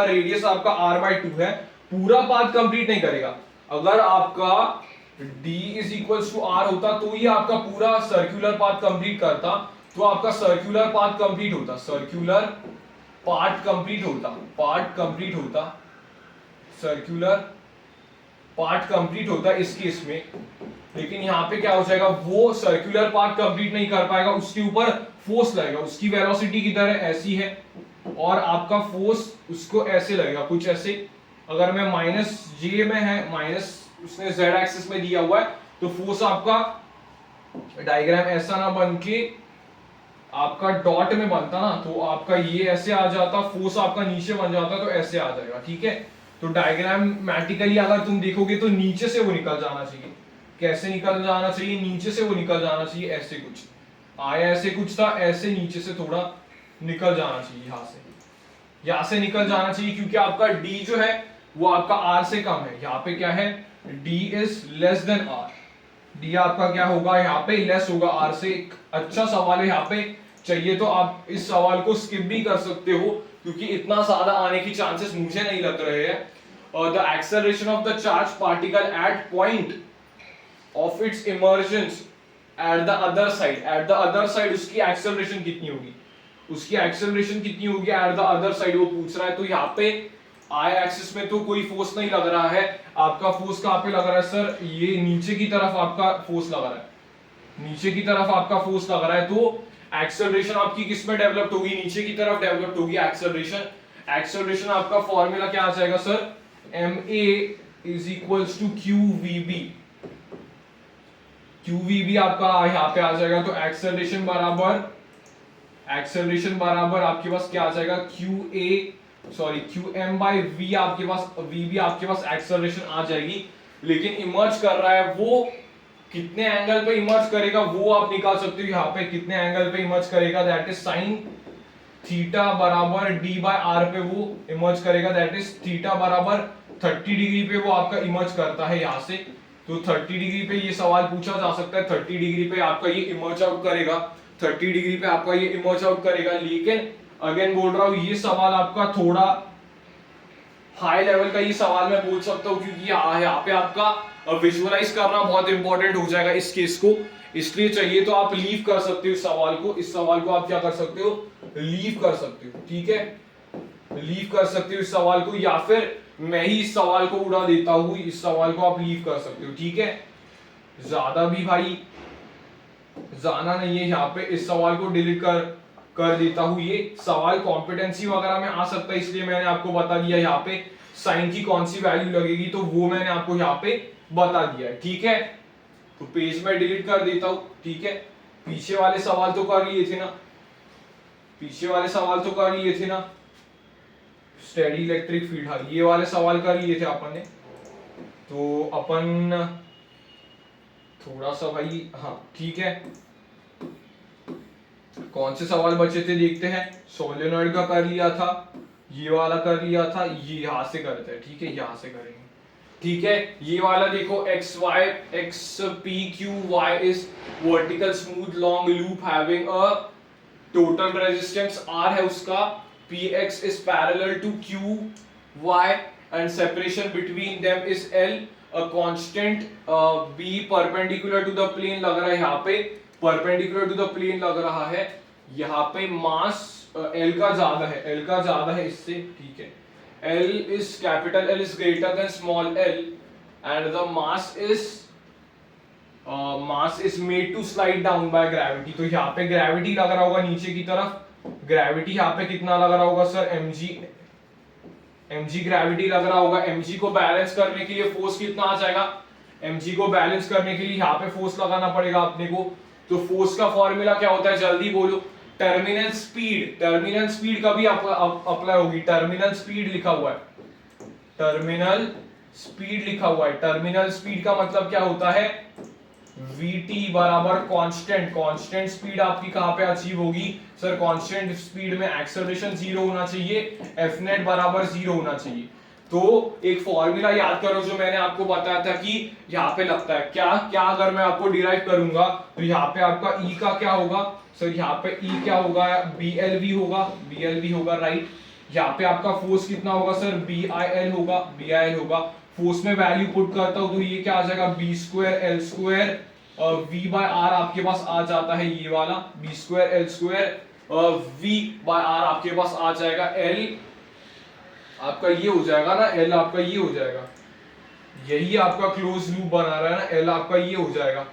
रेडियस आपका r/2 है, पूरा पाथ कंप्लीट नहीं करेगा, अगर आपका d is equals to r होता तो ये आपका पूरा सर्कुलर पाथ कंप्लीट करता, तो आपका सर्कुलर पाथ कंप्लीट होता इस केस में, लेकिन यहाँ पे क्या हो जाएगा, वो सर्कुलर पाथ कंप्लीट नहीं कर पाएगा, उसके ऊपर फोर्स लगेगा, उसकी वेलोसिटी की तरह ऐसी है, और आपका फोर्स उसको ऐसे लगेगा, कुछ ऐसे, अगर मैं -j में है, माइनस उसने z एक्सिस में दिया हुआ है, तो फोर्स आपका डायग्राम ऐसा ना बन के आपका डॉट में बनता ना, तो आपका ये ऐसे आ जाता, फोर्स आपका नीचे बन जाता, तो ऐसे आ जाएगा, ठीक है, तो डायग्रामेटिकली अगर तुम देखोगे तो नीचे से वो निकल जाना चाहिए, कैसे निकल जाना चाहिए, नीचे से वो निकल जाना चाहिए, ऐसे कुछ आया, ऐसे कुछ था, ऐसे नीचे से थोड़ा निकल जाना चाहिए, यहाँ से निकल जाना चाहिए, क्योंकि आपका d जो है वो आपका r से कम है, यहाँ पे क्या है, d is less than r, d आपका क्या होगा, यहाँ पे लेस होगा r से, एक अच्छा सवाल है यहाँ पे, चाहिए तो आप इस सवाल को स्किप भी कर सकते हो, क्योंकि इतना ज्यादा आने की चांसेस मुझे नहीं लग रहे हैं। और the acceleration of the charge particle at point of its emergence at the other side, at the other side उसकी एक्सेलरेशन कितनी होगी, उसकी एक्सेलरेशन कितनी होगी एट द अदर साइड वो पूछ रहा है। तो यहाँ पे आई एक्सिस में तो कोई फोर्स नहीं लग रहा है, आपका फोर्स कहाँ पे लग रहा है सर, ये नीचे की तरफ आपका फोर्स लग रहा है, नीचे की तरफ आपका फोर्स लग रहा है। तो एक्सेलरेशन आपकी किस में डेवलप्ड होगी, नीचे की तरफ डेवलप्ड होगी एक्सेलरेशन। एक्सेलरेशन आपका फॉर्मूला क्या आ जाएगा sir, ma is equals to qvb, qvb आपका यहाँ पे आ जाएगा। तो एक्सेलरेशन बराबर आपके पास क्या आ जाएगा, qm बाई v, आपके पास vb आपके पास एक्सेलरेशन आ जाएगी। लेकिन इमर्ज कर रहा है वो कितने एंगल पे इमर्ज करेगा वो आप निकाल सकते हो, यहाँ पे कितने एंगल पे इमर्ज करेगा, दैट इज साइन थीटा बराबर d बाय r पे वो इमर्ज करेगा, दैट इज थीटा बराबर 30 डिग्री पे वो आपका इमर्ज करता है यहाँ से। तो 30 डिग्री पे ये सवाल पूछा जा सकता है, 30 डिग्री पे आपका ये इमर्ज आउट करेगा, 30 डिग्री पे आपका ये इमर्ज आउट करेगा। लेकिन अगेन बोल रहा हूँ ये सवाल आपका थोड़ा हाई लेवल का ये सवाल मैं बोल सकता हूँ, क्योंकि यहाँ पे आपका विजुअलाइज करना बहुत इंपॉर्टेंट हो जाएगा इस केस को, इसलिए चाहिए तो आप लीव कर सकते हो इस सवाल को, इस सवाल को आप क्या कर सकते हो, लीव कर सकते हो, ठीक है, लीव कर सकते हो इस सवाल को, या फिर मैं ही इस सवाल को उड़ा देता हूं, इस सवाल को आप लीव कर सकते हो, ठीक है। ज्यादा भी भाई जाना नहीं है यहाँ पे, इस सवाल को डिलीट कर देता हूं। ये सवाल कॉम्पिटेंसी वगैरह में आ सकता है, इसलिए मैंने आपको बता दिया यहाँ पे साइन की कौन सी वैल्यू लगेगी, तो वो मैंने आपको यहाँ पे बता दिया है, ठीक है। तो पेज में डिलीट कर देता हूं, ठीक है। पीछे वाले सवाल तो कर लिए थे ना, पीछे वाले सवाल तो कर लिए थे ना, स्टेडी इलेक्ट्रिक फील्ड, हाँ ये वाले सवाल कर लिए थे अपन ने। तो अपन थोड़ा सा भाई, हाँ ठीक है, कौन से सवाल बचे थे देखते हैं। सोलेनॉइड का कर लिया था, ये वाला कर लिया था, ये यहां से करते हैं, ठीक है, यहां से करेंगे, ठीक है। ये वाला देखो X Y, X P Q Y is vertical smooth long loop having a total resistance R है उसका, px is parallel to qy and separation between them is l, a constant b perpendicular to the plane लग रहा है यहाँ पे, perpendicular to the plane लग रहा है यहाँ पे, मास l का ज्यादा है, l का ज्यादा है इससे, ठीक है। l is capital L is greater than small l and the mass is made to slide down by gravity। तो यहाँ पे ग्रेविटी लग रहा होगा नीचे की तरफ, ग्रेविटी यहाँ पे कितना लग रहा होगा सर, mg ग्रेविटी लग रहा होगा। mg को बैलेंस करने के लिए फोर्स कितना आ जाएगा, mg को बैलेंस करने के लिए यहाँ पे फोर्स लगाना पड़ेगा अपने को। तो फोर्स का फॉर्मूला क्या होता है, जल्दी बोलो। टर्मिनल स्पीड कभी अप्लाई होगी, टर्मिनल स्पीड लिखा हुआ है, टर्मिनल स्पीड लिखा हुआ है। टर्मिनल स्पीड का मतलब क्या होता है, vt बराबर कांस्टेंट स्पीड आपकी कहां पे अचीव होगी सर, कांस्टेंट स्पीड में एक्सेलरेशन 0 होना चाहिए, एफ नेट बराबर 0 होना चाहिए। तो एक फॉर्मूला याद करो जो मैंने आपको बताया था कि यहाँ पे लगता है क्या क्या, अगर मैं आपको डिराइव करूंगा तो यहाँ पे आपका E का क्या होगा सर, यहाँ पे E क्या होगा, BLV होगा राइट। यहाँ पे आपका फोर्स कितना होगा सर, BIL होगा। फोर्स में वैल्यू पुट करता हूं तो ये क्या आ जाएगा, B square L square V by R आपके पास आ जाता है, ये वाला B square L square V by R आपके पास आ जाएगा। एल आपका ये हो जाएगा ना, एल आपका ये हो जाएगा, यही आपका क्लोज लूप बना रहा है ना, एल आपका ये हो जाएगा,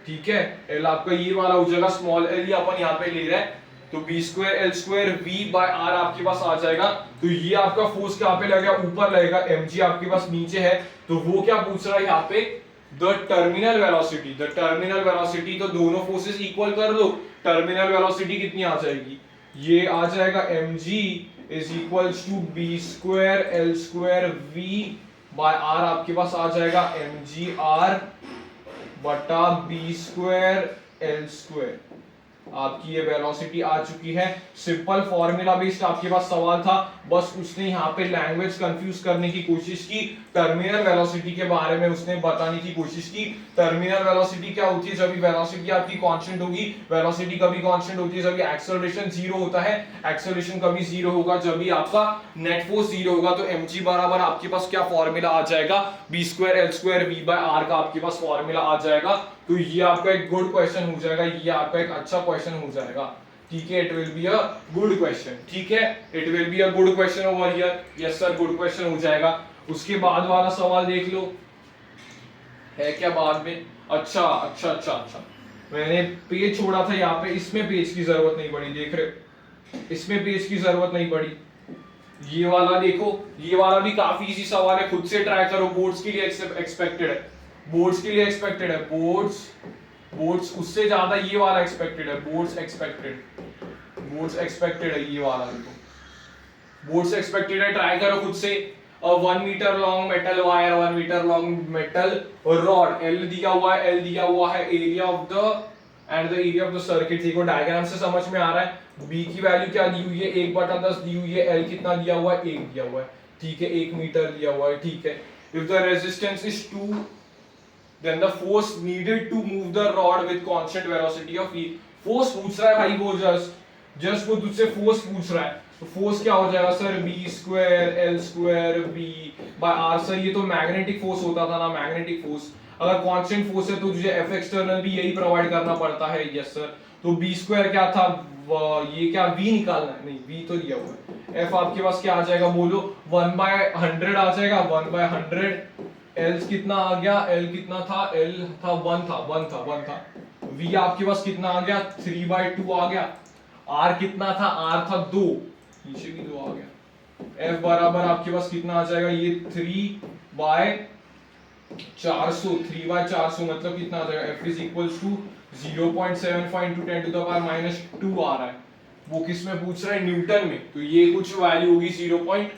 ठीक है। एल आपका ये वाला हो जाएगा, स्मॉल एल ही अपन यहाँ पे ले रहे हैं, तो B square L square V by R आपके पास आ जाएगा। तो ये आपका फोर्स कहाँ पे लगेगा, ऊपर लगेगा, mg आपके पास नीचे है, तो वो क्या पूछ रहा है यहाँ पे, द टर्मिनल वेलोसिटी। तो दोनों फोर्सेस इक्वल कर दो, टर्मिनल वेलोसिटी कितनी आ जाएगी, ये आ जाएगा mg is equals to B square L square V by R आपके पास आ जाएगा mg r बटा बी स्क्वायर एल स्क्वायर, आपकी ये वेलोसिटी आ चुकी है। सिंपल फॉर्मूला बेस्ड आपके पास सवाल था, बस उसने यहाँ पे लैंग्वेज कंफ्यूज करने की कोशिश की। टर्मिनल वेलोसिटी के बारे में उसने बताने की कोशिश की। टर्मिनल वेलोसिटी क्या होती है? जब वेलोसिटी आपकी कांस्टेंट होगी। वेलोसिटी कभी कांस्टेंट होती है जब एक्सेलरेशन जीरो होता है। एक्सेलरेशन कभी जीरो होगा जब भी आपका नेट फोर्स जीरो होगा। तो mg बराबर आपके पास क्या फॉर्मूला आ जाएगा? b square l square v by r का आपके पास फॉर्मूला आ जाएगा। तो ये आपका एक गुड क्वेश्चन हो जाएगा, ये आपका एक अच्छा क्वेश्चन हो जाएगा। ठीक है, it will be a good question. ठीक है, it will be a good question over here. Yes sir, good question हो जाएगा। उसके बाद वाला सवाल देख लो, है क्या बाद में? अच्छा अच्छा अच्छा अच्छा, मैंने पेज छोड़ा था यहाँ पे, इसमें पेज की जरूरत नहीं पड़ी, देख रहे हो, इसमें पेज की जरूरत नहीं पड़ी। ये वाला देखो, ये वाला भी काफी इजी सवाल है, खुद से ट्राई करो, बोर्ड्स के लिए एक्सपेक्टेड है, बोर्ड्स के लिए एक्सपेक्टेड है, बोर्ड्स उससे ज्यादा ये वाला एक्सपेक्टेड है, बोर्ड्स एक्सपेक्टेड है, ये वाला देखो, बोर्ड्स एक्सपेक्टेड है, ट्राई करो खुद से। 1 metre long metal wire, 1 metre long metal rod, L दिया हुआ है, एल दिया हुआ है, area of the and the area of the circuit. देखो डायग्राम से समझ में आ रहा है। b की वैल्यू क्या दी हुई है? 1/10 दी हुई है। l कितना दिया हुआ है? 1 दिया हुआ है। ठीक है, 1 मीटर दिया हुआ है। ठीक है, if the resistance is 2 then the force needed to move the rod with constant velocity of v। Force पूछ रहा है भाई, वो जस्ट वो तुझसे फोर्स पूछ रहा है। तो फोर्स क्या हो जाएगा sir? b square l square v by r। Sir ये तो मैग्नेटिक फोर्स होता था ना, मैग्नेटिक फोर्स। अगर कांस्टेंट फोर्स है तो तुझे f एक्सटर्नल भी यही प्रोवाइड करना पड़ता है। यस सर, तो b स्क्वायर क्या था? ये क्या v निकालना है? नहीं, v तो दिया हुआ है। f आपके पास क्या आ जाएगा बोलो? 1/100 आ जाएगा, 1/100। L कितना आ गया? L कितना था? L था 1 था। V आपके पास कितना आ गया? 3/2 आ गया। R कितना था? R था 2, नीचे भी 2 आ गया। F बराबर आपके पास कितना आ जाएगा? ये 3/400, 3/400 मतलब कितना आ जाएगा? F is equals to 0.75 into 10 to the power -2 आ रहा है। वो किस में पूछ रहा है? न्यूटन में। तो ये कुछ वैल्यू होगी 0.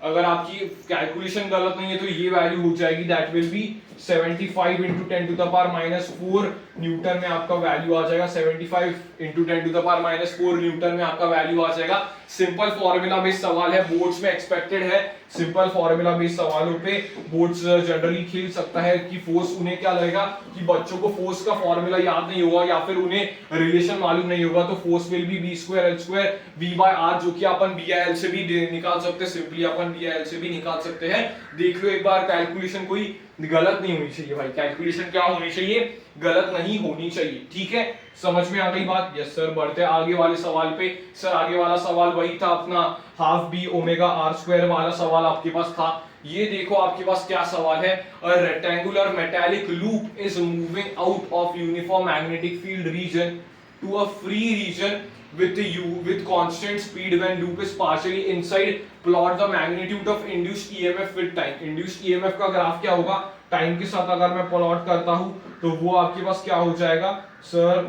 अगर आपकी कैलकुलेशन गलत नहीं है तो ये वैल्यू हो जाएगी, that will be 75 into 10 to the power -4 Newton में आपका वैल्यू आ जाएगा। 75 into 10 to the power -4 Newton में आपका वैल्यू आ जाएगा। सिंपल फॉर्मूला बेस्ड सवाल है, बोर्ड्स में एक्सपेक्टेड है। सिंपल फॉर्मूला बेस्ड सवालों पे बोर्ड्स जनरली खेल सकता है कि फोर्स, उन्हें क्या लगेगा कि बच्चों को फोर्स का फॉर्मूला याद नहीं होगा या फिर उन्हें रिलेशन मालूम नहीं होगा। तो force will be b square l square v by r, जो कि अपन b/l से भी निकाल सकते हैं, सिंपली अपन b/l से भी निकाल सकते हैं। देख लो एक बार, कैलकुलेशन कोई गलत नहीं होनी चाहिए भाई, कैलकुलेशन क्या होनी चाहिए? गलत नहीं होनी चाहिए। ठीक है, समझ में आ गई बात? यस सर, बढ़ते आगे वाले सवाल पे। सर आगे वाला सवाल वही था अपना half B omega r square वाला सवाल आपके पास था। ये देखो आपके पास क्या सवाल है? A rectangular metallic loop is moving out of uniform magnetic field region to a free region with constant speed when loop is partially inside, plot the magnitude of induced EMF with time। induced EMF का ग्राफ क्या होगा? टाइम के साथ अगर मैं प्लॉट करता हूं तो वो आपके पास क्या हो जाएगा सर?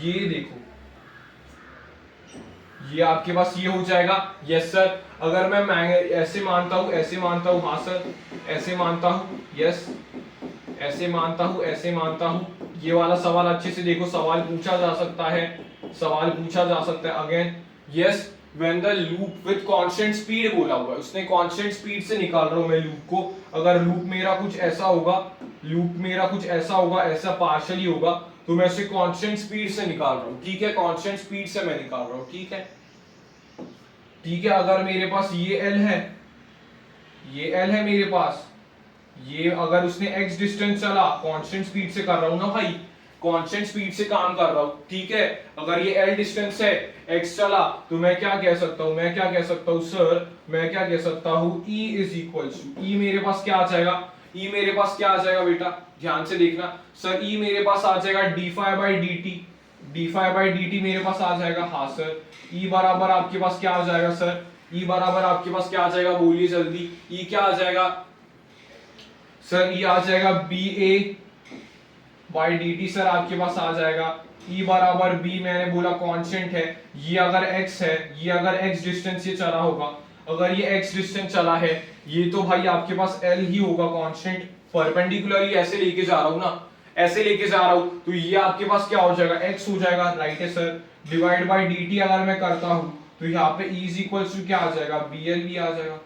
ये देखो, ये आपके पास ये हो जाएगा। यस सर, अगर मैं ऐसे मानता हूं, हाँ सर, ऐसे मानता हूं, यस, ऐसे मानता हूं। ये वाला सवाल अच्छे से देखो, सवाल पूछा जा सकता है again. Yes, when the loop with constant speed बोला हुआ है, उसने कांस्टेंट स्पीड से निकाल रहा हूं मैं लूप को। अगर लूप मेरा कुछ ऐसा होगा, ऐसा पार्शियली होगा, तो मैं इसे कांस्टेंट स्पीड से निकाल रहा हूं। ठीक है, कांस्टेंट स्पीड से मैं निकाल रहा हूं। ठीक है, अगर मेरे पास ये L है मेरे पास, ये अगर उसने x डिस्टेंस चला, कांस्टेंट स्पीड से कर रहा हूं ना भाई, कांस्टेंट स्पीड से काम कर रहा हूं। ठीक है, अगर ये l डिस्टेंस है, x चला, तो मैं क्या कह सकता हूं? सर मैं क्या कह सकता हूं? E is equals to, E मेरे पास क्या आ जाएगा? बेटा ध्यान से देखना सर, E मेरे पास आ जाएगा d∅dt मेरे पास आ जाएगा। हाँ सर, E बराबर आपके पास क्या आ जाएगा सर? बोलिए जल्दी, E क्या आ जाएगा सर? E आ जाएगा BA/dt सर आपके पास आ जाएगा। E बराबर B, मैंने बोला कांस्टेंट है, ये अगर x है, ये अगर x डिस्टेंस ये चला होगा, अगर ये x डिस्टेंस चला है, ये तो भाई आपके पास L ही होगा कांस्टेंट। परपेंडिकुलरली ऐसे लेके जा रहा हूं ना, ऐसे लेके जा रहा हूं, तो ये आपके पास क्या हो जाएगा, x हो जाएगा, राइट है सर। डिवाइड बाय dt अगर मैं करता हूं तो यहाँ पे e इज इक्वल्स टू क्या आ जाएगा, bl भी आ जाएगा।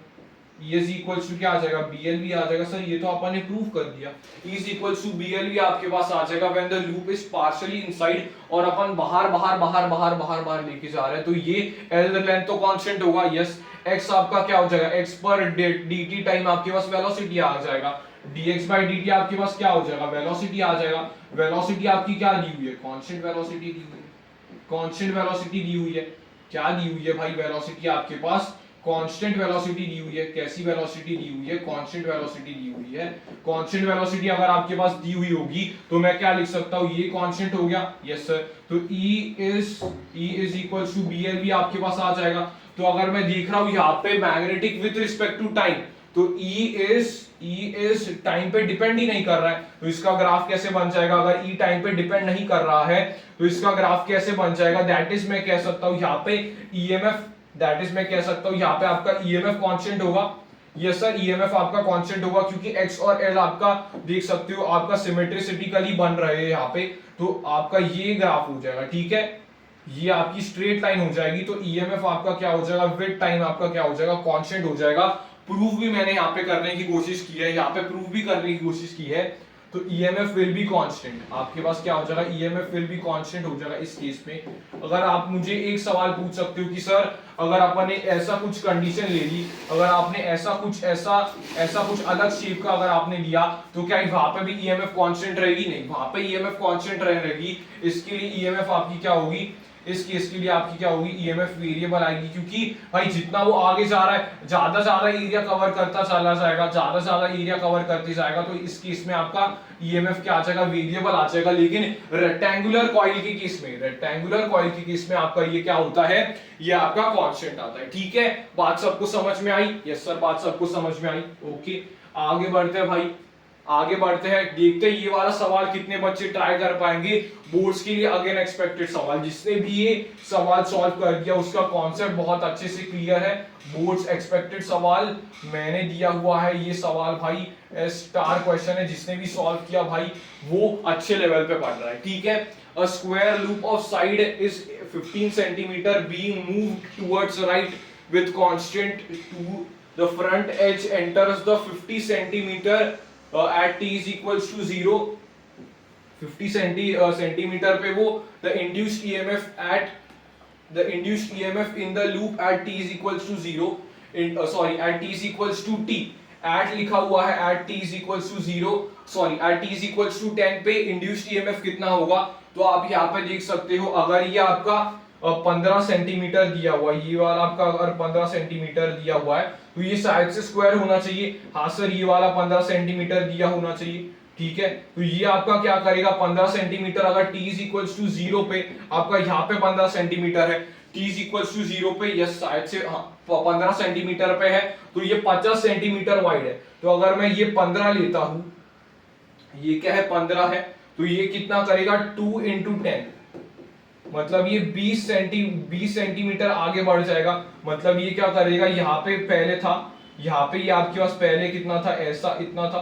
E इज इक्वल्स टू क्या आ जाएगा, bl भी आ जाएगा। सर ये तो अपन ने प्रूव कर दिया, E is equals to bl भी आपके पास आ जाएगा when the loop is partially inside, और अपन बाहर बाहर बाहर बाहर बाहर बाहर लेके जा रहे हैं, तो ये L लेंथ तो कांस्टेंट होगा, यस। x आपका क्या हो जाएगा, x पर dt टाइम आपके पास वेलोसिटी आ जाएगा, dx by dt आपके पास क्या हो जाएगा, वेलोसिटी आ जाएगा। वेलोसिटी आपकी क्या दी हुई है, कांस्टेंट वेलोसिटी दी हुई है, कांस्टेंट वेलोसिटी दी हुई है। क्या दी हुई है भाई, वेलोसिटी आपके पास कांस्टेंट वेलोसिटी दी हुई है। कैसी वेलोसिटी दी हुई है, कांस्टेंट वेलोसिटी दी हुई है। कांस्टेंट वेलोसिटी अगर आपके पास दी हुई होगी तो मैं क्या लिख सकता हूं, ये कांस्टेंट हो गया, यस सर। तो E is equals to bl भी आपके पास आ जाएगा। तो अगर मैं देख रहा हूं यहाँ पे magnetic with respect to time, तो E इज टाइम पे डिपेंड ही नहीं कर रहा है, तो इसका ग्राफ कैसे बन जाएगा, अगर E टाइम पे डिपेंड नहीं कर रहा है तो इसका ग्राफ कैसे बन जाएगा, दैट इज मैं कह सकता हूं यहाँ पे EMF, दैट इज मैं कह सकता हूं यहाँ पे आपका EMF कांस्टेंट होगा। यस सर, EMF आपका कांस्टेंट होगा क्योंकि x और l आपका देख सकते हो आपका सिमेट्रिसिटिकली बन रहे हैं यहाँ पे, तो आपका ये ग्राफ हो जाएगा, ठीक है। ये आपकी स्ट्रेट लाइन हो जाएगी, तो EMF आपका क्या हो जाएगा, विद टाइम आपका क्या हो जाएगा, कांस्टेंट हो जाएगा। प्रूफ भी मैंने यहाँ पे करने की कोशिश की है, यहाँ पे प्रूफ भी करने की कोशिश की है। तो EMF विल बी कांस्टेंट, आपके पास क्या हो जाएगा, EMF विल बी कांस्टेंट हो जाएगा इस केस में। अगर आप मुझे एक सवाल पूछ सकते हो कि सर अगर अपन ने ऐसा कुछ कंडीशन ले ली, अगर आपने ऐसा कुछ अलग शेप का अगर आपने लिया, तो क्या वहां पे भी EMF कांस्टेंट रहेगी, नहीं, वहां पे EMF कांस्टेंट रहेगी। इसके लिए EMF आपकी क्या होगी, इस केस के लिए आपकी क्या होगी, EMF वेरिएबल आएगी, क्योंकि भाई जितना वो आगे जा रहा है ज्यादा एरिया कवर करता चला जाएगा, ज्यादा एरिया कवर करते जाएगा, तो इस केस में आपका EMF क्या आ जाएगा, वेरिएबल आ जाएगा। लेकिन रेक्टेंगुलर कॉइल के केस में आपका ये क्या होता है, ये आपका कांस्टेंट आता है, ठीक है। बात सबको समझ में आई, यस सर, बात सबको समझ में आई, ओके। आगे बढ़ते हैं भाई, आगे बढ़ते हैं, देखते हैं ये वाला सवाल कितने बच्चे ट्राई कर पाएंगे बोर्ड्स के लिए। अगेन एक्सपेक्टेड सवाल, जिसने भी ये सवाल सॉल्व कर दिया उसका कॉन्सेप्ट बहुत अच्छे से क्लियर है। बोर्ड्स एक्सपेक्टेड सवाल मैंने दिया हुआ है, ये सवाल भाई स्टार क्वेश्चन है, जिसने भी सॉल्व किया भाई वो अच्छे लेवल पे पढ़ रहा है, ठीक है। A square loop of side is 15 centimetre being moved towards right with constant to the front edge enters the 50 centimetre at t is equals to 0, 50 centimetre पे वो the induced EMF in the loop at t is equals to 0, at t is equals to t, at लिखा हुआ है at t is equals to 0, at t is equals to 10 पे induced EMF कितना होगा, तो आप यहाँ पे देख सकते हो अगर ये आपका 15 सेंटीमीटर दिया हुआ है, ये वाला आपका अगर 15 सेंटीमीटर दिया हुआ है तो ये साइड से स्क्वायर होना चाहिए। हाँ सर, ये वाला 15 सेंटीमीटर दिया होना चाहिए, ठीक है। तो ये आपका क्या करेगा, 15 सेंटीमीटर अगर t इज इक्वल्स टू 0 पे, आपका यहाँ पे 15 सेंटीमीटर है, t इज इक्वल्स टू 0 पे, यस साइड से 15 सेंटीमीटर पे है, तो ये 50 सेंटीमीटर वाइड है। तो अगर मैं ये 15 लेता हूं, ये क्या है 15 है, तो ये कितना करेगा 2 इंटू 10, मतलब ये 20 सेंटीमीटर आगे बढ़ जाएगा। मतलब ये क्या करेगा, यहाँ पे पहले था, यहाँ पे ये आपके पास पहले कितना था, ऐसा इतना था,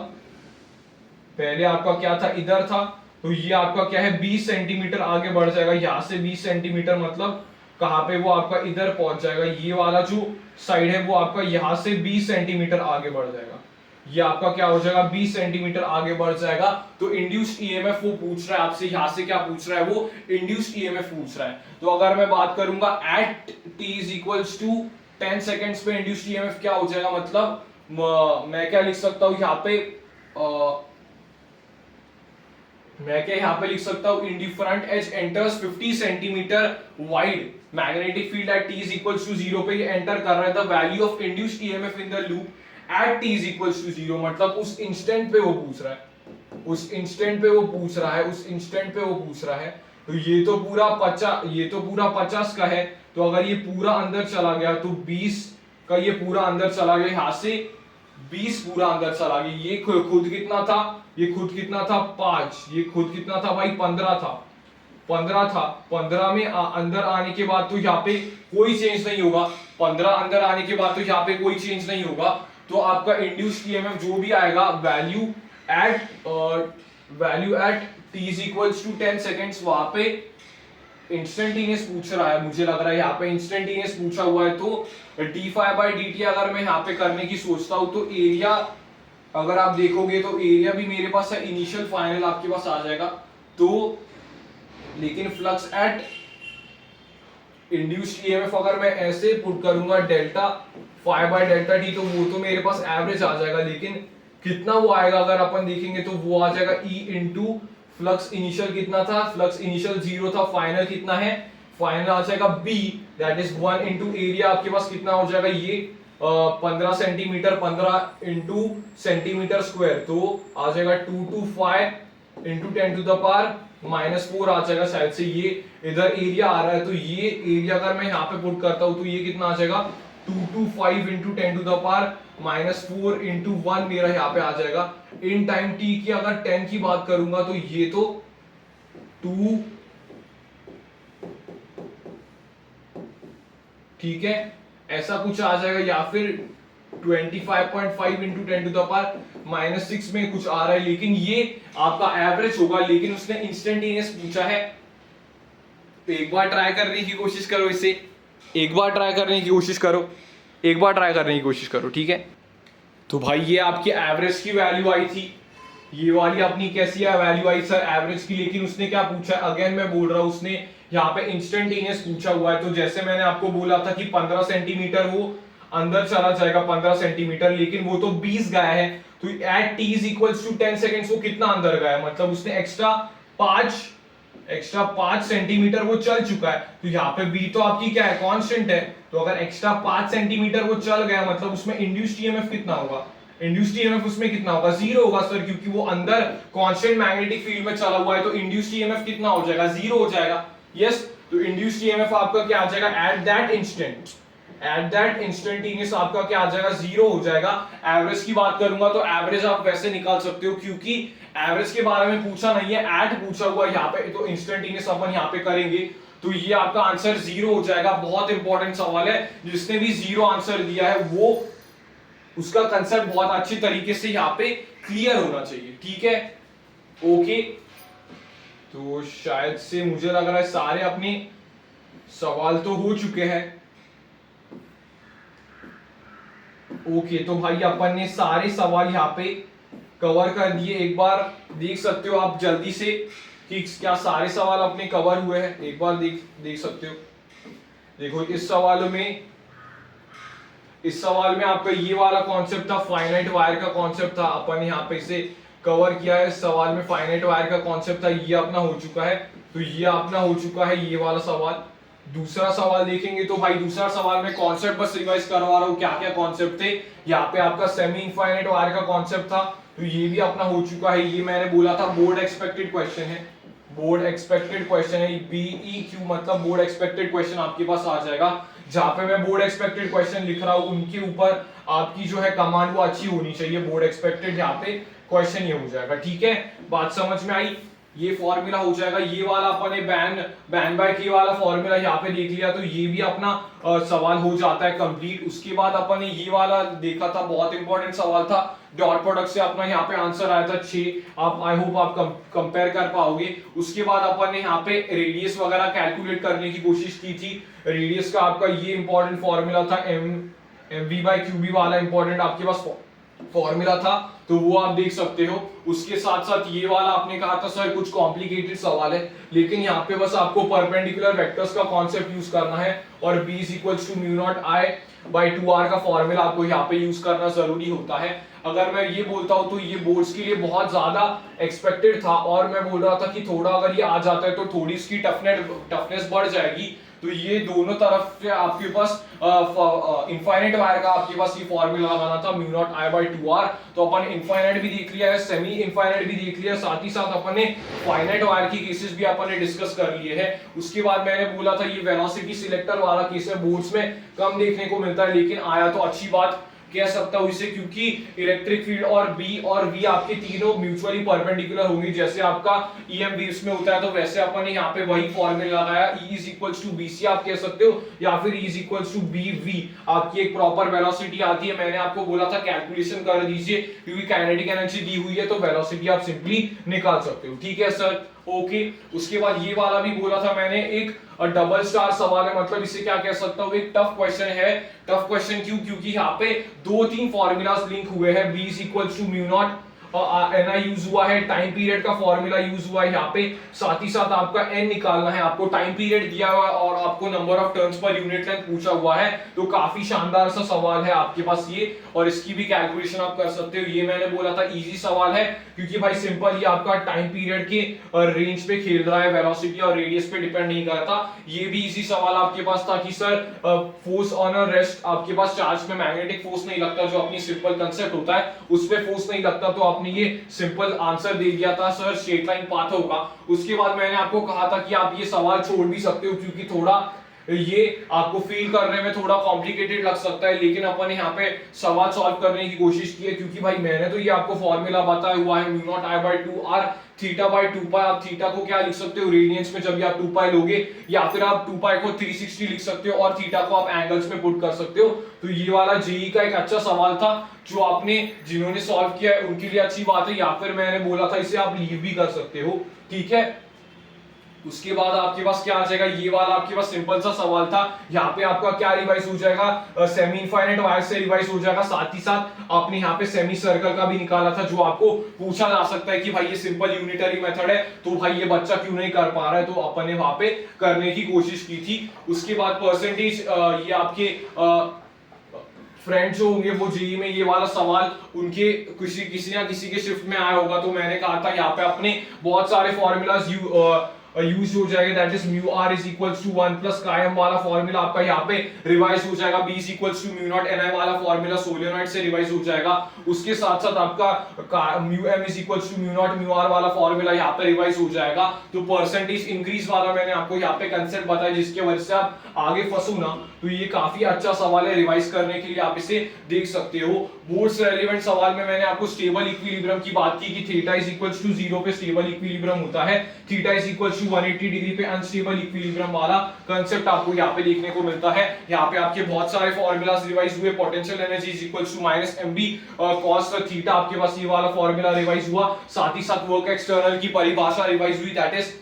पहले आपका क्या था, इधर था, तो ये आपका क्या है 20 सेंटीमीटर आगे बढ़ जाएगा। यहाँ से 20 सेंटीमीटर मतलब कहाँ पे, वो आपका इधर पहुंच जाएगा। ये वाला जो साइड है वो आपका यहाँ से 20 सेंटीमीटर आगे बढ़ जाएगा, ये आपका क्या हो जाएगा 20 सेंटीमीटर आगे बढ़ जाएगा। तो इंड्यूस्ड ईएमएफ वो पूछ रहा है आपसे, यहां से क्या पूछ रहा है, वो इंड्यूस्ड ईएमएफ पूछ रहा है। तो अगर मैं बात करूंगा at t is equals to 10 seconds पे इंड्यूस्ड ईएमएफ क्या हो जाएगा, मतलब मैं क्या लिख सकता हूं यहाँ पे, मैं क्या यहाँ पे लिख सकता हूं, in the front edge enters 50 centimetre wide magnetic field at t is equals to 0 पे ये एंटर कर रहा है। The value of induced EMF in the loop at t is equals to 0, मतलब उस इंस्टेंट पे वो पूछ रहा है, उस इंस्टेंट पे वो पूछ रहा है, उस इंस्टेंट पे वो पूछ रहा है। तो ये तो पूरा 50 का है, तो अगर ये पूरा अंदर चला गया तो 20 का ये पूरा अंदर चला गया, यहाँ से 20 पूरा अंदर चला गया। ये खुद कितना था, ये खुद कितना था 5, ये खुद कितना था भाई 15 था, 15 में अंदर आने के बाद तो यहाँ पे कोई चेंज नहीं होगा, 15 अंदर आने के बाद तो यहाँ पे कोई चेंज नहीं होगा। तो आपका इंड्यूस्ड ईएमएफ जो भी आएगा value value at t is equals to 10 seconds, वहां पे इंस्टेंटेनियस पूछ रहा है, मुझे लग रहा है यहाँ पे इंस्टेंटेनियस पूछा हुआ है, तो d5/dt अगर मैं यहाँ पे करने की सोचता हूँ तो एरिया अगर आप देखोगे तो एरिया भी मेरे पास है, इनिशियल फाइनल आपके पास आ जाएगा। तो लेकिन फ्लक्स एट इंड्यूस्ड ईएमएफ अगर मैं ऐसे पुट करूंगा delta phi by delta T, तो वो तो मेरे पास एवरेज आ जाएगा, लेकिन कितना वो आएगा अगर अपन देखेंगे तो वो आ जाएगा E इंटू फ्लक्स इनिशियल कितना था, फ्लक्स इनिशियल 0 था, फाइनल कितना है, फाइनल आ जाएगा B, that is 1 into area आपके पास कितना हो जाएगा ये 15 सेंटीमीटर, 15 इंटू सेंटीमीटर स्क्वायर, तो आ जाएगा 225 इंटू 10 टू द पावर -4 आ जाएगा शायद से। ये इधर एरिया आ रहा है, तो ये एरिया अगर मैं यहाँ पे पुट करता हूँ तो ये कितना आ जाएगा 225 into 10 to the power -4 into 1 मेरा यहाँ पे आ जाएगा। इन टाइम t की अगर 10 की बात करूंगा तो ये तो 2, ठीक है, ऐसा कुछ आ जाएगा, या फिर 25.5 इंटू 10 टू द पावर -6 में कुछ आ रहा है, लेकिन ये आपका एवरेज होगा। लेकिन उसने इंस्टेंटेनियस पूछा है, तो एक बार ट्राई करने की कोशिश करो इसे, एक बार ट्राई करने की कोशिश करो, एक बार ट्राई करने की कोशिश करो, ठीक है। तो भाई ये आपकी एवरेज की वैल्यू आई थी, ये वाली अपनी कैसी है वैल्यू आई सर एवरेज की, लेकिन उसने क्या पूछा, अगेन मैं बोल रहा हूं उसने यहाँ पे इंस्टेंटेनियस पूछा हुआ है। तो जैसे मैंने आपको बोला था कि 15 सेंटीमीटर वो अंदर चला जाएगा 15 सेंटीमीटर, लेकिन वो तो 20 गया है, तो at t is equals to 10 seconds वो कितना अंदर गया है, मतलब उसने एक्स्ट्रा 5 सेंटीमीटर वो चल चुका है। तो यहाँ पे b तो आपकी क्या है कांस्टेंट है, तो अगर एक्स्ट्रा 5 सेंटीमीटर वो चल गया मतलब उसमें इंड्यूस्ड ईएमएफ कितना होगा, इंड्यूस्ड ईएमएफ उसमें कितना होगा 0 होगा सर, क्योंकि वो अंदर कांस्टेंट मैग्नेटिक फील्ड में चला हुआ है, तो इंड्यूस्ड ईएमएफ कितना हो जाएगा 0 हो जाएगा। यस, तो इंड्यूस्ड ईएमएफ आपका क्या आ जाएगा एट दैट इंस्टेंटेनियस आपका क्या आ जाएगा 0 हो जाएगा। एवरेज की बात करूंगा तो एवरेज आप वैसे निकाल सकते हो, क्योंकि एवरेज के बारे में पूछा नहीं है, एट पूछा हुआ यहाँ पे, तो इंस्टेंटेनियस अपन यहाँ पे करेंगे, तो ये आपका आंसर 0 हो जाएगा। बहुत इंपॉर्टेंट सवाल है, जिसने भी 0 आंसर दिया है वो उसका कंसेप्ट बहुत अच्छी तरीके से यहाँ पे क्लियर होना चाहिए, ठीक है, ओके। तो शायद से मुझे लग रहा है सारे अपने सवाल तो हो चुके हैं, ओके। तो भाई अपन ने सारे सवाल यहाँ पे कवर कर दिए, एक बार देख सकते हो आप जल्दी से कि क्या सारे सवाल अपने कवर हुए हैं, एक बार देख सकते हो। देखो इस सवाल में आपका ये वाला कॉन्सेप्ट था, फाइनाइट वायर का कॉन्सेप्ट था, अपन यहाँ पे इसे कवर किया है। इस सवाल में फाइनाइट वायर का कॉन्सेप्ट था, ये अपना हो चुका है, तो ये अपना हो चुका है ये वाला सवाल। दूसरा सवाल देखेंगे तो भाई दूसरा सवाल में कॉन्सेप्ट बस रिवाइज करवा रहा हूँ, क्या क्या कॉन्सेप्ट थे। यहाँ पे आपका सेमी इनफाइनाइट वायर का कॉन्सेप्ट था, तो ये भी अपना हो चुका है। ये मैंने बोला था बोर्ड एक्सपेक्टेड क्वेश्चन है, बोर्ड एक्सपेक्टेड क्वेश्चन है, BEQ मतलब बोर्ड एक्सपेक्टेड क्वेश्चन आपके पास आ जाएगा। जहां पे मैं बोर्ड एक्सपेक्टेड क्वेश्चन लिख रहा हूं उनके ऊपर आपकी जो है कमांड वो अच्छी होनी चाहिए, बोर्ड एक्सपेक्टेड यहाँ पे क्वेश्चन ये हो जाएगा, ठीक है। बात समझ में आई, ये फॉर्मूला हो जाएगा। ये वाला अपने बैन बाय के वाला फॉर्मूला यहाँ पे देख लिया, तो ये भी अपना सवाल हो जाता है कंप्लीट। उसके बाद अपन ने ये वाला देखा था, बहुत इंपॉर्टेंट सवाल था, डॉट प्रोडक्ट से अपना यहाँ पे आंसर आया था 6, आप आई होप आप कंपेयर कर पाओगे। उसके बाद अपन ने यहाँ पे रेडियस वगैरह कैलकुलेट करने की कोशिश की थी। रेडियस का आपका ये इंपॉर्टेंट फॉर्मूला था, mv/qb वाला इंपॉर्टेंट आपके पास फॉर्मूला था, तो वो आप देख सकते हो। उसके साथ साथ ये वाला आपने कहा था सर कुछ कॉम्प्लिकेटेड सवाल है, लेकिन यहाँ पे बस आपको परपेंडिकुलर वेक्टर्स का कॉन्सेप्ट यूज करना है, और b = μ0I/2r का फॉर्मूला आपको यहाँ पे यूज करना जरूरी होता है। अगर मैं ये बोलता हूँ तो ये बोर्ड्स के लिए बहुत ज्यादा एक्सपेक्टेड था, और मैं बोल रहा था कि थोड़ा अगर ये आ जाता है तो थोड़ी इसकी टफनेस बढ़ जाएगी। तो ये दोनों तरफ से आपके पास इनफाइनाइट वायर का आपके पास ये फॉर्मूला लगाना था μ0I/2r, तो अपन इनफाइनाइट भी देख लिया है, सेमी इनफाइनाइट भी देख लिया, साथ ही साथ अपन ने फाइनाइट वायर की केसेस भी अपन ने डिस्कस कर लिए हैं। उसके बाद मैंने बोला था ये वेलोसिटी सिलेक्टर वाला केस है, बोर्ड्स में कम देखने को मिलता है, लेकिन आया तो अच्छी बात कह सकता हूं इसे, क्योंकि इलेक्ट्रिक फील्ड और बी और वी आपके तीनों म्यूचुअली परपेंडिकुलर होंगे। जैसे आपका ईएम वेव्स में होता है, तो वैसे अपन ने यहाँ पे वही फॉर्मूला लगाया, E is equals to BC आप कह सकते हो, या फिर E is equals to BV आपकी एक प्रॉपर वेलोसिटी आती है। मैंने आपको बोला था कैलकुलेशन कर दीजिए, क्योंकि काइनेटिक एनर्जी दी हुई है तो वेलोसिटी आप सिंपली निकाल सकते हो। ठीक है सर, ओके। उसके बाद ये वाला भी बोला था मैंने, एक डबल स्टार सवाल है, मतलब इसे क्या कह सकता हूँ, एक टफ क्वेश्चन है। टफ क्वेश्चन क्यों? क्योंकि यहाँ पे 2-3 फॉर्मूलाज लिंक हुए हैं। B is equals to mu naught NI use हुआ है, टाइम पीरियड का फॉर्मूला यूज हुआ है यहाँ पे, साथ ही साथ आपका n निकालना है, आपको टाइम पीरियड दिया हुआ है और आपको number of turns per unit length पूछा हुआ है। तो काफी शानदार सा सवाल है आपके पास ये, और इसकी भी कैलकुलेशन आप कर सकते हो। ये मैंने बोला था इजी सवाल है, क्योंकि भाई सिंपल ये आपका टाइम पीरियड के रेंज पे खेल रहा है, वेलोसिटी और रेडियस पे डिपेंड नहीं करता। ये भी इजी सवाल आपके पास था कि sir force on a rest, आपके पास चार्ज में मैग्नेटिक फोर्स नहीं लगता, जो अपनी सिंपल कंसेप्ट होता है उस पे फोर्स नहीं लगता, तो आपने ये सिंपल आंसर दे दिया था सर, स्ट्रेट लाइन पाथ होगा। उसके बाद मैंने आपको कहा था कि आप ये सवाल छोड़ भी सकते हो, क्योंकि थोड़ा ये आपको फील करने में थोड़ा कॉम्प्लिकेटेड लग सकता है, लेकिन अपन ने यहाँ पे सवाल सॉल्व करने की कोशिश की है, क्योंकि भाई मैंने तो ये आपको फॉर्मूला बताया हुआ है, mu naught I by 2R theta by 2 पाई। आप थीटा को क्या लिख सकते हो रेडियंस में जब आप 2 पाई लोगे, या फिर आप 2 पाई को 360 लिख सकते हो और थीटा को आप एंगल्स में पुट कर सकते हो। तो ये वाला जेई का एक अच्छा सवाल था, जो आपने जिन्होंने सॉल्व किया है उनके लिए अच्छी बात है, या फिर मैंने बोला था इसे आप लीव भी कर सकते हो। ठीक है, उसके बाद आपके पास क्या आ जाएगा, ये वाला आपके पास सिंपल सा सवाल था। यहाँ पे आपका क्या रिवाइज हो जाएगा, सेमी इनफाइनाइट वायर से रिवाइज हो जाएगा। साथ ही साथ आपने यहाँ पे सेमी सर्कल का भी निकाला था, जो आपको पूछा जा सकता है कि भाई ये सिंपल यूनिटरी मेथड है, तो भाई ये बच्चा क्यों नहीं कर पा रहा है, तो अपन ने वहां पे करने की कोशिश की थी। उसके बाद परसेंटेज, ये आपके फ्रेंड जो होंगे वो जेई में ये वाला सवाल उनके किसी ना किसी के शिफ्ट में आया होगा, तो मैंने कहा था यहाँ पे अपने बहुत सारे फॉर्मूलाज यूज हो जाएगा, that is mu R is equals to 1 plus कायम वाला फॉर्मूला आपका यहाँ पे रिवाइज हो जाएगा। B is equals to mu naught NI वाला फॉर्मूला सोलेनॉइड से रिवाइज हो जाएगा। उसके साथ साथ आपका mu M is equals to mu naught mu R वाला फॉर्मूला यहाँ पे रिवाइज हो जाएगा। तो परसेंटेज इंक्रीज वाला मैंने आपको यहाँ पे कंसेप्ट बताया, जिसके वजह से आप आगे फंसो ना, तो ये काफी अच्छा सवाल है, रिवाइज करने के लिए आप इसे देख सकते हो। बोर्ड से रेलेवेंट सवाल में मैंने आपको स्टेबल इक्विलिब्रियम की बात की कि थीटा इज इक्वल्स टू 0 पे स्टेबल इक्विलिब्रियम होता है, theta is equals to 180 degree पे अनस्टेबल इक्विलिब्रियम वाला कंसेप्ट आपको यहाँ पे देखने को मिलता है। यहाँ पे आपके बहुत सारे फॉर्मूलाज रिवाइज हुए, potential energy is equals to minus mb cos theta, आपके पास ये वाला फॉर्मूला रिवाइज हुआ। साथ ही साथ वर्क एक्सटर्नल की परिभाषा रिवाइज हुई, दैट इज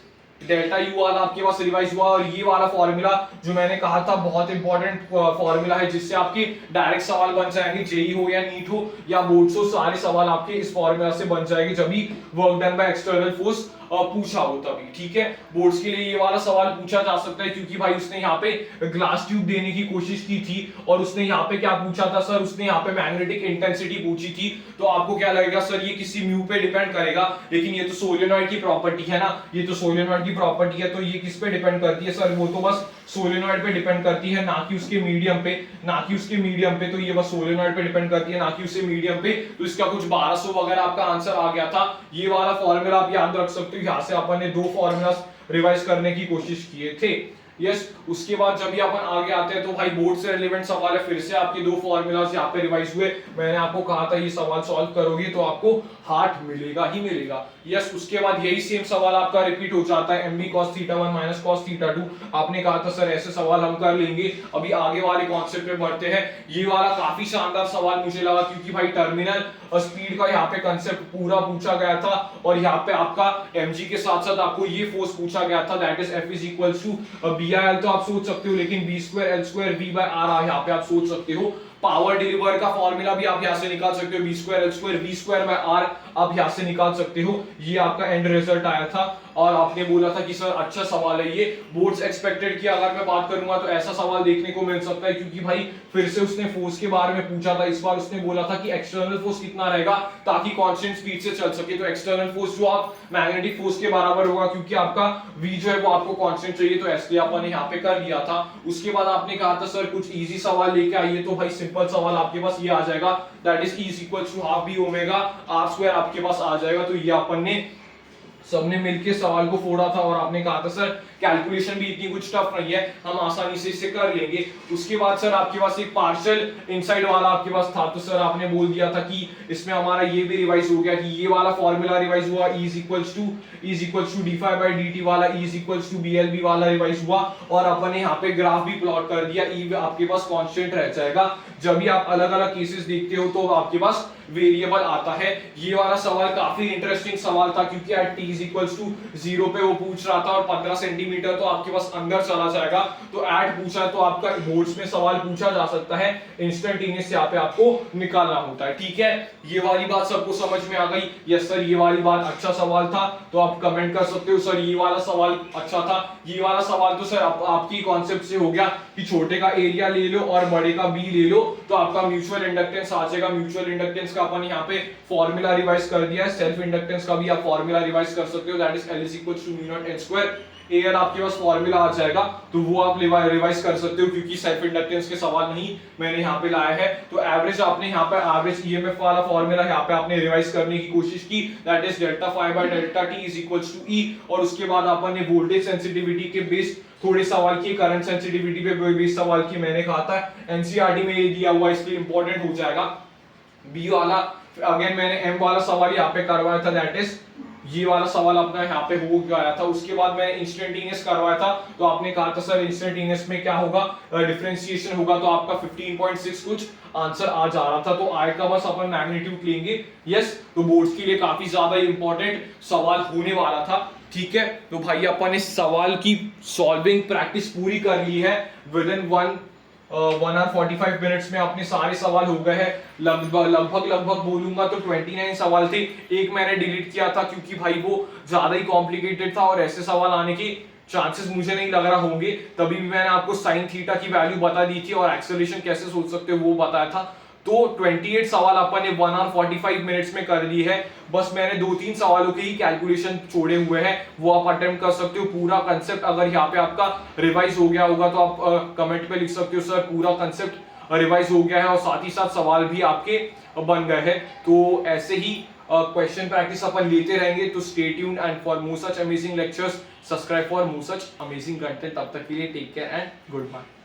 डेल्टा यू वाला आपके पास रिवाइज हुआ। और ये वाला फॉर्मूला जो मैंने कहा था बहुत इंपॉर्टेंट फॉर्मूला है, जिससे आपके डायरेक्ट सवाल बन जाएंगे, जेई हो या नीट हो या बोर्ड्स हो, सारे सवाल आपके इस फॉर्मूला से बन जाएंगे जब भी work done by external force पूछा हो तभी। ठीक है, बोर्ड्स के लिए ये वाला सवाल पूछा जा सकता है, क्योंकि भाई उसने यहाँ पे ग्लास ट्यूब देने की कोशिश की थी, और उसने यहाँ पे क्या पूछा था सर, उसने यहाँ पे मैग्नेटिक इंटेंसिटी पूछी थी। तो आपको क्या लगेगा सर ये किसी म्यू पे डिपेंड करेगा, लेकिन ये तो सोलेनॉइड की प्रॉपर्टी है ना, ये तो सोलेनॉइड की प्रॉपर्टी है, तो ये किस पे डिपेंड करती है सर, वो तो बस सोलेनॉइड पे डिपेंड करती है, ना कि उसके मीडियम पे, ना कि उसके मीडियम पे। तो ये बस सोलेनॉइड पे डिपेंड करती है, ना कि उसके मीडियम पे। तो इसका कुछ 1200 वगैरह आपका आंसर आ गया था। ये वाला फॉर्मूला आप याद रख सकते हो, यहाँ से अपन ने 2 फॉर्मूलास रिवाइज करने की कोशिश किए थे। यस, उसके बाद जब भी अपन आगे आते हैं तो भाई बोर्ड से रिलेवेंट सवाल है, फिर से आपके 2 फॉर्मूलास यहाँ पे रिवाइज हुए। मैंने आपको कहा था ये सवाल सॉल्व करोगे तो आपको 8 मिलेगा ही मिलेगा। यस, उसके बाद यही सेम सवाल आपका रिपीट हो जाता है, mb cos theta 1 minus cos theta 2। आपने कहा था सर ऐसे सवाल हम कर लेंगे। अभी आगे वाले कॉन्सेप्ट पे बढ़ते हैं। ये वाला काफी शानदार सवाल मुझे लगा, क्योंकि भाई टर्मिनल स्पीड का यहाँ पे कंसेप्ट पूरा पूछा गया था, और यहाँ पे आपका mg के साथ साथ आपको ये फोर्स पूछा गया था, that is f is equals to BIL तो आप सोच सकते हो, लेकिन b square l square v by r यहाँ पे आप सोच सकते हो। पावर डिलीवर का फॉर्मूला भी आप यहाँ से निकाल सकते हो, b square l square v square by r आप यहाँ से निकाल सकते हो। ये आपका एंड रिजल्ट आया था, और आपने बोला था कि सर अच्छा सवाल है ये। बोर्ड्स एक्सपेक्टेड की अगर मैं बात करूंगा तो ऐसा सवाल देखने को मिल सकता है, क्योंकि भाई फिर से उसने फोर्स के बारे में पूछा था। इस बार उसने बोला था कि एक्सटर्नल फोर्स कितना रहेगा ताकि कांस्टेंट स्पीड से चल सके। तो एक्सटर्नल फोर्स जो आप मैग्नेटिक फोर्स के बराबर होगा, क्योंकि आपका v जो है वो आपको कांस्टेंट चाहिए, तो इसलिए अपन ने यहाँ पे कर दिया था। उसके बाद आपने कहा था सर कुछ इजी सवाल लेके आइए, तो भाई सिंपल सवाल आपके पास ये आ जाएगा, that is E equals to half b omega r square आपके पास आ जाएगा। तो ये अपन ने सबने मिलके सवाल को फोड़ा था और आपने कहा था सर कैलकुलेशन भी इतनी कुछ टफ नहीं है, हम आसानी से इसे कर लेंगे। उसके बाद सर आपके पास एक पार्शियल इनसाइड वाला आपके पास था, तो सर आपने बोल दिया था कि इसमें हमारा ये भी रिवाइज हो गया कि ये वाला फॉर्मूला रिवाइज हुआ, E is equals to d∅/dt वाला E is equals to BLB वाला रिवाइज हुआ, और अपन ने यहाँ पे ग्राफ भी प्लॉट कर दिया। E आपके पास कांस्टेंट रह जाएगा। जब भी आप अलग अलग केसेस देखते हो तो आपके पास वेरिएबल आता है। ये वाला सवाल काफी इंटरेस्टिंग सवाल था क्योंकि at t is equals to 0 पे वो पूछ रहा था और 15 सेंटीमीटर तो आपके पास अंदर चला जाएगा, तो एट पूछा तो आपका बोर्ड्स में सवाल पूछा जा सकता है, इंस्टेंटेनियस यहाँ पे आपको निकालना होता है। ठीक है, ये वाली बात सबको समझ में आ गई? यस सर, ये वाली बात अच्छा सवाल था, तो आप कमेंट कर सकते हो सर ये वाला सवाल अच्छा था। ये वाला सवाल तो सर आपकी कॉन्सेप्ट से हो गया कि छोटे का एरिया ले लो और बड़े का बी ले लो तो आपका म्यूचुअल इंडक्टेंस आ जाएगा। म्यूचुअल इंडक्टेंस का अपन यहाँ पे फॉर्मूला रिवाइज कर दिया है, सेल्फ इंडक्टेंस का भी आप फॉर्मूला रिवाइज कर सकते हो, that is L is equals to mu naught n square. AL आपके पास फॉर्मूला आ जाएगा तो वो आप रिवाइज कर सकते हो क्योंकि सेल्फ इंडक्टेंस के सवाल नहीं मैंने यहाँ पे लाया है। तो एवरेज आपने यहाँ पे एवरेज EMF वाला फॉर्मूला यहाँ पे आपने रिवाइज करने की कोशिश की, that is ΔΦ/ΔT is equals to E, और उसके बाद अपन ने वोल्टेज सेंसिटिविटी के बेस्ड थोड़े सवाल की, करंट सेंसिटिविटी पे बेस्ड सवाल की मैंने कहा था NCERT में ये दिया हुआ इसलिए इंपॉर्टेंट हो जाएगा। बी वाला अगेन मैंने M वाला सवाल यहाँ पे करवाया था, दैट इज ये वाला सवाल अपना यहाँ पे हो गया था। उसके बाद मैंने इंस्टेंटेनियस करवाया था, तो आपने कहा था सर इंस्टेंटेनियस में क्या होगा, डिफरेंशिएशन होगा, तो आपका 15.6 कुछ आंसर आ जा रहा था। तो आय का बस अपन मैग्नीट्यूड लेंगे। यस, तो बोर्ड्स के लिए काफी ज्यादा इंपॉर्टेंट सवाल होने वाला था। ठीक है, तो भाई अपन इस सवाल की सॉल्विंग प्रैक्टिस पूरी कर ली है। विद इन 1 hour 45 मिनट्स में अपने सारे सवाल हो गए हैं। लगभग बोलूंगा तो 29 सवाल थे। एक मैंने डिलीट किया था क्योंकि भाई वो ज्यादा ही कॉम्प्लिकेटेड था और ऐसे सवाल आने के चांसेस मुझे नहीं लग रहा होंगे। तभी भी मैंने आपको साइन थीटा की वैल्यू बता दी थी और एक्सेलरेशन कैसे सोच सकते हो वो बताया था। तो 28 सवाल अपन ने 1 hour 45 मिनट्स में कर ली है। बस मैंने 2-3 सवालों के ही कैलकुलेशन छोड़े हुए हैं, वो आप अटेम्प्ट कर सकते हो। पूरा कंसेप्ट अगर यहाँ पे आपका रिवाइज हो गया होगा तो आप कमेंट पे लिख सकते हो सर पूरा कंसेप्ट रिवाइज हो गया है, और साथ ही साथ सवाल भी आपके बन गए हैं। तो ऐसे ही क्वेश्चन प्रैक्टिस अपन लेते रहेंगे। तो stay tuned and for more such amazing lectures subscribe for more such amazing content. तब तक के लिए take care and good bye.